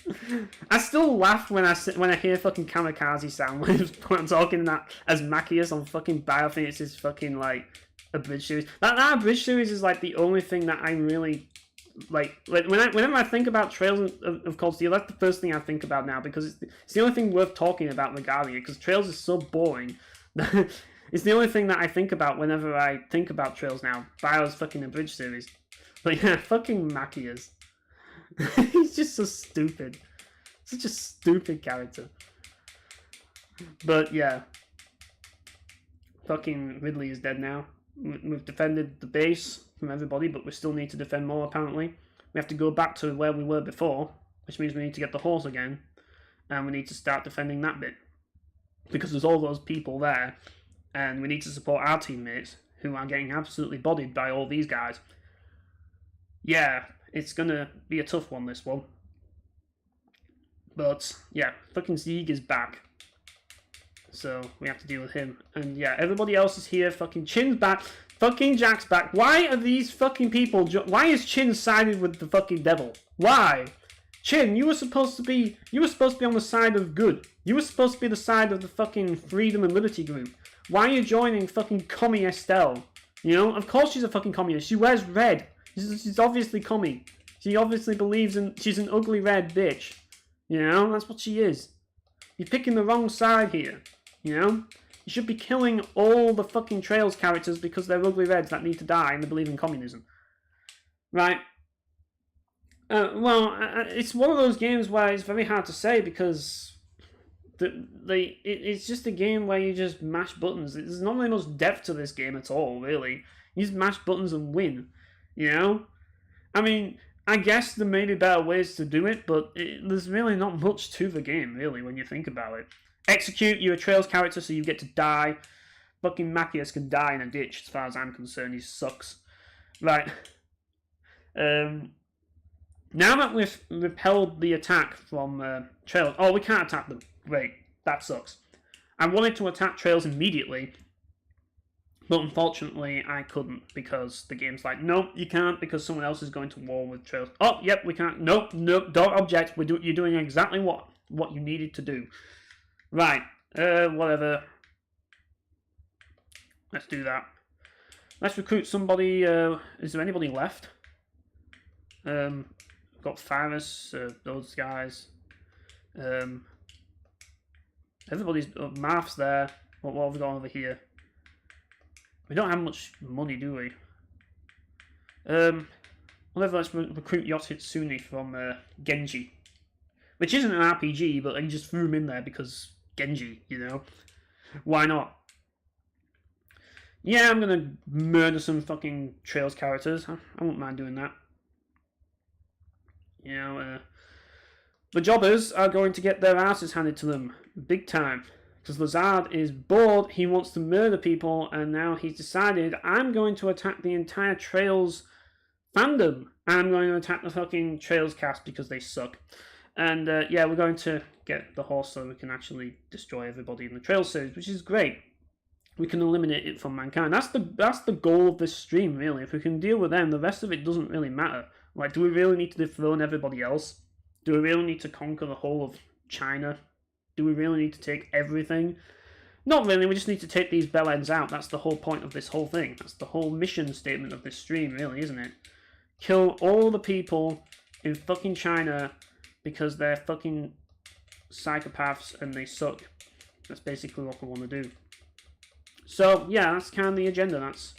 I still laugh when I hear fucking Kamikaze sound when I'm talking that as Machias on fucking Biophoenix's fucking like abridged series. That abridged series is like the only thing that I really like whenever I think about Trails of Cold Steel, that's the first thing I think about now, because it's the only thing worth talking about regarding it, because Trails is so boring. It's the only thing that I think about whenever I think about Trails now. Bio's fucking abridged series. But yeah, fucking Machias. He's just so stupid. Such a stupid character. But yeah. Fucking Ridley is dead now. We've defended the base from everybody, but we still need to defend more apparently. We have to go back to where we were before, which means we need to get the horse again. And we need to start defending that bit. Because there's all those people there, and we need to support our teammates who are getting absolutely bodied by all these guys. Yeah, it's gonna be a tough one, this one. But yeah, fucking Zeeg is back. So we have to deal with him. And yeah, everybody else is here. Fucking Chin's back. Fucking Jack's back. Why are these fucking people... Why is Chin sided with the fucking devil? Why? Chin, you were supposed to be on the side of good. You were supposed to be the side of the fucking freedom and liberty group. Why are you joining fucking Commie Estelle? You know, of course she's a fucking communist. She wears red. She's obviously commie. She obviously believes in... She's an ugly red bitch. You know, that's what she is. You're picking the wrong side here. You know? You should be killing all the fucking Trails characters because they're ugly reds that need to die and they believe in communism. Right? It's one of those games where it's very hard to say because it's just a game where you just mash buttons. There's not really much depth to this game at all, really. You just mash buttons and win. You know? I mean, I guess there may be better ways to do it, but there's really not much to the game, really, when you think about it. Execute, you're a Trails character, so you get to die. Fucking Matthias can die in a ditch, as far as I'm concerned. He sucks. Right. Now that we've repelled the attack from Trails... Oh, we can't attack them. Great. That sucks. I wanted to attack Trails immediately, but unfortunately I couldn't, because the game's like, nope, you can't, because someone else is going to war with Trails. Oh, yep, we can't. Nope, don't object. You're doing exactly what you needed to do. Right, whatever. Let's do that. Let's recruit somebody. Is there anybody left? Got Faris, those guys. Everybody's... Marth's there. What have we got over here? We don't have much money, do we? Whatever, let's recruit Yoshitsune from Genji. Which isn't an RPG, but I just threw him in there because Genji, you know? Why not? Yeah, I'm gonna murder some fucking Trails characters. I won't mind doing that. You know, the jobbers are going to get their asses handed to them. Big time. Because Lazard is bored, he wants to murder people, and now he's decided, I'm going to attack the entire Trails fandom. I'm going to attack the fucking Trails cast because they suck. And yeah, we're going to get the horse so we can actually destroy everybody in the Trails series, which is great. We can eliminate it from mankind. That's the goal of this stream, really. If we can deal with them, the rest of it doesn't really matter. Like, do we really need to dethrone everybody else? Do we really need to conquer the whole of China? Do we really need to take everything? Not really, we just need to take these bellends out. That's the whole point of this whole thing. That's the whole mission statement of this stream, really, isn't it? Kill all the people in fucking China because they're fucking psychopaths and they suck. That's basically what we want to do. So, yeah, that's kind of the agenda. That's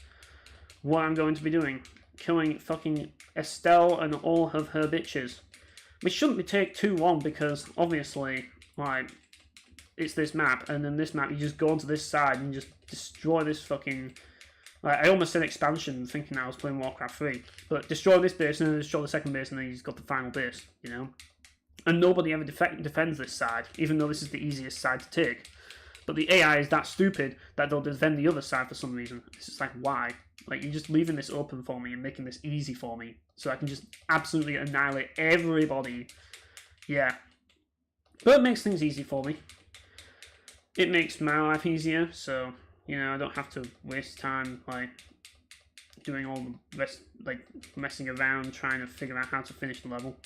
what I'm going to be doing. Killing fucking Estelle and all of her bitches. Which shouldn't take too long because, obviously, like, it's this map, and then this map, you just go onto this side and just destroy this fucking... Like, I almost said expansion, thinking I was playing Warcraft 3. But destroy this base, and then destroy the second base, and then you've got the final base, you know? And nobody ever defends this side, even though this is the easiest side to take. But the AI is that stupid that they'll defend the other side for some reason. It's just like, why? Like, you're just leaving this open for me and making this easy for me, so I can just absolutely annihilate everybody. Yeah. But it makes things easy for me. It makes my life easier, so, you know, I don't have to waste time, like, doing all the rest, like, messing around, trying to figure out how to finish the level.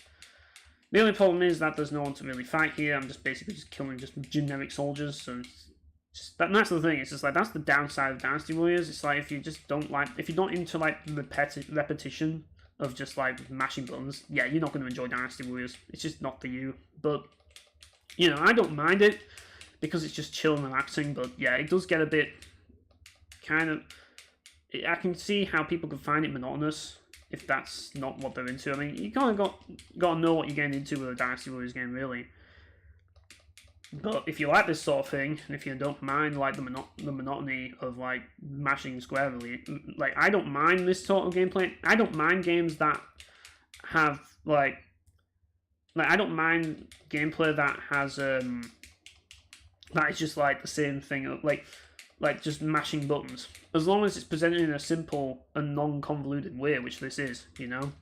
The only problem is that there's no one to really fight here. I'm just basically just killing just generic soldiers, so that's the thing. It's just like, that's the downside of Dynasty Warriors. It's like, if you just don't like, if you're not into like repetition of just like mashing buttons, yeah, you're not going to enjoy Dynasty Warriors. It's just not for you. But, you know, I don't mind it because it's just chill and relaxing. But yeah, it does get a bit kind of, I can see how people can find it monotonous if that's not what they're into. I mean, you kind of got to know what you're getting into with a Dynasty Warriors game, really. But if you like this sort of thing, and if you don't mind like the monotony of like mashing squarely, like I don't mind this sort of gameplay. I don't mind games that have like I don't mind gameplay that has that is just like the same thing, like just mashing buttons, as long as it's presented in a simple and non-convoluted way, which this is, you know.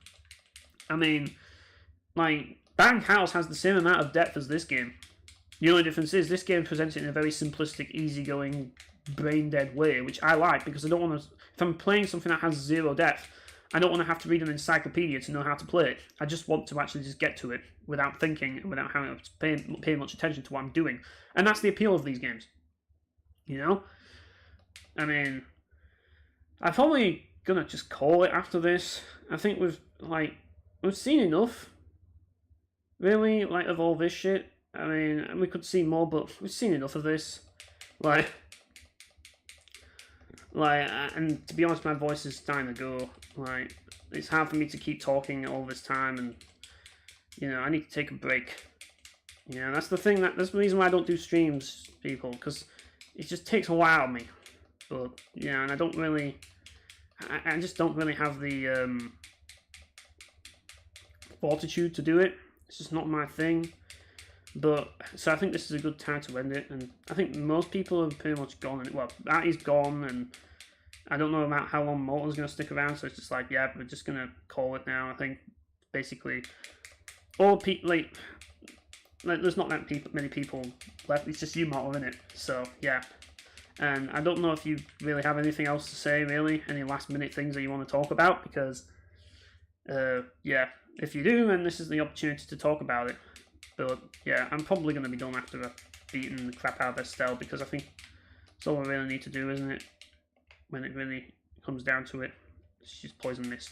I mean, like Bang House has the same amount of depth as this game. The only difference is this game presents it in a very simplistic, easygoing, brain-dead way, which I like because I don't want to... If I'm playing something that has zero depth, I don't want to have to read an encyclopedia to know how to play it. I just want to actually just get to it without thinking and without having to pay much attention to what I'm doing. And that's the appeal of these games. You know? I mean, I'm probably going to just call it after this. I think we've seen enough. Really, of all this shit. I mean, we could see more, but we've seen enough of this. And to be honest, my voice is starting to go. It's hard for me to keep talking all this time, and I need to take a break. That's the thing. That's the reason why I don't do streams, people, because it just takes a while on me. But and I don't really. I just don't really have the fortitude to do it. It's just not my thing. But so I think this is a good time to end it, and I think most people have pretty much gone. Well, that is gone, and I don't know about how long Molten's going to stick around. So it's just yeah, we're just going to call it now. I think basically all people there's not that many people left. It's just you, Molten, isn't it? So yeah, and I don't know if you really have anything else to say, really, any last minute things that you want to talk about, because yeah, if you do, then this is the opportunity to talk about it. But yeah, I'm probably going to be done after I've beaten the crap out of Estelle, because I think it's all I really need to do, isn't it? When it really comes down to it. It's just poison mist.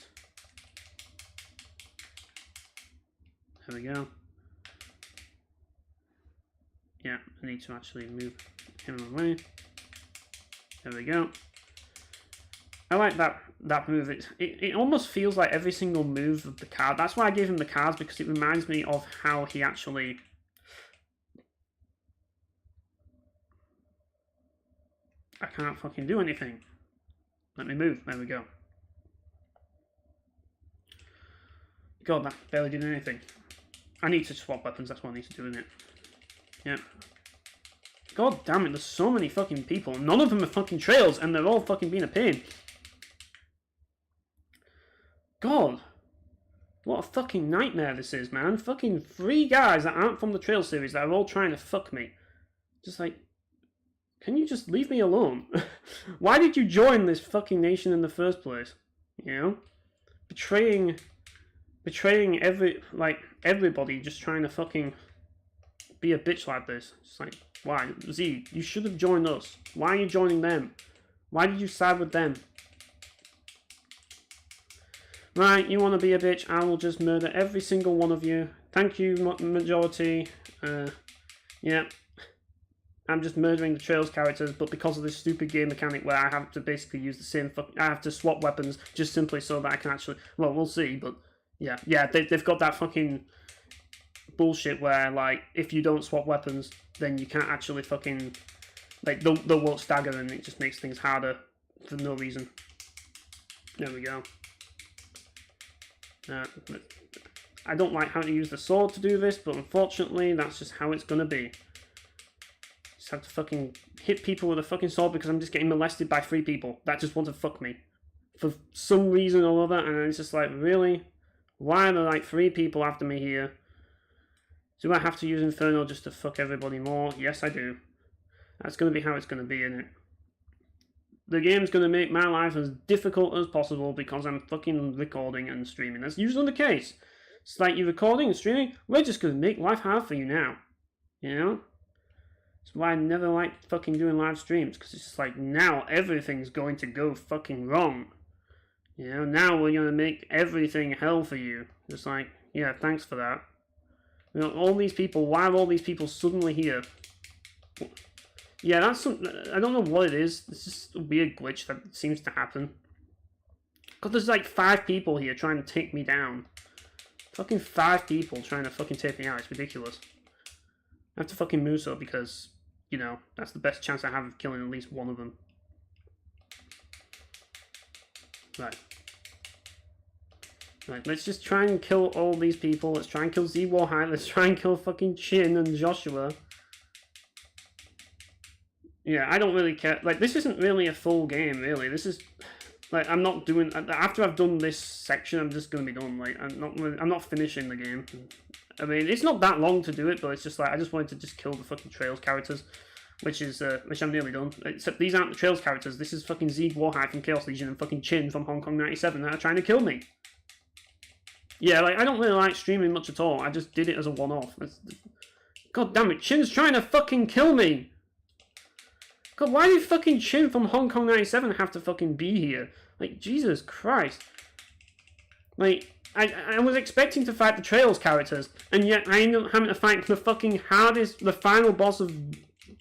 There we go. Yeah, I need to actually move him away. There we go. I like that move. It almost feels like every single move of the card. That's why I gave him the cards, because it reminds me of how he actually... I can't fucking do anything. Let me move. There we go. God, that barely did anything. I need to swap weapons. That's what I need to do, isn't it? Yeah. God damn it, there's so many fucking people. None of them are fucking trails, and they're all fucking being a pain. God. What a fucking nightmare this is, man. Fucking 3 guys that aren't from the Trail series that are all trying to fuck me. Just can you just leave me alone? Why did you join this fucking nation in the first place? Betraying everybody, just trying to fucking be a bitch like this. It's why? Z, you should have joined us. Why are you joining them? Why did you side with them? Right, you want to be a bitch? I will just murder every single one of you. Thank you, majority. Yeah. I'm just murdering the Trails characters, but because of this stupid game mechanic where I have to basically use the same I have to swap weapons just simply so that I can actually... Well, we'll see, but... Yeah, they've got that fucking bullshit where, if you don't swap weapons, then you can't actually fucking... they won't stagger, and it just makes things harder for no reason. There we go. I don't like having to use the sword to do this, but unfortunately, that's just how it's gonna be. Just have to fucking hit people with a fucking sword because I'm just getting molested by 3 people that just want to fuck me. For some reason or other, and it's just really? Why are there 3 people after me here? Do I have to use Inferno just to fuck everybody more? Yes, I do. That's gonna be how it's gonna be, isn't it? The game's going to make my life as difficult as possible because I'm fucking recording and streaming. That's usually the case. It's you're recording and streaming, we're just going to make life hard for you now. That's why I never liked fucking doing live streams, because it's just now everything's going to go fucking wrong. Now we're going to make everything hell for you. Just yeah, thanks for that. All these people, why are all these people suddenly here? Yeah, that's I don't know what it is. It's just a weird glitch that seems to happen. Because there's 5 people here trying to take me down. Fucking 5 people trying to fucking take me out. It's ridiculous. I have to fucking move so because, that's the best chance I have of killing at least one of them. Right. Right, let's just try and kill all these people. Let's try and kill Z Warhide. Let's try and kill fucking Chin and Joshua. Yeah, I don't really care. This isn't really a full game, really. This is, I'm not doing... After I've done this section, I'm just going to be done. I'm not finishing the game. I mean, it's not that long to do it, but it's just like, I just wanted to just kill the fucking Trails characters, which I'm nearly done. Except these aren't the Trails characters, this is fucking Zeeg Warhide from Chaos Legion and fucking Chin from Hong Kong 97 that are trying to kill me. Yeah, like, I don't really like streaming much at all, I just did it as a one-off. God damn it, Chin's trying to fucking kill me! God, why did fucking Chin from Hong Kong 97 have to fucking be here? Like, Jesus Christ. Like, I was expecting to fight the Trails characters, and yet I ended up having to fight the fucking hardest, the final boss of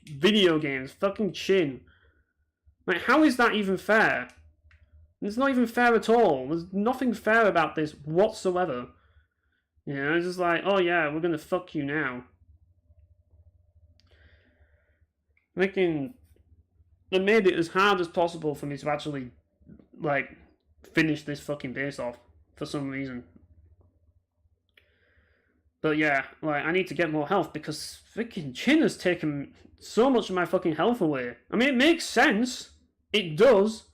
video games, fucking Chin. Like, how is that even fair? It's not even fair at all. There's nothing fair about this whatsoever. You know, it's just like, oh yeah, we're gonna fuck you now. Making... They made it as hard as possible for me to actually, like, finish this fucking base off, for some reason. But yeah, like, I need to get more health, because freaking Chin has taken so much of my fucking health away. I mean, it makes sense. It does.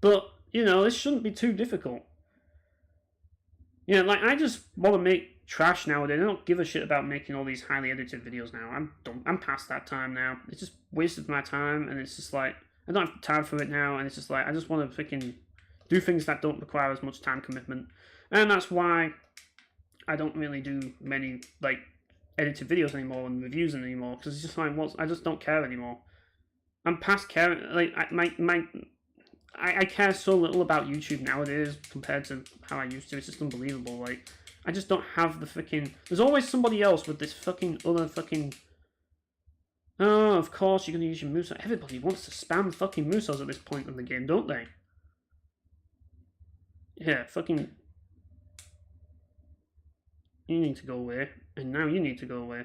But, you know, this shouldn't be too difficult. You know, like, I just want to make trash nowadays. I don't give a shit about making all these highly edited videos now. I'm past that time now. It's just wasted my time, and it's just like, I don't have time for it now, and it's just like, I just want to freaking do things that don't require as much time commitment. And that's why I don't really do many, like, edited videos anymore and reviews anymore, because it's just like, I just don't care anymore. I'm past caring, like, I care so little about YouTube nowadays compared to how I used to. It's just unbelievable. Like, I just don't have the freaking... There's always somebody else with this fucking other fucking... Oh, of course you're going to use your Muso. Everybody wants to spam fucking Musos at this point in the game, don't they? Yeah, fucking... You need to go away. And now you need to go away.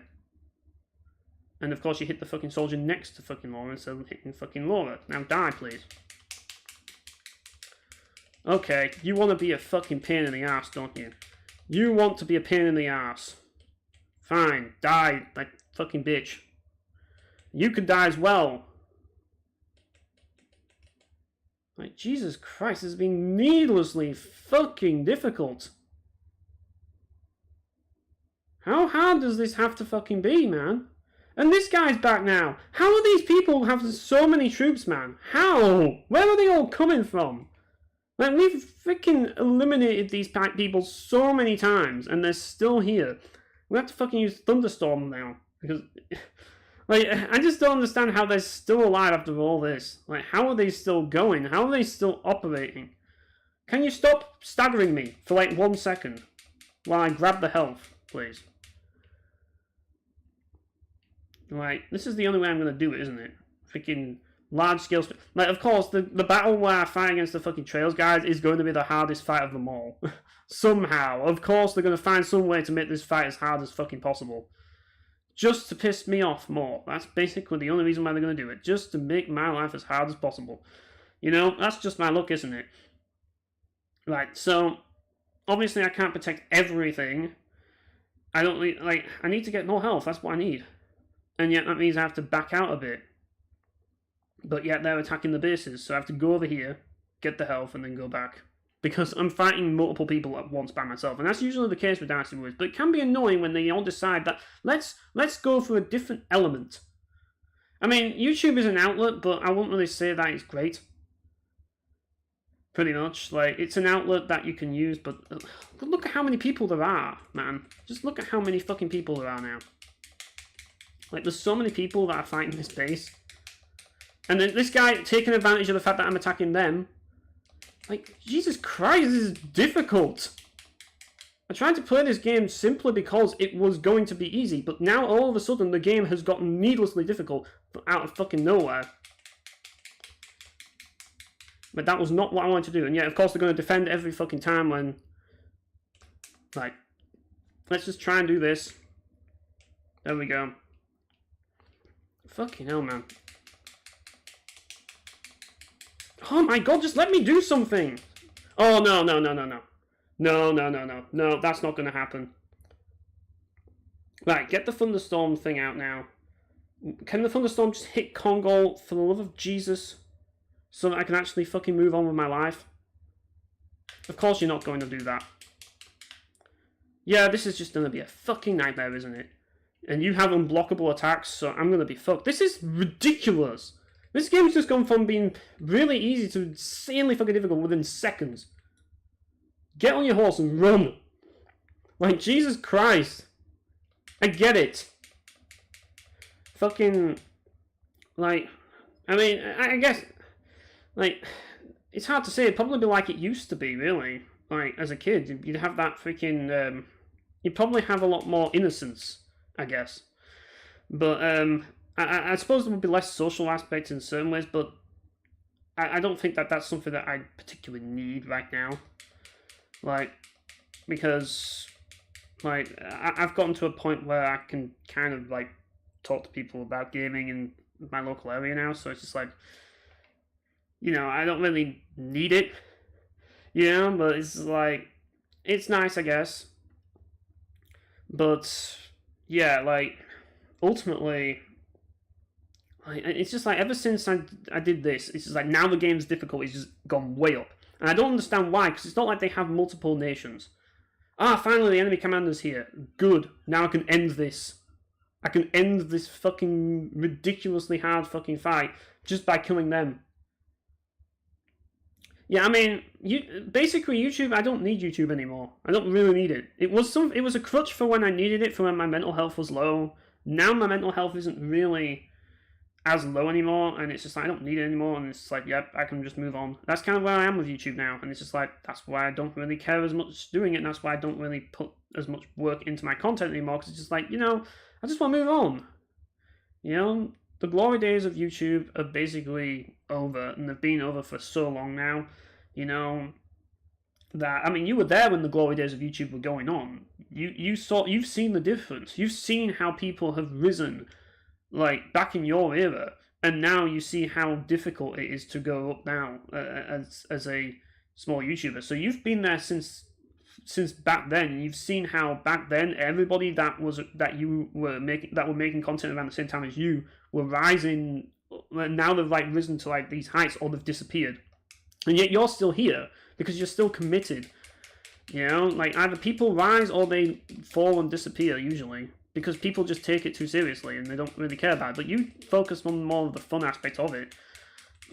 And of course you hit the fucking soldier next to fucking Laura instead of hitting fucking Laura. Now die, please. Okay, you want to be a fucking pain in the ass, don't you? You want to be a pain in the ass. Fine, die, like fucking bitch. You could die as well. Like, Jesus Christ, this has been needlessly fucking difficult. How hard does this have to fucking be, man? And this guy's back now. How are these people having so many troops, man? How? Where are they all coming from? Like, we've freaking eliminated these people so many times, and they're still here. We have to fucking use Thunderstorm now, because... Like, I just don't understand how they're still alive after all this. Like, how are they still going? How are they still operating? Can you stop staggering me for, like, 1 second while I grab the health, please? Like, this is the only way I'm going to do it, isn't it? Freaking... large scale... Like, of course, the battle where I fight against the fucking Trails guys is going to be the hardest fight of them all. Somehow. Of course, they're going to find some way to make this fight as hard as fucking possible. Just to piss me off more. That's basically the only reason why they're going to do it. Just to make my life as hard as possible. You know, that's just my luck, isn't it? Right, so... Obviously, I can't protect everything. I don't need... Like, I need to get more health. That's what I need. And yet, that means I have to back out a bit. But yet they're attacking the bases, so I have to go over here, get the health, and then go back. Because I'm fighting multiple people at once by myself, and that's usually the case with Dynasty Warriors. But it can be annoying when they all decide that, let's go for a different element. I mean, YouTube is an outlet, but I won't really say that it's great. Pretty much. Like, it's an outlet that you can use, but look at how many people there are, man. Just look at how many fucking people there are now. Like, there's so many people that are fighting this base. And then this guy taking advantage of the fact that I'm attacking them. Like, Jesus Christ, this is difficult. I tried to play this game simply because it was going to be easy, but now all of a sudden the game has gotten needlessly difficult out of fucking nowhere. But that was not what I wanted to do. And yet, of course, they're going to defend every fucking time when... Like, let's just try and do this. There we go. Fucking hell, man. Oh my god, just let me do something! Oh, no. No, that's not going to happen. Right, get the Thunderstorm thing out now. Can the Thunderstorm just hit Congo for the love of Jesus? So that I can actually fucking move on with my life? Of course you're not going to do that. Yeah, this is just going to be a fucking nightmare, isn't it? And you have unblockable attacks, so I'm going to be fucked. This is ridiculous. This game's just gone from being really easy to insanely fucking difficult within seconds. Get on your horse and run. Like, Jesus Christ. I get it. Fucking, like, I mean, I guess, like, it's hard to say. It'd probably be like it used to be, really. Like, as a kid, you'd have that freaking, you'd probably have a lot more innocence, I guess. But, I suppose there would be less social aspects in certain ways, but I don't think that that's something that I particularly need right now. Like, because, like, I've gotten to a point where I can kind of, like, talk to people about gaming in my local area now, so it's just like, you know, I don't really need it, you know, but it's like, it's nice, I guess. But, yeah, like, ultimately, like, it's just like, ever since I did this, it's just like, now the game's difficulty has just gone way up. And I don't understand why, because it's not like they have multiple nations. Ah, finally the enemy commander's here. Good. Now I can end this. I can end this fucking ridiculously hard fucking fight just by killing them. Yeah, I mean, basically YouTube, I don't need YouTube anymore. I don't really need it. It was a crutch for when I needed it, for when my mental health was low. Now my mental health isn't really as low anymore, and it's just like, I don't need it anymore, and it's like, yep, I can just move on. That's kind of where I am with YouTube now, and it's just like, that's why I don't really care as much doing it, and that's why I don't really put as much work into my content anymore, because it's just like, you know, I just want to move on. You know, the glory days of YouTube are basically over, and they've been over for so long now, you know, that, I mean, you were there when the glory days of YouTube were going on. You've seen the difference. You've seen how people have risen, like, back in your era, and now you see how difficult it is to go up now as a small YouTuber. So you've been there since back then. You've seen how back then everybody that were making content around the same time as you were rising. Now they've like risen to like these heights, or they've disappeared, and yet you're still here because you're still committed. You know, like, either people rise or they fall and disappear usually, because people just take it too seriously and they don't really care about it. But you focus on more of the fun aspect of it,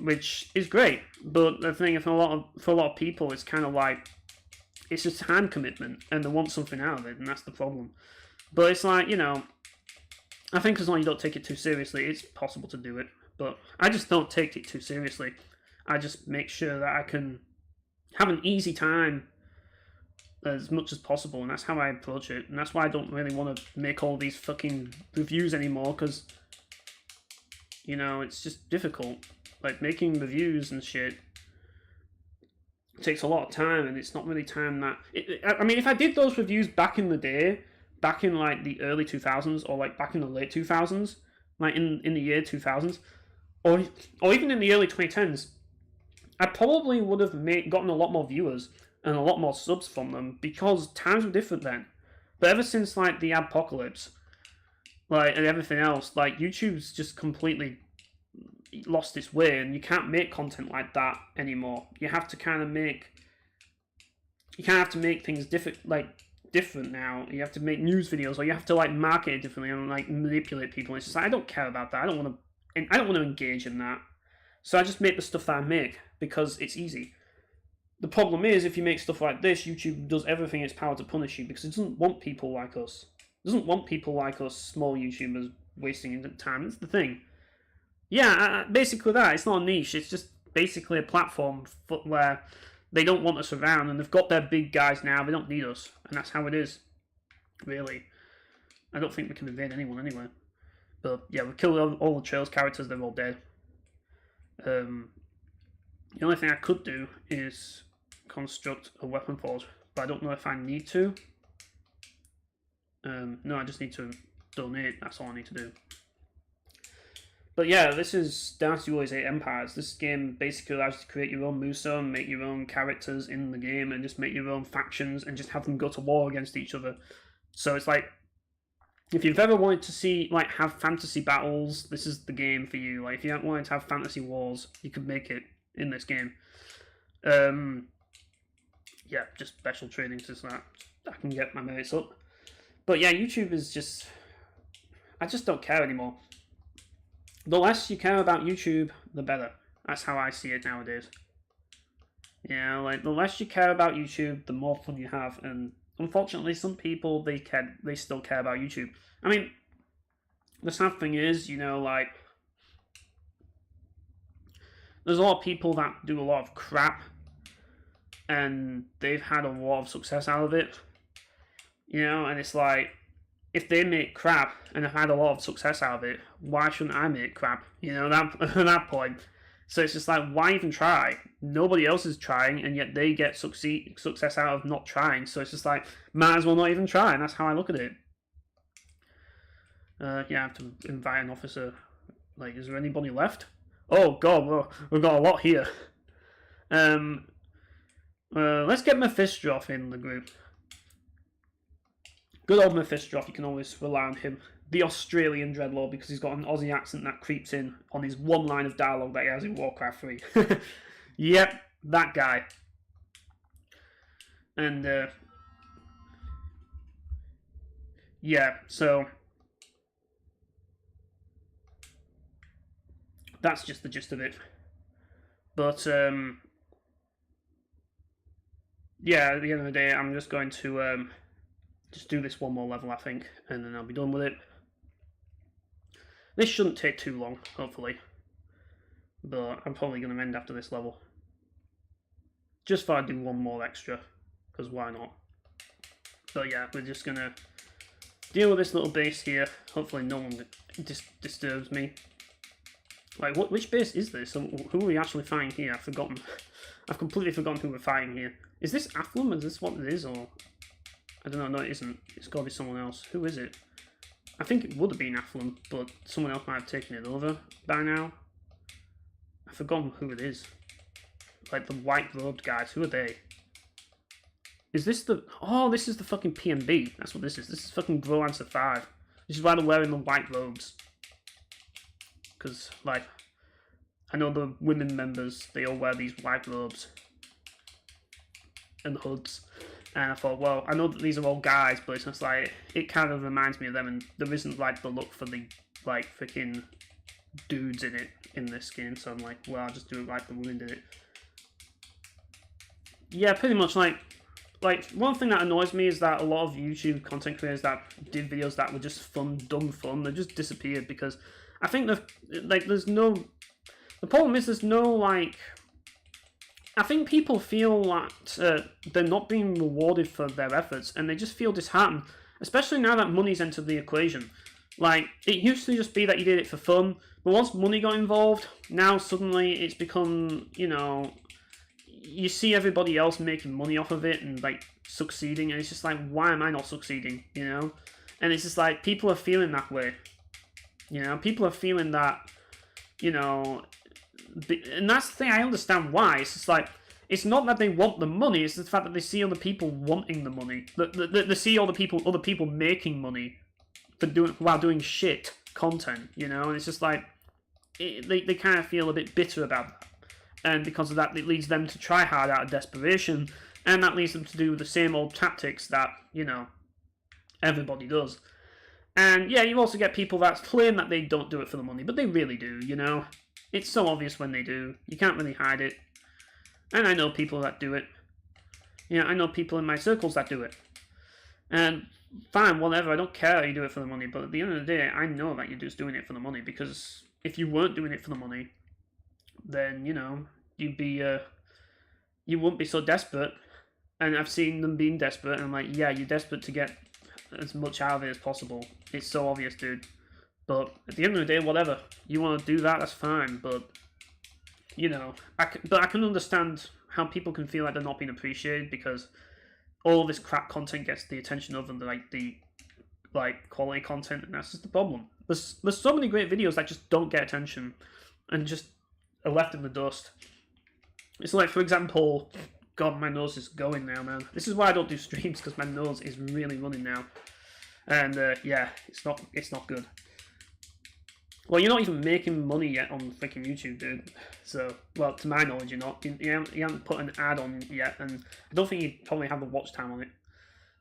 which is great. But the thing for a lot of people, it's kind of like, it's just time commitment, and they want something out of it, and that's the problem. But it's like, you know, I think as long as you don't take it too seriously, it's possible to do it. But I just don't take it too seriously. I just make sure that I can have an easy time as much as possible, and that's how I approach it. And that's why I don't really want to make all these fucking reviews anymore, because, you know, it's just difficult. Like, making reviews and shit takes a lot of time, and it's not really time that... I mean, if I did those reviews back in the day, back in, like, the early 2000s, or, like, back in the late 2000s, like, in the year 2000s, or even in the early 2010s, I probably would have gotten a lot more viewers and a lot more subs from them, because times were different then. But ever since, like, the apocalypse, like, and everything else, like, YouTube's just completely lost its way, and you can't make content like that anymore. You have to kind of make... You kind of have to make things different now. You have to make news videos, or you have to, like, market it differently and, like, manipulate people. It's just like, I don't care about that. I don't want to engage in that. So I just make the stuff that I make, because it's easy. The problem is, if you make stuff like this, YouTube does everything in its power to punish you, because it doesn't want people like us. It doesn't want people like us, small YouTubers, wasting time. That's the thing. Yeah, basically that. It's not a niche. It's just basically a platform where they don't want us around, and they've got their big guys now. They don't need us, and that's how it is, really. I don't think we can invade anyone anyway. But yeah, we've killed all the Trails characters. They're all dead. The only thing I could do is construct a weapon forge, but I don't know if I need to. No, I just need to donate. That's all I need to do. But yeah, this is Dynasty Warriors 8 Empires. This game basically allows you to create your own Muso, and make your own characters in the game, and just make your own factions, and just have them go to war against each other. So it's like, if you've ever wanted to see, like, have fantasy battles, this is the game for you. Like, if you wanted to have fantasy wars, you could make it in this game. Yeah, just special training to that. I can get my merits up. But yeah, YouTube is just... I just don't care anymore. The less you care about YouTube, the better. That's how I see it nowadays. You know, like, the less you care about YouTube, the more fun you have. And unfortunately, some people, they still care about YouTube. I mean, the sad thing is, you know, like, there's a lot of people that do a lot of crap, and they've had a lot of success out of it. You know, and it's like, if they make crap and have had a lot of success out of it, why shouldn't I make crap? You know, at that point. So it's just like, why even try? Nobody else is trying, and yet they get success out of not trying. So it's just like, might as well not even try, and that's how I look at it. Yeah, I have to invite an officer. Like, is there anybody left? Oh god, well, we've got a lot here. Let's get Mephistroff in the group. Good old Mephistroff, you can always rely on him. The Australian Dreadlord, because he's got an Aussie accent that creeps in on his one line of dialogue that he has in Warcraft 3. Yep, that guy. And, yeah, so... that's just the gist of it. But, yeah, at the end of the day, I'm just going to, just do this one more level, I think, and then I'll be done with it. This shouldn't take too long, hopefully. But I'm probably going to end after this level. Just thought I'd do one more extra, because why not? But yeah, we're just going to deal with this little base here. Hopefully no one disturbs me. Like, which base is this? Who are we actually fighting here? I've forgotten. I've completely forgotten who we're fighting here. Is this Athlum? Is this what it is? Or... I don't know. No, it isn't. It's got to be someone else. Who is it? I think it would have been Athlum, but someone else might have taken it over by now. I've forgotten who it is. Like, the white-robed guys. Who are they? Is this the... Oh, this is the fucking PMB. That's what this is. This is fucking Grow Answer 5. This is why they're wearing the white robes. Because, like, I know the women members, they all wear these white robes and hoods. And I thought, well, I know that these are all guys, but it's just like, it kind of reminds me of them, and there isn't, like, the look for the, like, freaking dudes in it, in this skin. So I'm like, well, I'll just do it like the women did it. Yeah, pretty much, like, one thing that annoys me is that a lot of YouTube content creators that did videos that were just fun, dumb fun, they just disappeared because... I think there's no... The problem is there's no, like... I think people feel that they're not being rewarded for their efforts, and they just feel disheartened, especially now that money's entered the equation. Like, it used to just be that you did it for fun, but once money got involved, now suddenly it's become, you know... You see everybody else making money off of it and, like, succeeding, and it's just like, why am I not succeeding, you know? And it's just like, people are feeling that way. You know, people are feeling that, you know, and that's the thing, I understand why. It's just like, it's not that they want the money, it's the fact that they see other people wanting the money. They see other people making money for while doing shit content, you know, and it's just like, they kind of feel a bit bitter about that. And because of that, it leads them to try hard out of desperation, and that leads them to do the same old tactics that, you know, everybody does. And yeah, you also get people that claim that they don't do it for the money, but they really do, you know. It's so obvious when they do. You can't really hide it. And I know people that do it. You know, I know people in my circles that do it. And fine, whatever, I don't care you do it for the money, but at the end of the day, I know that you're just doing it for the money, because if you weren't doing it for the money, then, you know, you wouldn't be so desperate. And I've seen them being desperate, and I'm like, yeah, you're desperate to get as much out of it as possible. It's so obvious, dude. But at the end of the day, whatever. You want to do that, that's fine. But, you know, I can understand how people can feel like they're not being appreciated because all this crap content gets the attention of and the quality content, and that's just the problem. There's so many great videos that just don't get attention and just are left in the dust. It's like, for example... God, my nose is going now, man. This is why I don't do streams, because my nose is really running now. And, yeah, it's not good. Well, you're not even making money yet on freaking YouTube, dude. So, well, to my knowledge, you're not. You haven't put an ad on yet, and I don't think you probably have the watch time on it.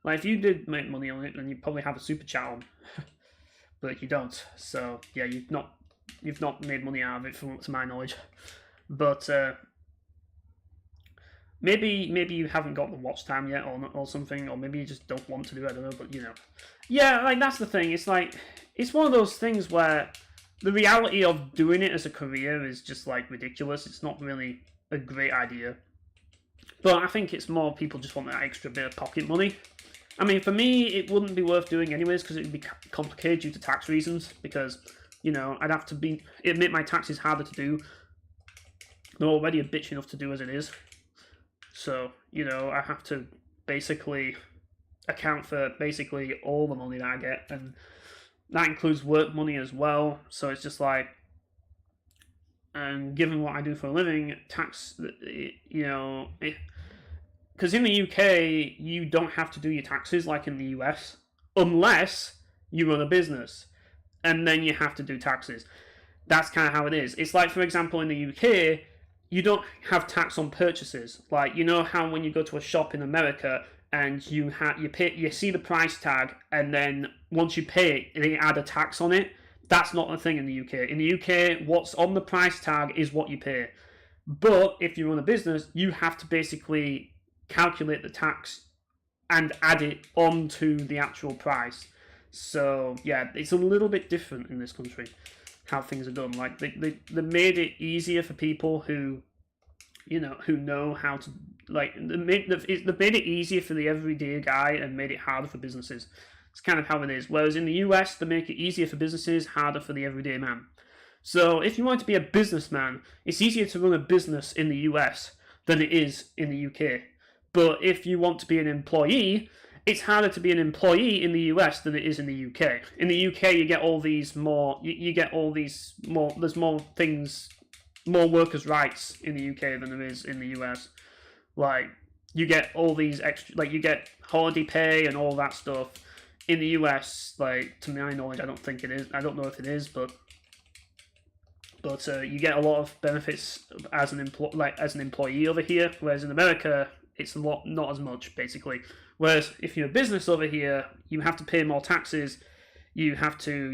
Like if you did make money on it, then you'd probably have a super chat on, but you don't. So yeah, you've not made money out of it, from to my knowledge. But maybe you haven't got the watch time yet, or something, or maybe you just don't want to do it. I don't know, but yeah, like that's the thing. It's like it's one of those things where the reality of doing it as a career is just like ridiculous. It's not really a great idea. But I think it's more people just want that extra bit of pocket money. I mean, for me, it wouldn't be worth doing anyways because it would be complicated due to tax reasons. Because, I'd have to admit my taxes harder to do. They're already a bitch enough to do as it is. So, I have to basically account for basically all the money that I get. And that includes work money as well. So it's just like, and given what I do for a living, tax, because in the UK, you don't have to do your taxes like in the US, unless you run a business, and then you have to do taxes. That's kind of how it is. It's like, for example, in the UK, you don't have tax on purchases. Like, how when you go to a shop in America and you see the price tag, and then once you pay it, they add a tax on it. That's not a thing in the UK. In the UK, what's on the price tag is what you pay. But if you run a business, you have to basically calculate the tax and add it onto the actual price. So, yeah, it's a little bit different in this country, how things are done. Like, they made it easier for people who know how to, like, they made it easier for the everyday guy and made it harder for businesses. It's kind of how it is. Whereas in the US, they make it easier for businesses, harder for the everyday man. So if you want to be a businessman, it's easier to run a business in the US than it is in the UK. But if you want to be an employee, it's harder to be an employee in the US than it is in the UK. In the UK, you get all these more, there's more things, more workers' rights in the UK than there is in the US. Like, you get all these extra, like, you get holiday pay and all that stuff. In the US, like, to my knowledge, I don't think it is. I don't know if it is, but you get a lot of benefits as an employee over here. Whereas in America, it's not as much, basically. Whereas if you're a business over here, you have to pay more taxes. You have to,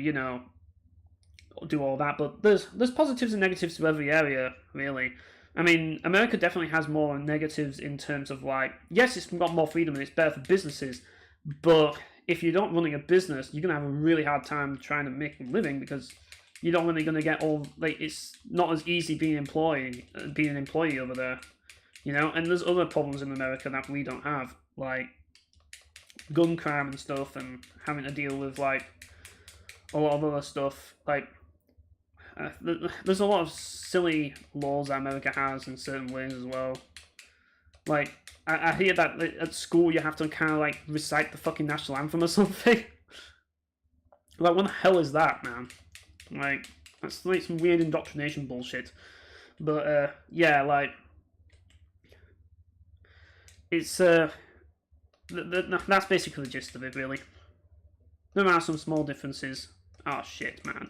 do all that. But there's positives and negatives to every area, really. I mean, America definitely has more negatives in terms of, like, yes, it's got more freedom and it's better for businesses, but if you're not running a business, you're going to have a really hard time trying to make a living because you're not really going to get all, like, it's not as easy being an employee over there, and there's other problems in America that we don't have, like gun crime and stuff, and having to deal with, like, a lot of other stuff, like, there's a lot of silly laws that America has in certain ways as well. Like, I hear that at school you have to kind of, like, recite the fucking national anthem or something. Like, what the hell is that, man? Like, that's like some weird indoctrination bullshit. But, yeah, like, it's, that's basically the gist of it, really. There are some small differences. Oh, shit, man.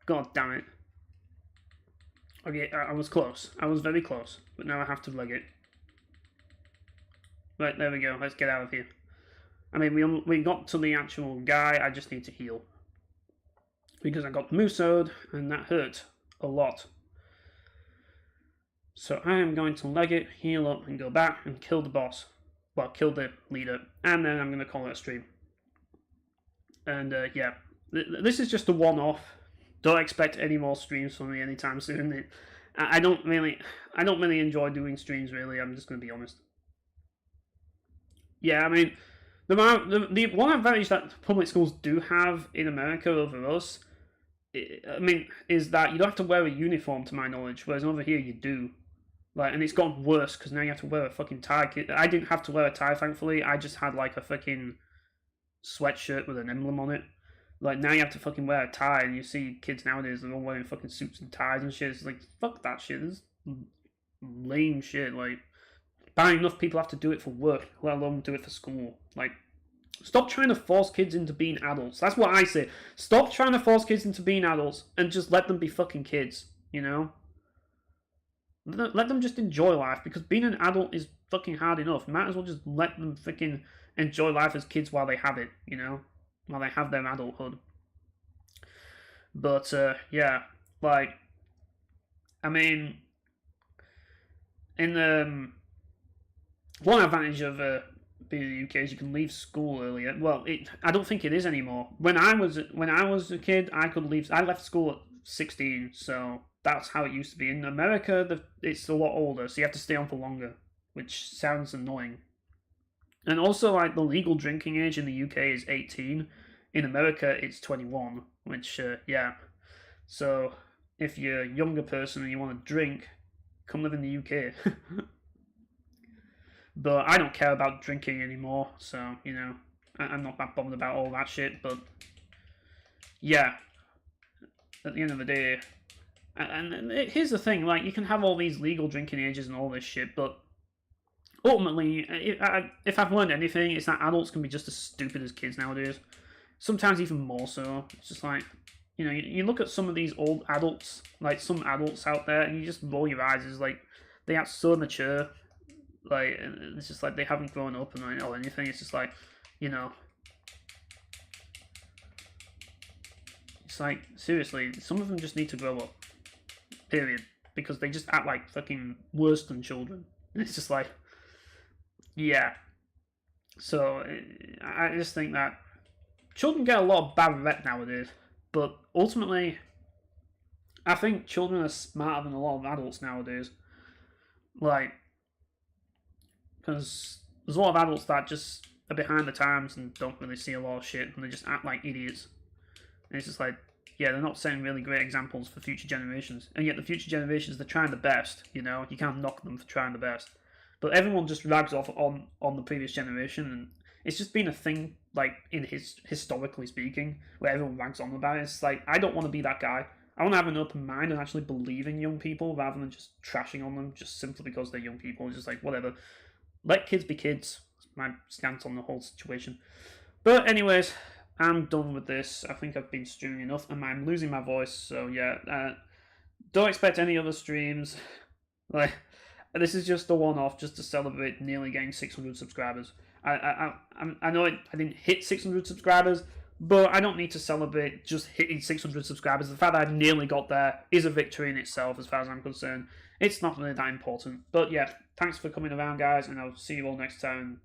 God damn it. Okay, I was close. I was very close. But now I have to leg it. Right, there we go. Let's get out of here. I mean, we got to the actual guy. I just need to heal. Because I got Musoed, and that hurt a lot. So I am going to leg it, heal up, and go back and kill the boss. Well, kill the leader. And then I'm going to call it a stream. And, yeah. This is just a one-off. Don't expect any more streams from me anytime soon. I don't really enjoy doing streams, really. I'm just going to be honest. Yeah, I mean, the one advantage that public schools do have in America over us, is that you don't have to wear a uniform, to my knowledge, whereas over here you do. Like, and it's gotten worse because now you have to wear a fucking tie. I didn't have to wear a tie, thankfully. I just had, like, a fucking sweatshirt with an emblem on it. Like, now you have to fucking wear a tie, and you see kids nowadays, they're all wearing fucking suits and ties and shit. It's like, fuck that shit. This is lame shit. Like, not enough people have to do it for work, let alone do it for school. Like, stop trying to force kids into being adults. That's what I say. Stop trying to force kids into being adults and just let them be fucking kids, Let them just enjoy life, because being an adult is fucking hard enough. You might as well just let them fucking enjoy life as kids while they have it, you know, while they have their adulthood. But yeah, like, I mean, in the one advantage of being in the UK is you can leave school earlier. Well, I don't think it is anymore. When I was a kid, I could leave. I left school at 16, so that's how it used to be. In America, it's a lot older, so you have to stay on for longer, which sounds annoying. And also, like, the legal drinking age in the UK is 18. In America, it's 21, which yeah. So if you're a younger person and you want to drink, come live in the UK. But I don't care about drinking anymore, so, you know, I'm not that bothered about all that shit, but yeah, at the end of the day, and here's the thing, like, you can have all these legal drinking ages and all this shit, but ultimately, if I've learned anything, it's that adults can be just as stupid as kids nowadays. Sometimes even more so. It's just like, you know, you look at some of these old adults, like some adults out there, and you just roll your eyes. It's like, they act so mature. Like, it's just like they haven't grown up or anything. It's just like, you know, it's like, seriously, some of them just need to grow up. Period. Because they just act like fucking worse than children. And it's just like, yeah. So, I just think that children get a lot of bad rep nowadays. But ultimately, I think children are smarter than a lot of adults nowadays. Like, because there's a lot of adults that just are behind the times and don't really see a lot of shit, and they just act like idiots. And it's just like, yeah, they're not setting really great examples for future generations. And yet the future generations, they're trying the best, you know? You can't knock them for trying the best. But everyone just rags off on the previous generation, and it's just been a thing, like, historically speaking, where everyone rags on about it. It's like, I don't want to be that guy. I want to have an open mind and actually believe in young people rather than just trashing on them just simply because they're young people. It's just like, whatever. Let kids be kids. That's my stance on the whole situation. But anyways, I'm done with this. I think I've been stewing enough, and I'm losing my voice. So yeah, don't expect any other streams. Like, this is just a one-off, just to celebrate nearly getting 600 subscribers. I know I didn't hit 600 subscribers, but I don't need to celebrate just hitting 600 subscribers. The fact that I nearly got there is a victory in itself, as far as I'm concerned. It's not really that important. But yeah, thanks for coming around, guys, and I'll see you all next time.